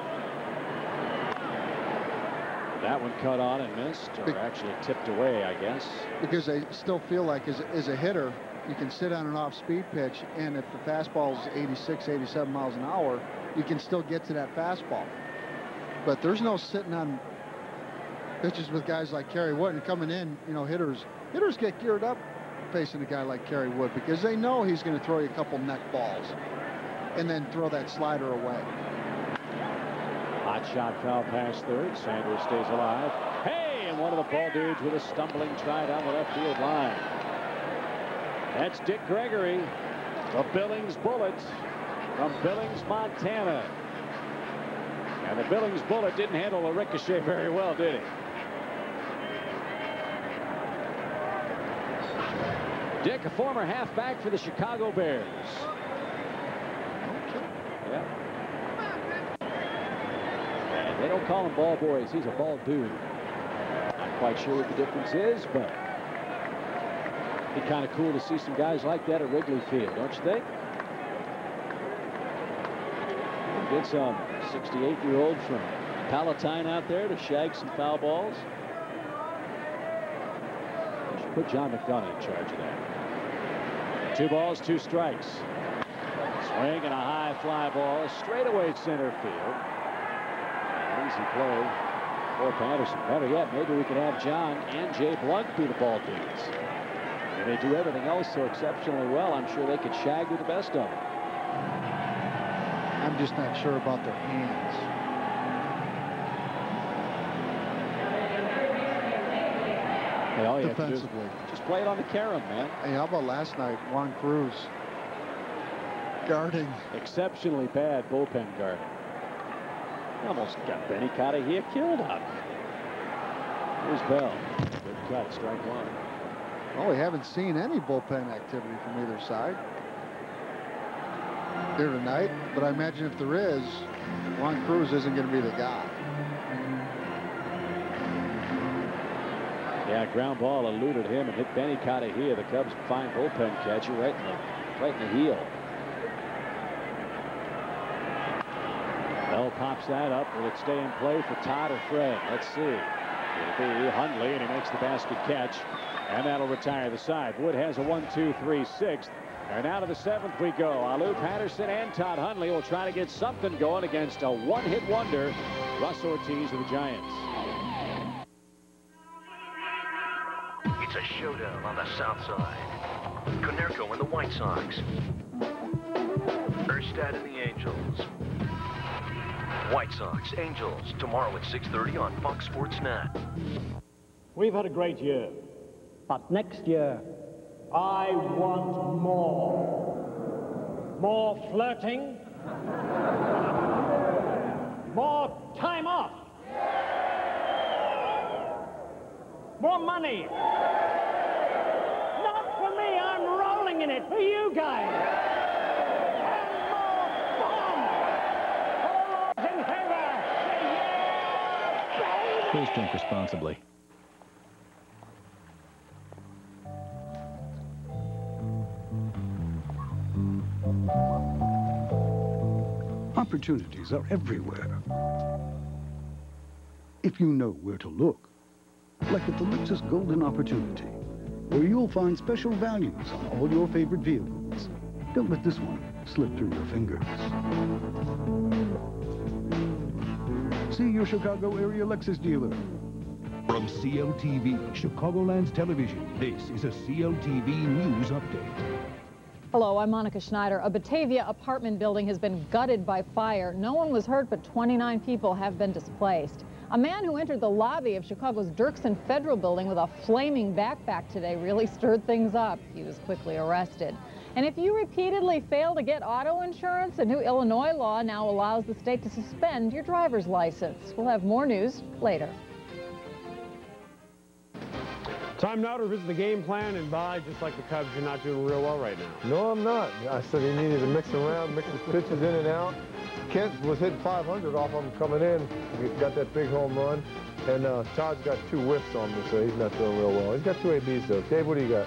That one cut on and missed, or actually tipped away, I guess. Because they still feel like, as a hitter, you can sit on an off-speed pitch, and if the fastball is 86, 87 miles an hour, you can still get to that fastball. But there's no sitting on pitches with guys like Kerry Wood, and coming in, hitters get geared up facing a guy like Kerry Wood because they know he's going to throw you a couple neck balls and then throw that slider away. Hot shot foul past third. Sanders stays alive. Hey, and one of the ball dudes with a stumbling try down the left field line. That's Dick Gregory, the Billings Bullet from Billings, Montana. And the Billings Bullet didn't handle the ricochet very well, did he? Dick, a former halfback for the Chicago Bears. Okay. Yeah. And they don't call him ball boys. He's a ball dude. Not quite sure what the difference is, but it'd be kind of cool to see some guys like that at Wrigley Field, don't you think? Get some 68-year-old from Palatine out there to shag some foul balls. You should put John McDonough in charge of that. 2 balls, 2 strikes. Swing and a high fly ball straight away center field. An easy play for Patterson. Better yet, maybe we could have John and Jay Blunt be the ball dudes. And they do everything else so exceptionally well. I'm sure they could shag with the best of them. I'm just not sure about their hands. Hey, all you defensively. Have to do is just play it on the carom, man. Hey, how about last night? Juan Cruz guarding. Exceptionally bad bullpen guarding. Almost got Benny Cadahia killed up. Here's Bell. Good cut, strike 1. Well, we haven't seen any bullpen activity from either side here tonight, but I imagine if there is, Juan Cruz isn't going to be the guy. Yeah, ground ball eluded him and hit Benny Cadahia, the Cubs' fine bullpen catcher, right in the heel. Bell pops that up. Will it stay in play for Todd or Fred? Let's see. It'll be Hundley, and he makes the basket catch, and that'll retire the side. Wood has a 1-2-3-6. And now to the 7th we go. Alou Patterson and Todd Hundley will try to get something going against a one-hit wonder, Russ Ortiz of the Giants. It's a showdown on the south side. Konerko and the White Sox. Erstad and the Angels. White Sox, Angels, tomorrow at 6:30 on Fox Sports Net. We've had a great year, but next year, I want more. More flirting. More time off. More money. Not for me, I'm rolling in it for you guys. And more fun. All those in favor, say yeah, baby. Please drink responsibly. Opportunities are everywhere, if you know where to look. Like at the Lexus Golden Opportunity, where you'll find special values on all your favorite vehicles. Don't let this one slip through your fingers. See your Chicago area Lexus dealer. From CLTV, Chicagoland's television, this is a CLTV News Update. Hello, I'm Monica Schneider. A Batavia apartment building has been gutted by fire. No one was hurt, but 29 people have been displaced. A man who entered the lobby of Chicago's Dirksen Federal Building with a flaming backpack today really stirred things up. He was quickly arrested. And if you repeatedly fail to get auto insurance, a new Illinois law now allows the state to suspend your driver's license. We'll have more news later. Time now to revisit the game plan, and by just like the Cubs, you're not doing real well right now. No, I'm not. I said he needed to mix around, mix his pitches in and out. Kent was hitting 500 off of him coming in. He got that big home run. And Todd's got 2 whiffs on me, so he's not doing real well. He's got 2 ABs, though. Dave, what do you got?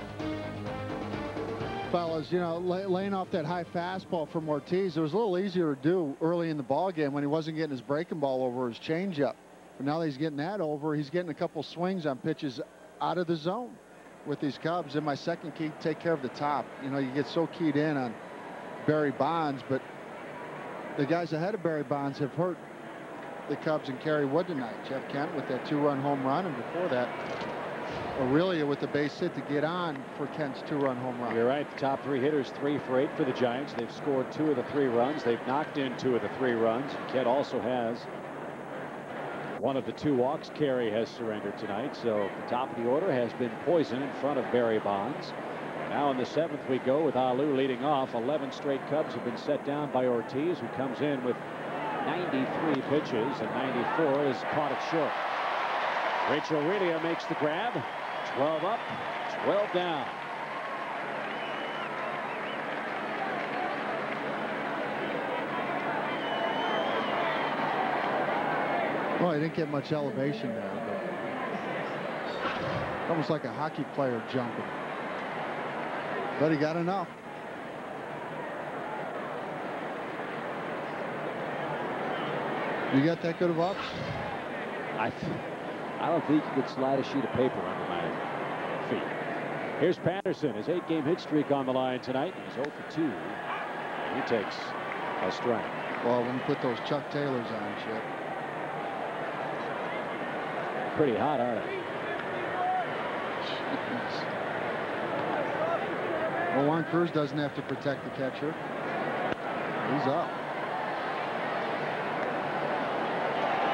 Fellas, you know, laying off that high fastball from Ortiz, it was a little easier to do early in the ballgame when he wasn't getting his breaking ball over his changeup. But now that he's getting that over, he's getting a couple swings on pitches out of the zone with these Cubs. And my second key, take care of the top. You know, you get so keyed in on Barry Bonds, but the guys ahead of Barry Bonds have hurt the Cubs and Kerry Wood tonight. Jeff Kent with that 2-run home run, and before that, Aurelia with the base hit to get on for Kent's 2-run home run. You're right. The top 3 hitters, 3 for 8 for the Giants. They've scored 2 of the 3 runs. They've knocked in 2 of the 3 runs. Kent also has 1 of the 2 walks. Kerry has surrendered tonight, so the top of the order has been poisoned in front of Barry Bonds. Now in the 7th we go with Alou leading off. 11 straight Cubs have been set down by Ortiz, who comes in with 93 pitches, and 94 is caught it short. Rich Aurelia makes the grab. 12 up, 12 down. Well, he didn't get much elevation there, but almost like a hockey player jumping. But he got enough. You got that good of ups? I don't think you could slide a sheet of paper under my feet. Here's Patterson. His 8-game hit streak on the line tonight. He's 0 for 2. And he takes a strike. Well, when you put those Chuck Taylors on, Chip. Pretty hot, aren't they? Well, Juan Cruz doesn't have to protect the catcher. He's up.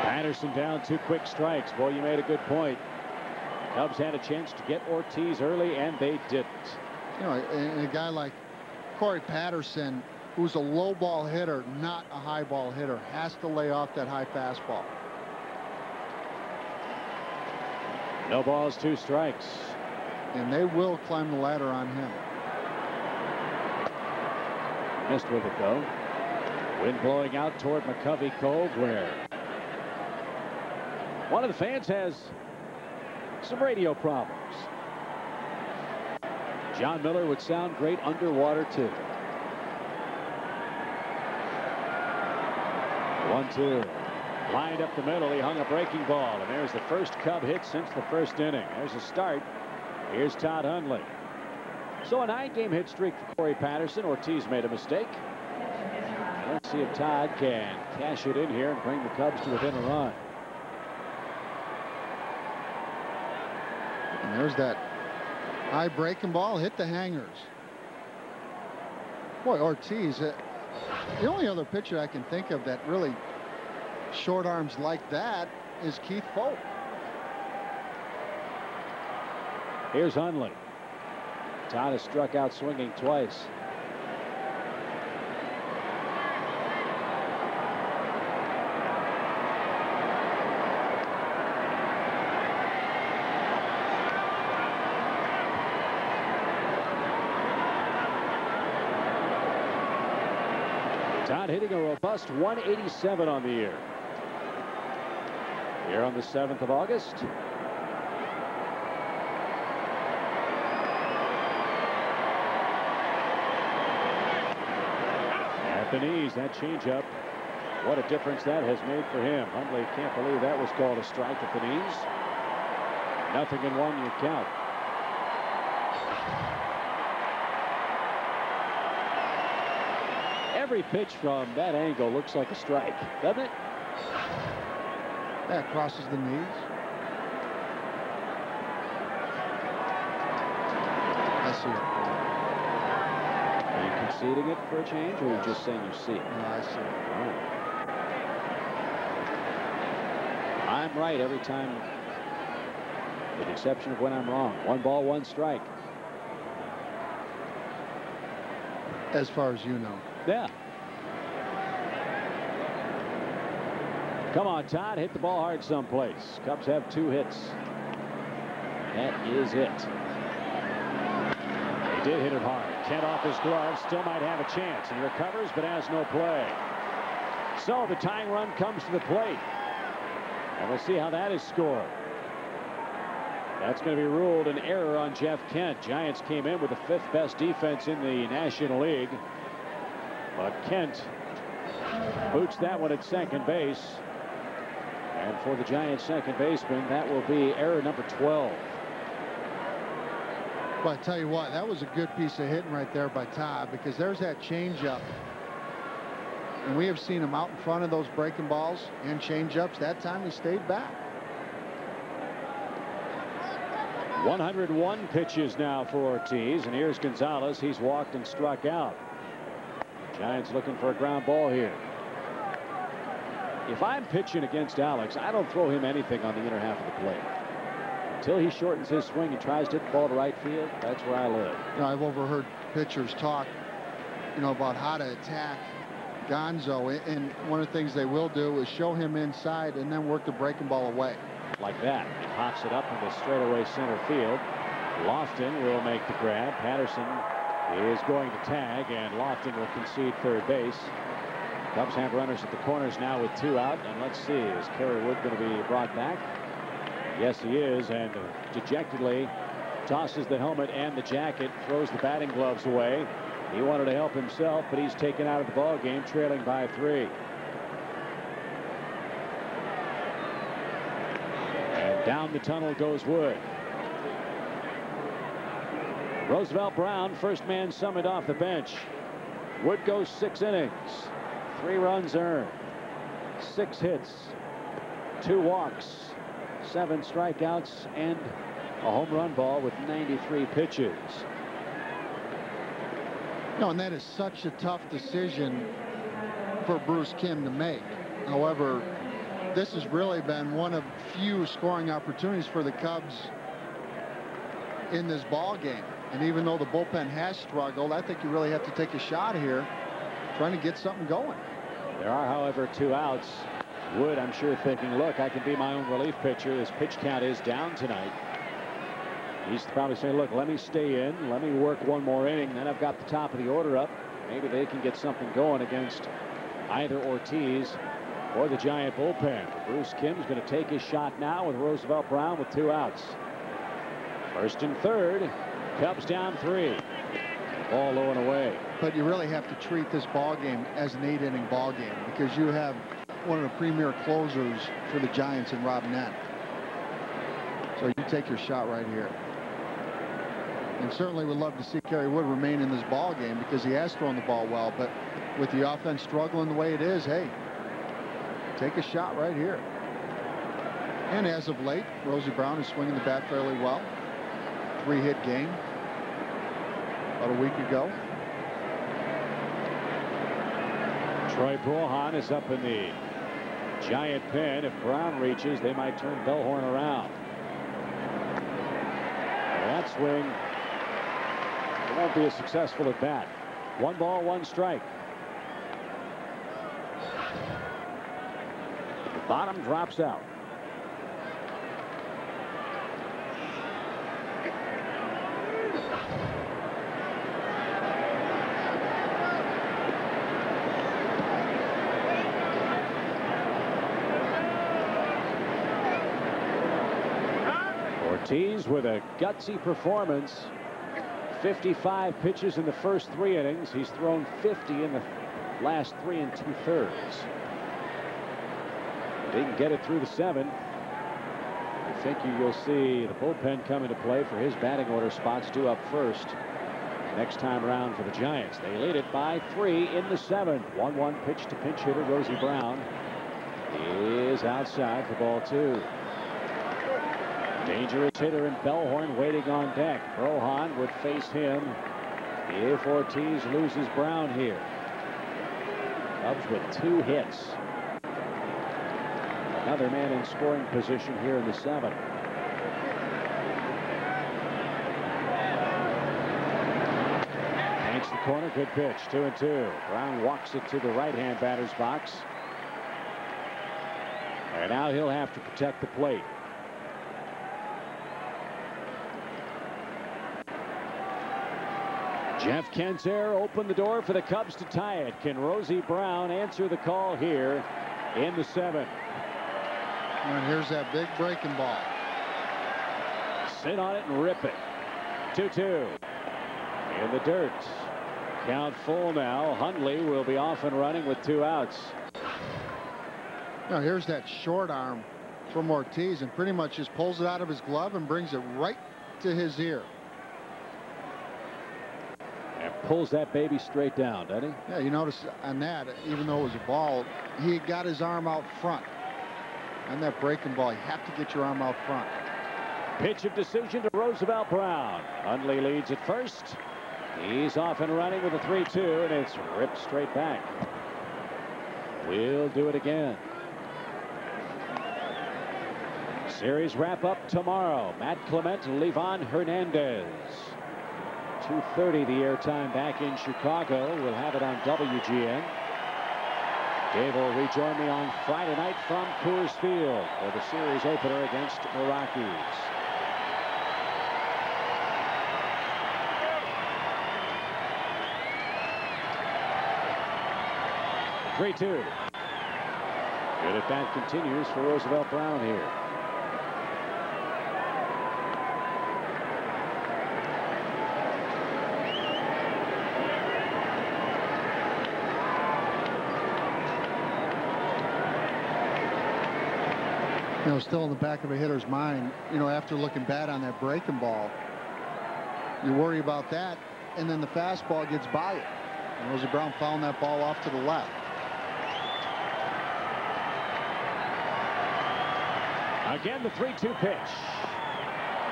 Patterson down 2 quick strikes. Boy, you made a good point. Cubs had a chance to get Ortiz early, and they didn't. You know, and a guy like Corey Patterson, who's a low ball hitter, not a high ball hitter, has to lay off that high fastball. No balls, 2 strikes. And they will climb the ladder on him. Missed with it, though. Wind blowing out toward McCovey Cove, where one of the fans has some radio problems. John Miller would sound great underwater, too. 1-2. Lined up the middle, he hung a breaking ball, and there's the first Cub hit since the first inning. There's a start. Here's Todd Hundley. So a 9-game hit streak for Corey Patterson. Ortiz made a mistake. Let's see if Todd can cash it in here and bring the Cubs to within a run. And there's that high breaking ball, hit the hangers. Boy, Ortiz, the only other pitcher I can think of that really short arms like that is Keith Folt. Here's Hundley. Todd has struck out swinging twice. Todd hitting a robust 187 on the year. Here on the 7th of August. At the knees, that changeup. What a difference that has made for him. Hundley can't believe that was called a strike at the knees. 0-1 you count. Every pitch from that angle looks like a strike, doesn't it? That crosses the knees. I see it. Are you conceding it for a change, or are you just saying you see it? No, I see it. Oh. I'm right every time, with the exception of when I'm wrong. 1 ball, 1 strike. As far as you know. Yeah. Come on, Todd. Hit the ball hard someplace. Cubs have 2 hits. That is it. They did hit it hard. Kent off his glove. Still might have a chance. He recovers, but has no play. So the tying run comes to the plate. And we'll see how that is scored. That's going to be ruled an error on Jeff Kent. Giants came in with the 5th best defense in the National League. But Kent boots that one at second base. And for the Giants second baseman, that will be error number 12. Well, I tell you what, that was a good piece of hitting right there by Todd, because there's that changeup. And we have seen him out in front of those breaking balls and changeups. That time he stayed back. 101 pitches now for Ortiz, and here's Gonzalez. He's walked and struck out. Giants looking for a ground ball here. If I'm pitching against Alex, I don't throw him anything on the inner half of the plate. Until he shortens his swing and tries to hit the ball to right field, that's where I live. You know, I've overheard pitchers talk, about how to attack Gonzo, and one of the things they will do is show him inside and then work the breaking ball away. Like that. He pops it up into straightaway center field. Lofton will make the grab. Patterson is going to tag, and Lofton will concede third base. Cubs have runners at the corners now with 2 out, and let's see, is Kerry Wood going to be brought back? Yes, he is, and dejectedly tosses the helmet and the jacket, throws the batting gloves away. He wanted to help himself, but he's taken out of the ball game, trailing by 3. And down the tunnel goes Wood. Roosevelt Brown, first man summoned off the bench. Wood goes 6 innings. 3 runs earned, 6 hits, 2 walks, 7 strikeouts, and a home run ball with 93 pitches. No, and that is such a tough decision for Bruce Kim to make. However, this has really been one of few scoring opportunities for the Cubs in this ball game. And even though the bullpen has struggled, I think you really have to take a shot here, trying to get something going. There are, however, 2 outs. Wood, I'm sure, thinking, look, I can be my own relief pitcher. His pitch count is down tonight. He's probably saying, look, let me stay in. Let me work 1 more inning. Then I've got the top of the order up. Maybe they can get something going against either Ortiz or the Giant bullpen. Bruce Kim's going to take his shot now with Roosevelt Brown with 2 outs. First and third. Cubs down 3. Ball low and away. But you really have to treat this ball game as an 8-inning ball game, because you have one of the premier closers for the Giants in Rob Nett. So you take your shot right here. And certainly would love to see Kerry Wood remain in this ball game because he has thrown the ball well. But with the offense struggling the way it is, hey, take a shot right here. And as of late, Rosie Brown is swinging the bat fairly well. 3-hit game about a week ago. Troy Brohan is up in the Giant pen. If Brown reaches, they might turn Bellhorn around. That swing, it won't be a successful at bat. 1 ball, 1 strike. The bottom drops out. Ortiz with a gutsy performance. 55 pitches in the first 3 innings. He's thrown 50 in the last 3 2/3. Didn't get it through the 7. I think you'll see the bullpen come into play for his batting order spots due up first next time around for the Giants. They lead it by 3 in the 7th. 1-1 pitch to pinch hitter Rosie Brown is outside for ball 2. Dangerous hitter in Bellhorn waiting on deck. Brohan would face him if Ortiz loses Brown here. Cubs with 2 hits. Another man in scoring position here in the 7th. Paints the corner. Good pitch. 2-2. Brown walks it to the right-hand batter's box. And now he'll have to protect the plate. Jeff Kentzer opened the door for the Cubs to tie it. Can Rosie Brown answer the call here in the 7th? And here's that big breaking ball. Sit on it and rip it. 2-2. In the dirt. Count full now. Hundley will be off and running with 2 outs. Now here's that short arm from Ortiz and pretty much just pulls it out of his glove and brings it right to his ear. And pulls that baby straight down, doesn't he? Yeah, you notice on that, even though it was a ball, he got his arm out front. On that breaking ball, you have to get your arm out front. Pitch of decision to Roosevelt Brown. Hundley leads at first. He's off and running with a 3-2, and it's ripped straight back. We'll do it again. Series wrap up tomorrow. Matt Clement, Livan Hernandez. 2:30 the airtime back in Chicago. We'll have it on WGN. Dave will rejoin me on Friday night from Coors Field for the series opener against the Rockies. Three-two. Good at bat continues for Roosevelt Brown here. You know, still in the back of a hitter's mind, you know, after looking bad on that breaking ball, you worry about that, and then the fastball gets by it. And Rosie Brown found that ball off to the left. Again, the 3-2 pitch.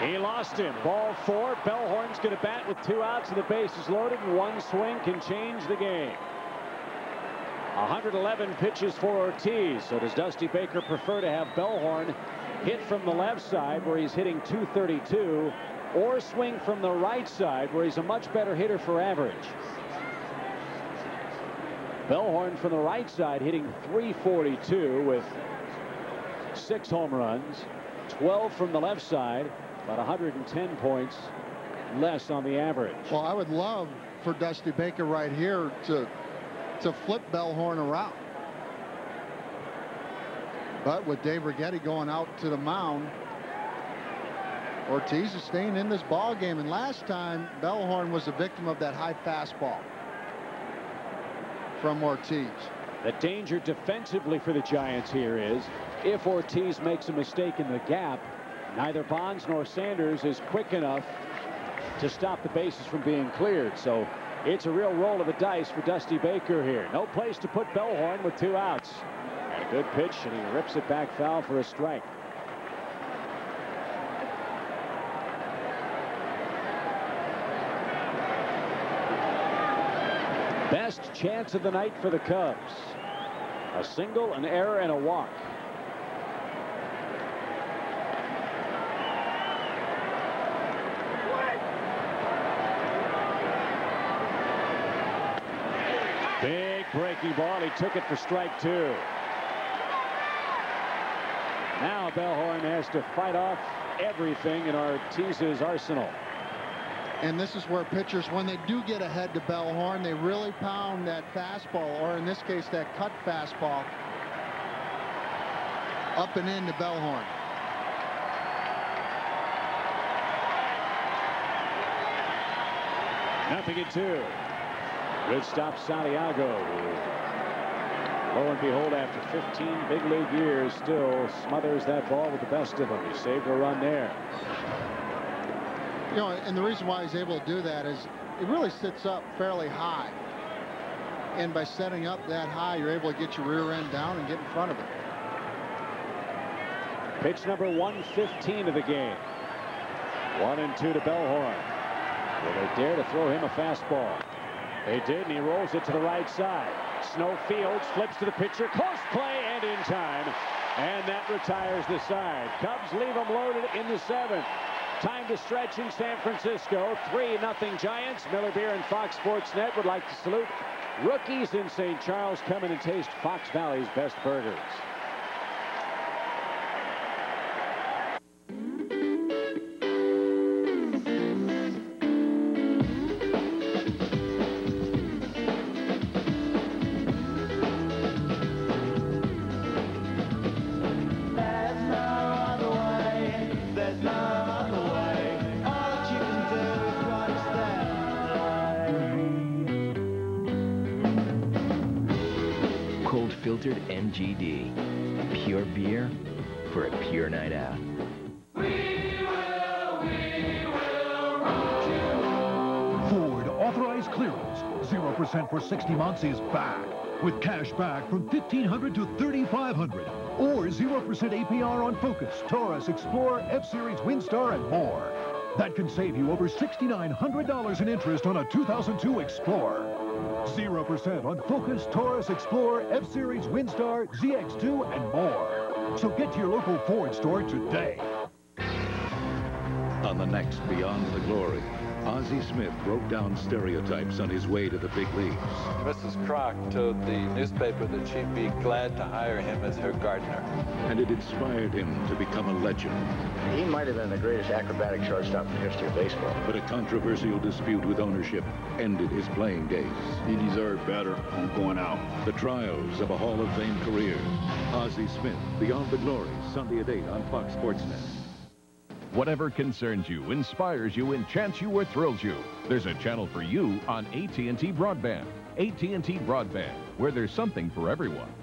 He lost him. Ball 4. Bellhorn's going to bat with 2 outs and the bases loaded, and 1 swing can change the game. 111 pitches for Ortiz. So does Dusty Baker prefer to have Bellhorn hit from the left side where he's hitting 232, or swing from the right side where he's a much better hitter for average? Bellhorn from the right side hitting 342 with 6 home runs. 12 from the left side, about 110 points less on the average. Well, I would love for Dusty Baker right here to flip Bellhorn around. But with Dave Righetti going out to the mound, Ortiz is staying in this ball game. And last time, Bellhorn was a victim of that high fastball from Ortiz. The danger defensively for the Giants here is if Ortiz makes a mistake in the gap, neither Bonds nor Sanders is quick enough to stop the bases from being cleared. So it's a real roll of the dice for Dusty Baker here. No place to put Bellhorn with 2 outs. And a good pitch, and he rips it back foul for a strike. Best chance of the night for the Cubs. A single, an error, and a walk. Big breaking ball. He took it for strike 2. Now Bellhorn has to fight off everything in Ortiz's arsenal. And this is where pitchers, when they do get ahead to Bellhorn, they really pound that fastball, or in this case, that cut fastball, up and into Bellhorn. Nothing in 2. Good stop, Santiago. Lo and behold, after 15 big league years, still smothers that ball with the best of them. He saved a run there. You know, and the reason why he's able to do that is it really sits up fairly high. And by setting up that high, you're able to get your rear end down and get in front of it. Pitch number 115 of the game. 1-2 to Bellhorn. Will they dare to throw him a fastball? They did, and he rolls it to the right side. Snow Fields flips to the pitcher. Close play and in time. And that retires the side. Cubs leave them loaded in the 7th. Time to stretch in San Francisco. 3-0 Giants. Miller Beer and Fox Sports Net would like to salute rookies in St. Charles. Come in and taste Fox Valley's best burgers. Filtered MGD. Pure beer for a pure night out. Ford authorized clearance. 0% for 60 months is back. With cash back from $1,500 to $3,500. Or 0% APR on Focus, Taurus, Explorer, F-Series, Windstar, and more. That can save you over $6,900 in interest on a 2002 Explorer. 0% on Focus, Taurus, Explorer, F-Series, Windstar, ZX2, and more. So get to your local Ford store today. On the next Beyond the Glory, Ozzie Smith broke down stereotypes on his way to the big leagues. Mrs. Kroc told the newspaper that she'd be glad to hire him as her gardener. And it inspired him to become a legend. He might have been the greatest acrobatic shortstop in the history of baseball. But a controversial dispute with ownership ended his playing days. He deserved better on going out. The trials of a Hall of Fame career. Ozzie Smith, Beyond the Glory, Sunday at 8 on Fox Sports Net. Whatever concerns you, inspires you, enchants you, or thrills you, there's a channel for you on AT&T Broadband. AT&T Broadband, where there's something for everyone.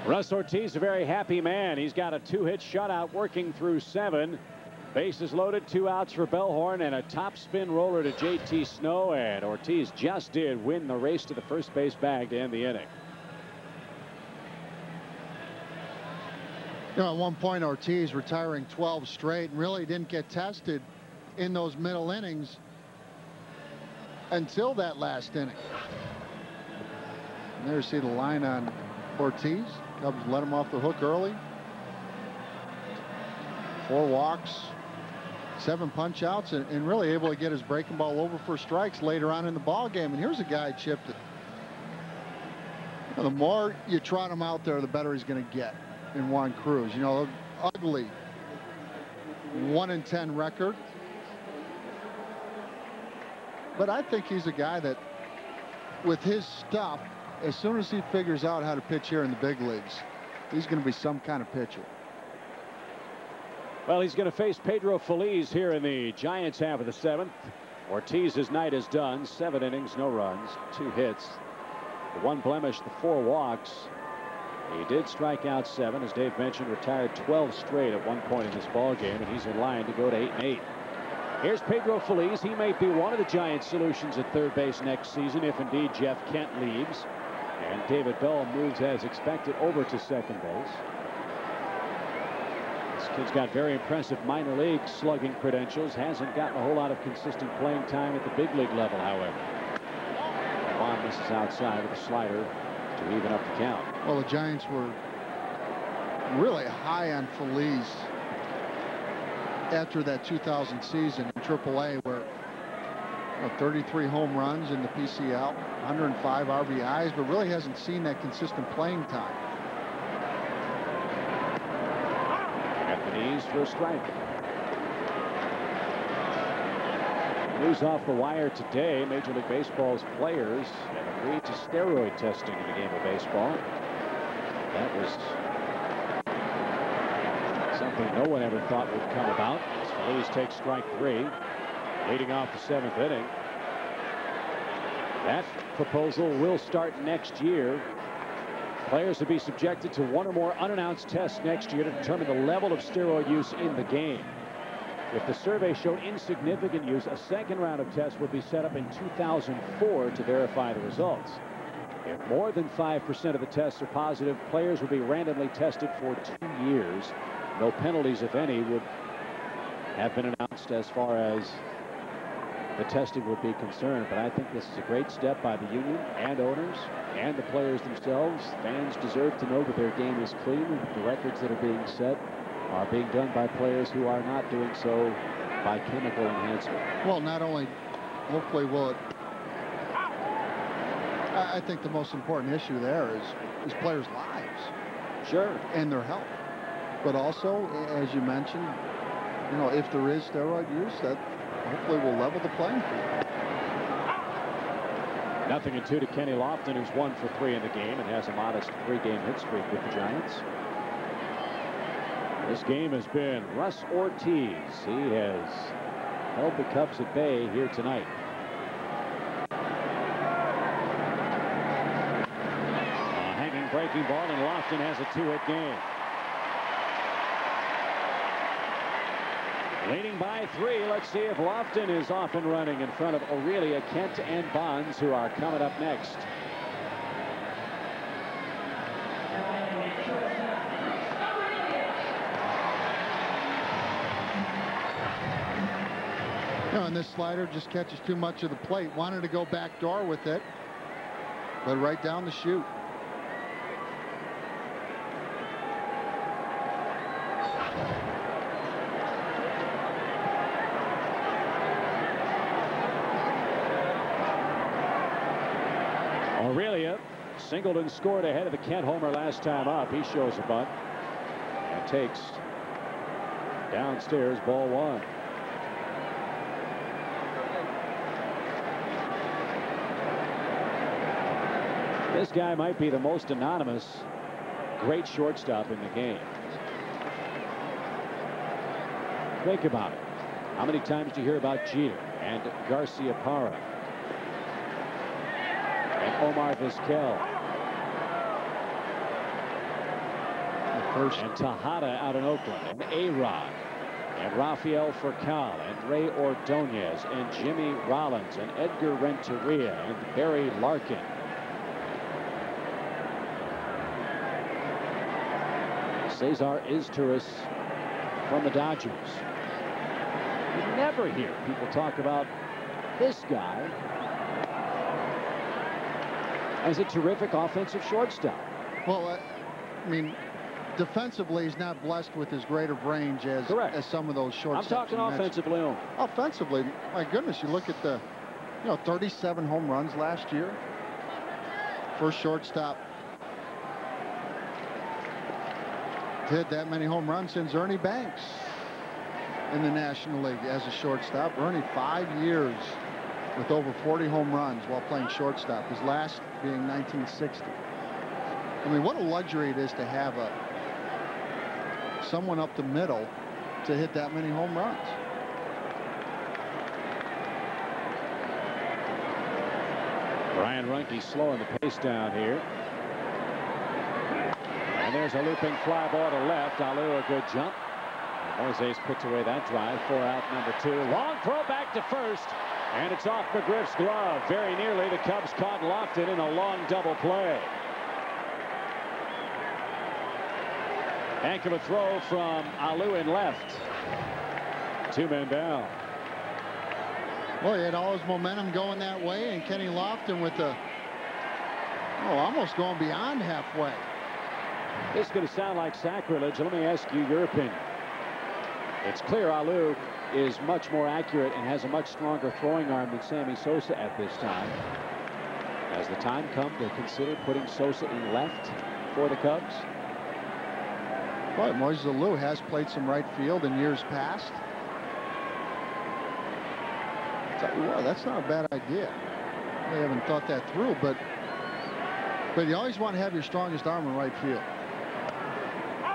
Russ Ortiz, a very happy man. He's got a 2-hit shutout working through 7. Bases loaded, 2 outs for Bellhorn, and a top spin roller to J.T. Snow, and Ortiz just did win the race to the first base bag to end the inning. You know, at one point, Ortiz retiring 12 straight and really didn't get tested in those middle innings until that last inning. And there you see the line on Ortiz. Cubs let him off the hook early. 4 walks, 7 punch outs, and really able to get his breaking ball over for strikes later on in the ball game. And here's a guy, Chip, that the more you trot him out there, the better he's going to get. In Juan Cruz, you know, ugly 1-10 record, but I think he's a guy that, with his stuff, as soon as he figures out how to pitch here in the big leagues, he's going to be some kind of pitcher. Well, he's going to face Pedro Feliz here in the Giants half of the 7th. Ortiz's night is done. 7 innings, no runs, 2 hits. The one blemish, the 4 walks. He did strike out 7, as Dave mentioned, retired 12 straight at one point in this ball game, and he's in line to go to 8-8. Here's Pedro Feliz. He may be one of the Giants' solutions at third base next season if indeed Jeff Kent leaves. And David Bell moves as expected over to second base. This kid's got very impressive minor league slugging credentials. Hasn't gotten a whole lot of consistent playing time at the big league level, however. Bond misses outside with a slider to even up the count. Well, the Giants were really high on Feliz after that 2000 season in AAA, where 33 home runs in the PCL, 105 RBIs, but really hasn't seen that consistent playing time. At the knees for a strike. News off the wire today. Major League Baseball's players have agreed to steroid testing in the game of baseball. That was something no one ever thought would come about. As Feliz takes strike 3, leading off the 7th inning. That proposal will start next year. Players will be subjected to 1 or more unannounced tests next year to determine the level of steroid use in the game. If the survey showed insignificant use, a second round of tests would be set up in 2004 to verify the results. If more than 5% of the tests are positive, players will be randomly tested for 2 years. No penalties, if any, would have been announced as far as the testing would be concerned. But I think this is a great step by the union and owners and the players themselves. Fans deserve to know that their game is clean and the records that are being set are being done by players who are not doing so by chemical enhancement. Well, not only hopefully will it, I think the most important issue there is players' lives. Sure. And their health. But also, as you mentioned, if there is steroid use, that hopefully will level the playing field. 0-2 to Kenny Lofton, who's 1 for 3 in the game and has a modest 3-game hit streak with the Giants. This game has been Russ Ortiz. He has held the Cubs at bay here tonight. A hanging breaking ball, and Lofton has a 2-hit game. Leading by 3. Let's see if Lofton is off and running in front of Aurelia, Kent, and Bonds, who are coming up next. And this slider just catches too much of the plate. Wanted to go back door with it, but right down the chute. Aurelia singled and scored ahead of the Kent homer last time up. He shows a bunt and takes downstairs, ball 1. This guy might be the most anonymous great shortstop in the game. Think about it. How many times do you hear about Jeter and Garcia Parra and Omar Vizquel and Tejada out in Oakland and A-Rod and Rafael Furcal and Ray Ordonez and Jimmy Rollins and Edgar Renteria and Barry Larkin. Cesar Izturis from the Dodgers. You never hear people talk about this guy as a terrific offensive shortstop. Well, I mean, defensively, he's not blessed with as great of range as some of those shortstops. I'm talking offensively only. Offensively, my goodness, you look at the, 37 home runs last year. First shortstop to hit that many home runs since Ernie Banks in the National League as a shortstop. Ernie, 5 years with over 40 home runs while playing shortstop, his last being 1960. I mean, what a luxury it is to have someone up the middle to hit that many home runs. Brian Runke slowing the pace down here. And there's a looping fly ball to left. Alou, a good jump. Moises puts away that drive. 4 out, number 2. Long throw back to first. And it's off McGriff's glove. Very nearly, the Cubs caught Lofton in a long double play. Heck of a throw from Alou in left. 2 men down. Well, he had all his momentum going that way, and Kenny Lofton with the, almost going beyond halfway. This is going to sound like sacrilege. Let me ask you your opinion. It's clear Alou is much more accurate and has a much stronger throwing arm than Sammy Sosa at this time. Has the time come to consider putting Sosa in left for the Cubs? Well, Moises Alou has played some right field in years past. Tell you what, that's not a bad idea. They haven't thought that through, but you always want to have your strongest arm in right field.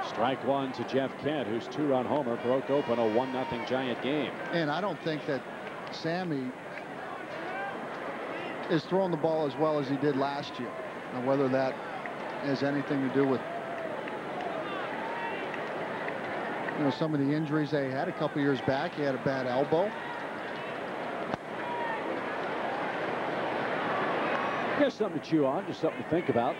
Strike 1 to Jeff Kent, whose 2-run homer broke open a 1-0 Giant game. And I don't think that Sammy is throwing the ball as well as he did last year. Now, whether that has anything to do with some of the injuries they had a couple years back. He had a bad elbow. Just something to chew on, just something to think about.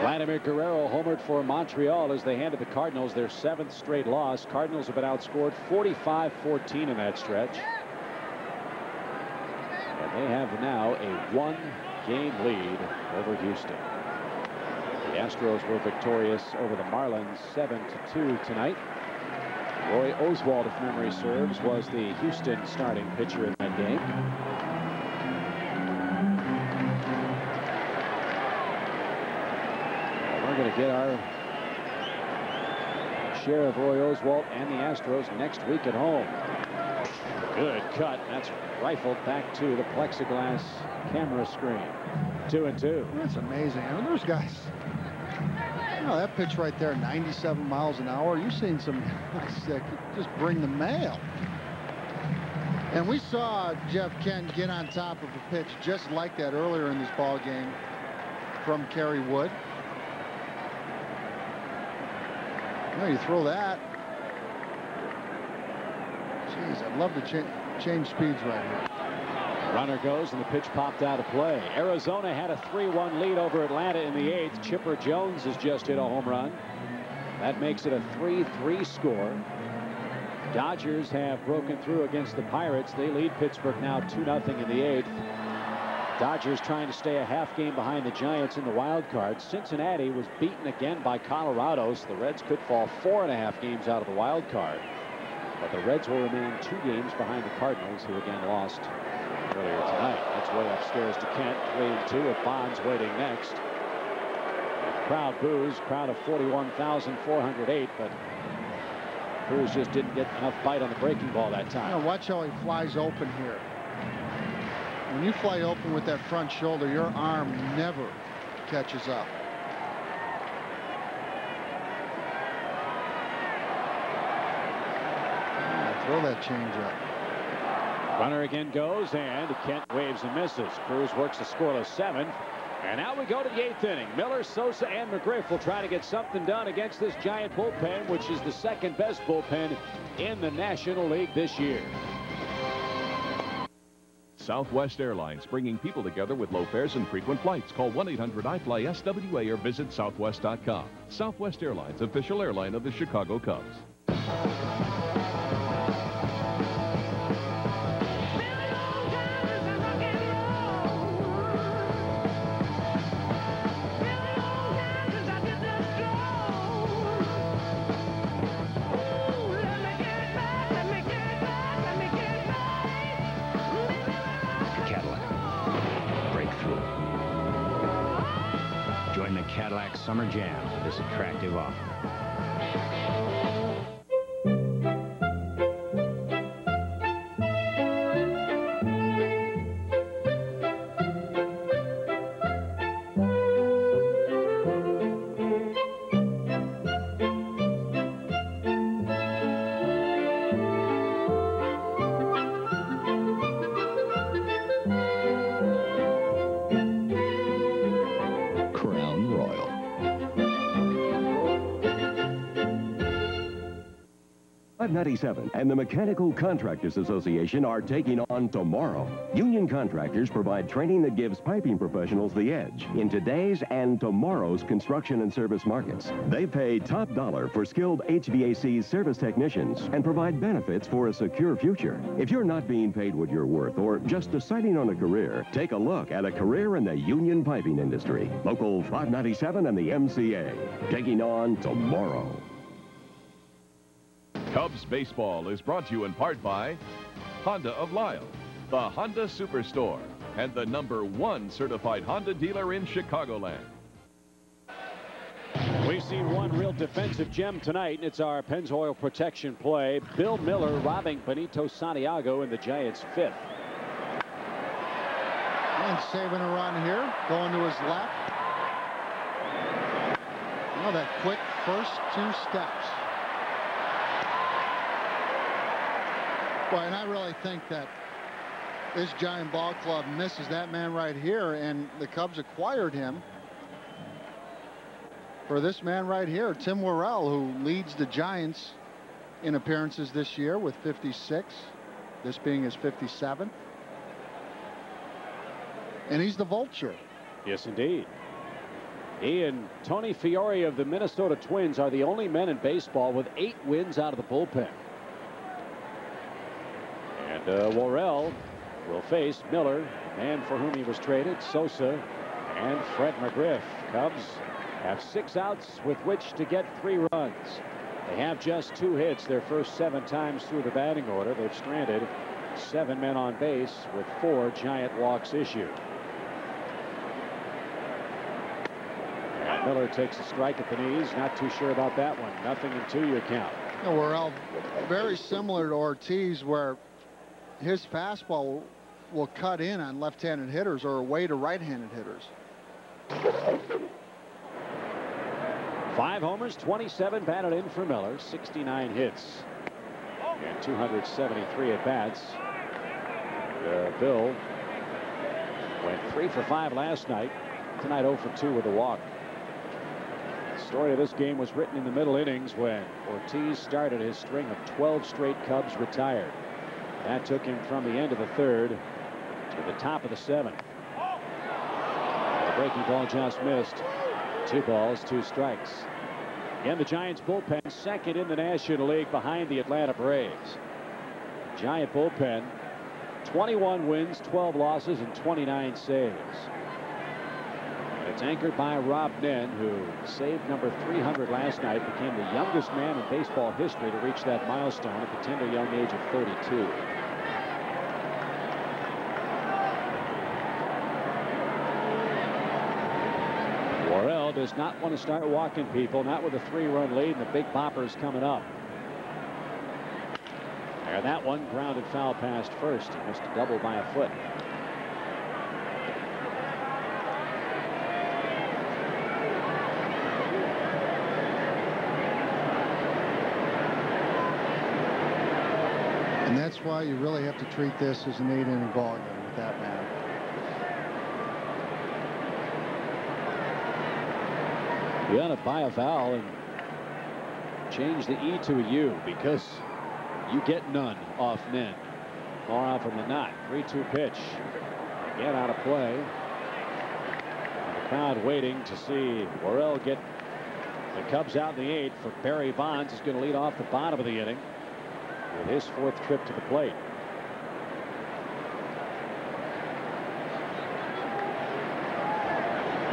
Vladimir Guerrero homered for Montreal as they handed the Cardinals their 7th straight loss. Cardinals have been outscored 45-14 in that stretch. And they have now a 1-game lead over Houston. The Astros were victorious over the Marlins 7-2 tonight. Roy Oswalt, if memory serves, was the Houston starting pitcher in that game. We're going to get our share of Roy Oswalt and the Astros next week at home. Good cut. That's rifled back to the plexiglass camera screen. 2-2. That's amazing. I mean, those guys. That pitch right there, 97 miles an hour. You've seen some guys that could just bring the mail. And we saw Jeff Kent get on top of a pitch just like that earlier in this ball game from Kerry Wood. You throw that. Jeez, I'd love to change speeds right here. Runner goes, and the pitch popped out of play. Arizona had a 3-1 lead over Atlanta in the 8th. Chipper Jones has just hit a home run. That makes it a 3-3 score. Dodgers have broken through against the Pirates. They lead Pittsburgh now 2-0 in the 8th. Dodgers trying to stay a half game behind the Giants in the wild card. Cincinnati was beaten again by Colorado, so the Reds could fall 4.5 games out of the wild card. But the Reds will remain 2 games behind the Cardinals, who again lost earlier tonight. That's way upstairs to Kent. 3-2 with Bonds waiting next. The crowd boos. Crowd of 41,408, but Cruz just didn't get enough bite on the breaking ball that time. Watch how he flies open here. When you fly open with that front shoulder, your arm never catches up. Throw that changeup. Runner again goes, and Kent waves and misses. Cruz works a scoreless 7th. And now we go to the 8th inning. Miller, Sosa, and McGriff will try to get something done against this Giant bullpen, which is the 2nd best bullpen in the National League this year. Southwest Airlines, bringing people together with low fares and frequent flights. Call 1-800-I-FLY-SWA or visit southwest.com. Southwest Airlines, official airline of the Chicago Cubs. Cadillac Summer Jam for this attractive offer. 597 and the Mechanical Contractors Association are taking on tomorrow. Union contractors provide training that gives piping professionals the edge in today's and tomorrow's construction and service markets. They pay top dollar for skilled HVAC service technicians and provide benefits for a secure future. If you're not being paid what you're worth or just deciding on a career, take a look at a career in the union piping industry. Local 597 and the MCA taking on tomorrow. Cubs baseball is brought to you in part by Honda of Lisle, the Honda Superstore, and the #1 certified Honda dealer in Chicagoland. We've seen one real defensive gem tonight, and it's our Pennzoil protection play. Bill Miller robbing Benito Santiago in the Giants' 5th. And saving a run here, going to his left. Oh, that quick first 2 steps. Well, and I really think that this Giant ball club misses that man right here, and the Cubs acquired him for this man right here, Tim Worrell, who leads the Giants in appearances this year with 56, this being his 57th. And he's the vulture. Yes, indeed. He and Tony Fiore of the Minnesota Twins are the only men in baseball with 8 wins out of the bullpen. And Worrell will face Miller, the man for whom he was traded, Sosa, and Fred McGriff. Cubs have 6 outs with which to get 3 runs. They have just 2 hits their first 7 times through the batting order. They've stranded 7 men on base with 4 Giant walks issued. And Miller takes a strike at the knees. Not too sure about that one. 0-2 your count. Worrell, very similar to Ortiz, where his fastball will cut in on left-handed hitters or away to right-handed hitters. 5 homers, 27 batted in for Miller, 69 hits, and 273 at-bats. Bill went 3 for 5 last night. Tonight 0 for 2 with a walk. The story of this game was written in the middle innings when Ortiz started his string of 12 straight Cubs retired. That took him from the end of the 3rd to the top of the 7th. The breaking ball just missed. 2 balls, 2 strikes. Again, the Giants bullpen 2nd in the National League behind the Atlanta Braves. Giant bullpen, 21 wins, 12 losses, and 29 saves. And it's anchored by Rob Nen, who saved number 300 last night, became the youngest man in baseball history to reach that milestone at the tender young age of 32. Worrell does not want to start walking people, not with a 3-run lead and the big boppers coming up. And that one grounded foul past first. He missed a double by a foot. And that's why you really have to treat this as an 8-inning ball game with that man. You got to buy a foul and change the E to a U, because you get none off Nen more often than not. 3-2 pitch. Again out of play. The crowd waiting to see Worrell get the Cubs out in the 8th. For Barry Bonds is going to lead off the bottom of the inning with his 4th trip to the plate.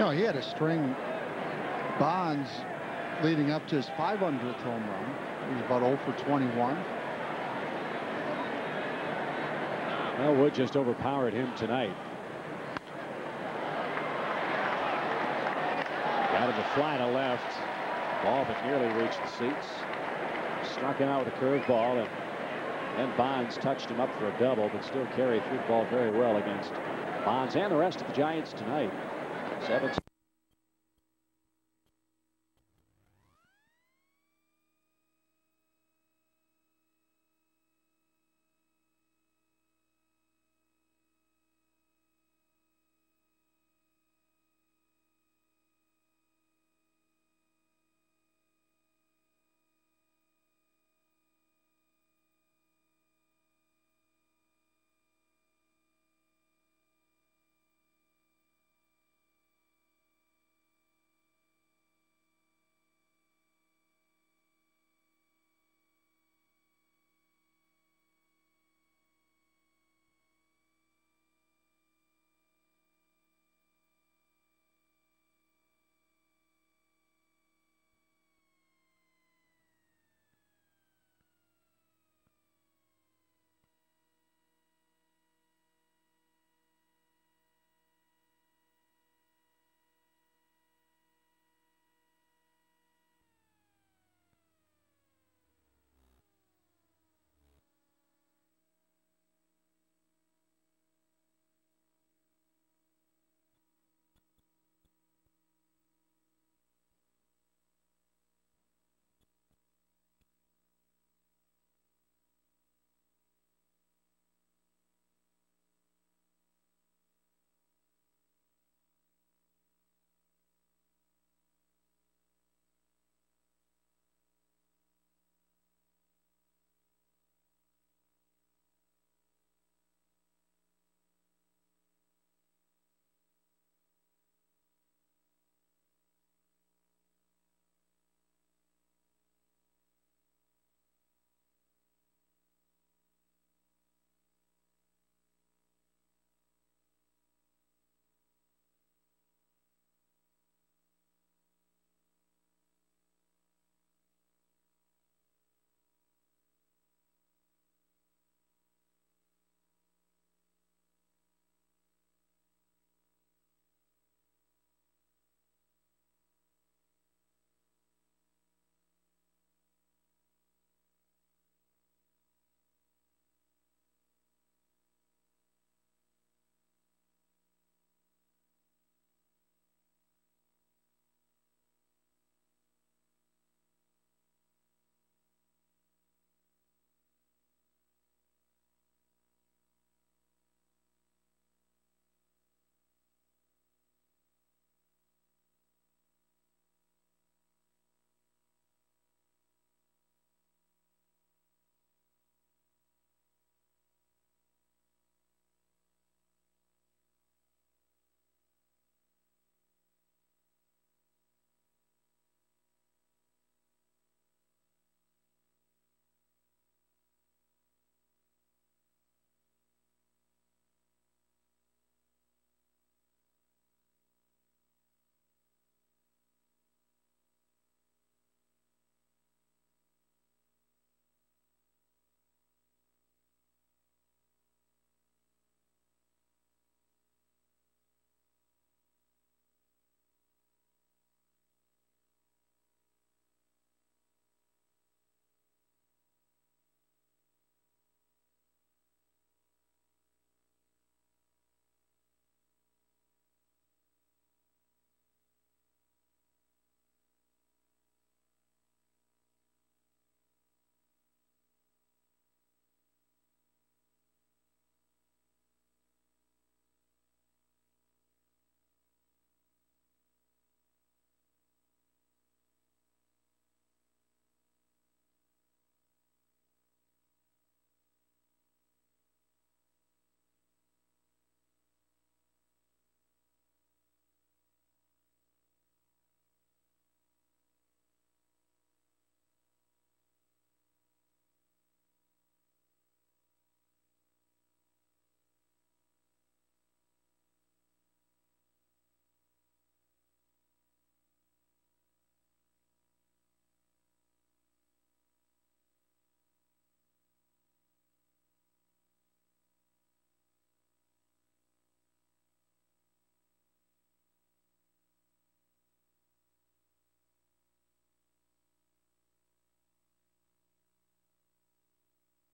No, he had a string. Bonds leading up to his 500th home run. He was about 0 for 21. Well, Wood just overpowered him tonight. Got him to fly to left. Ball that nearly reached the seats. Struck him out with a curveball, and then Bonds touched him up for a double, but still carried through the ball very well against Bonds and the rest of the Giants tonight. 7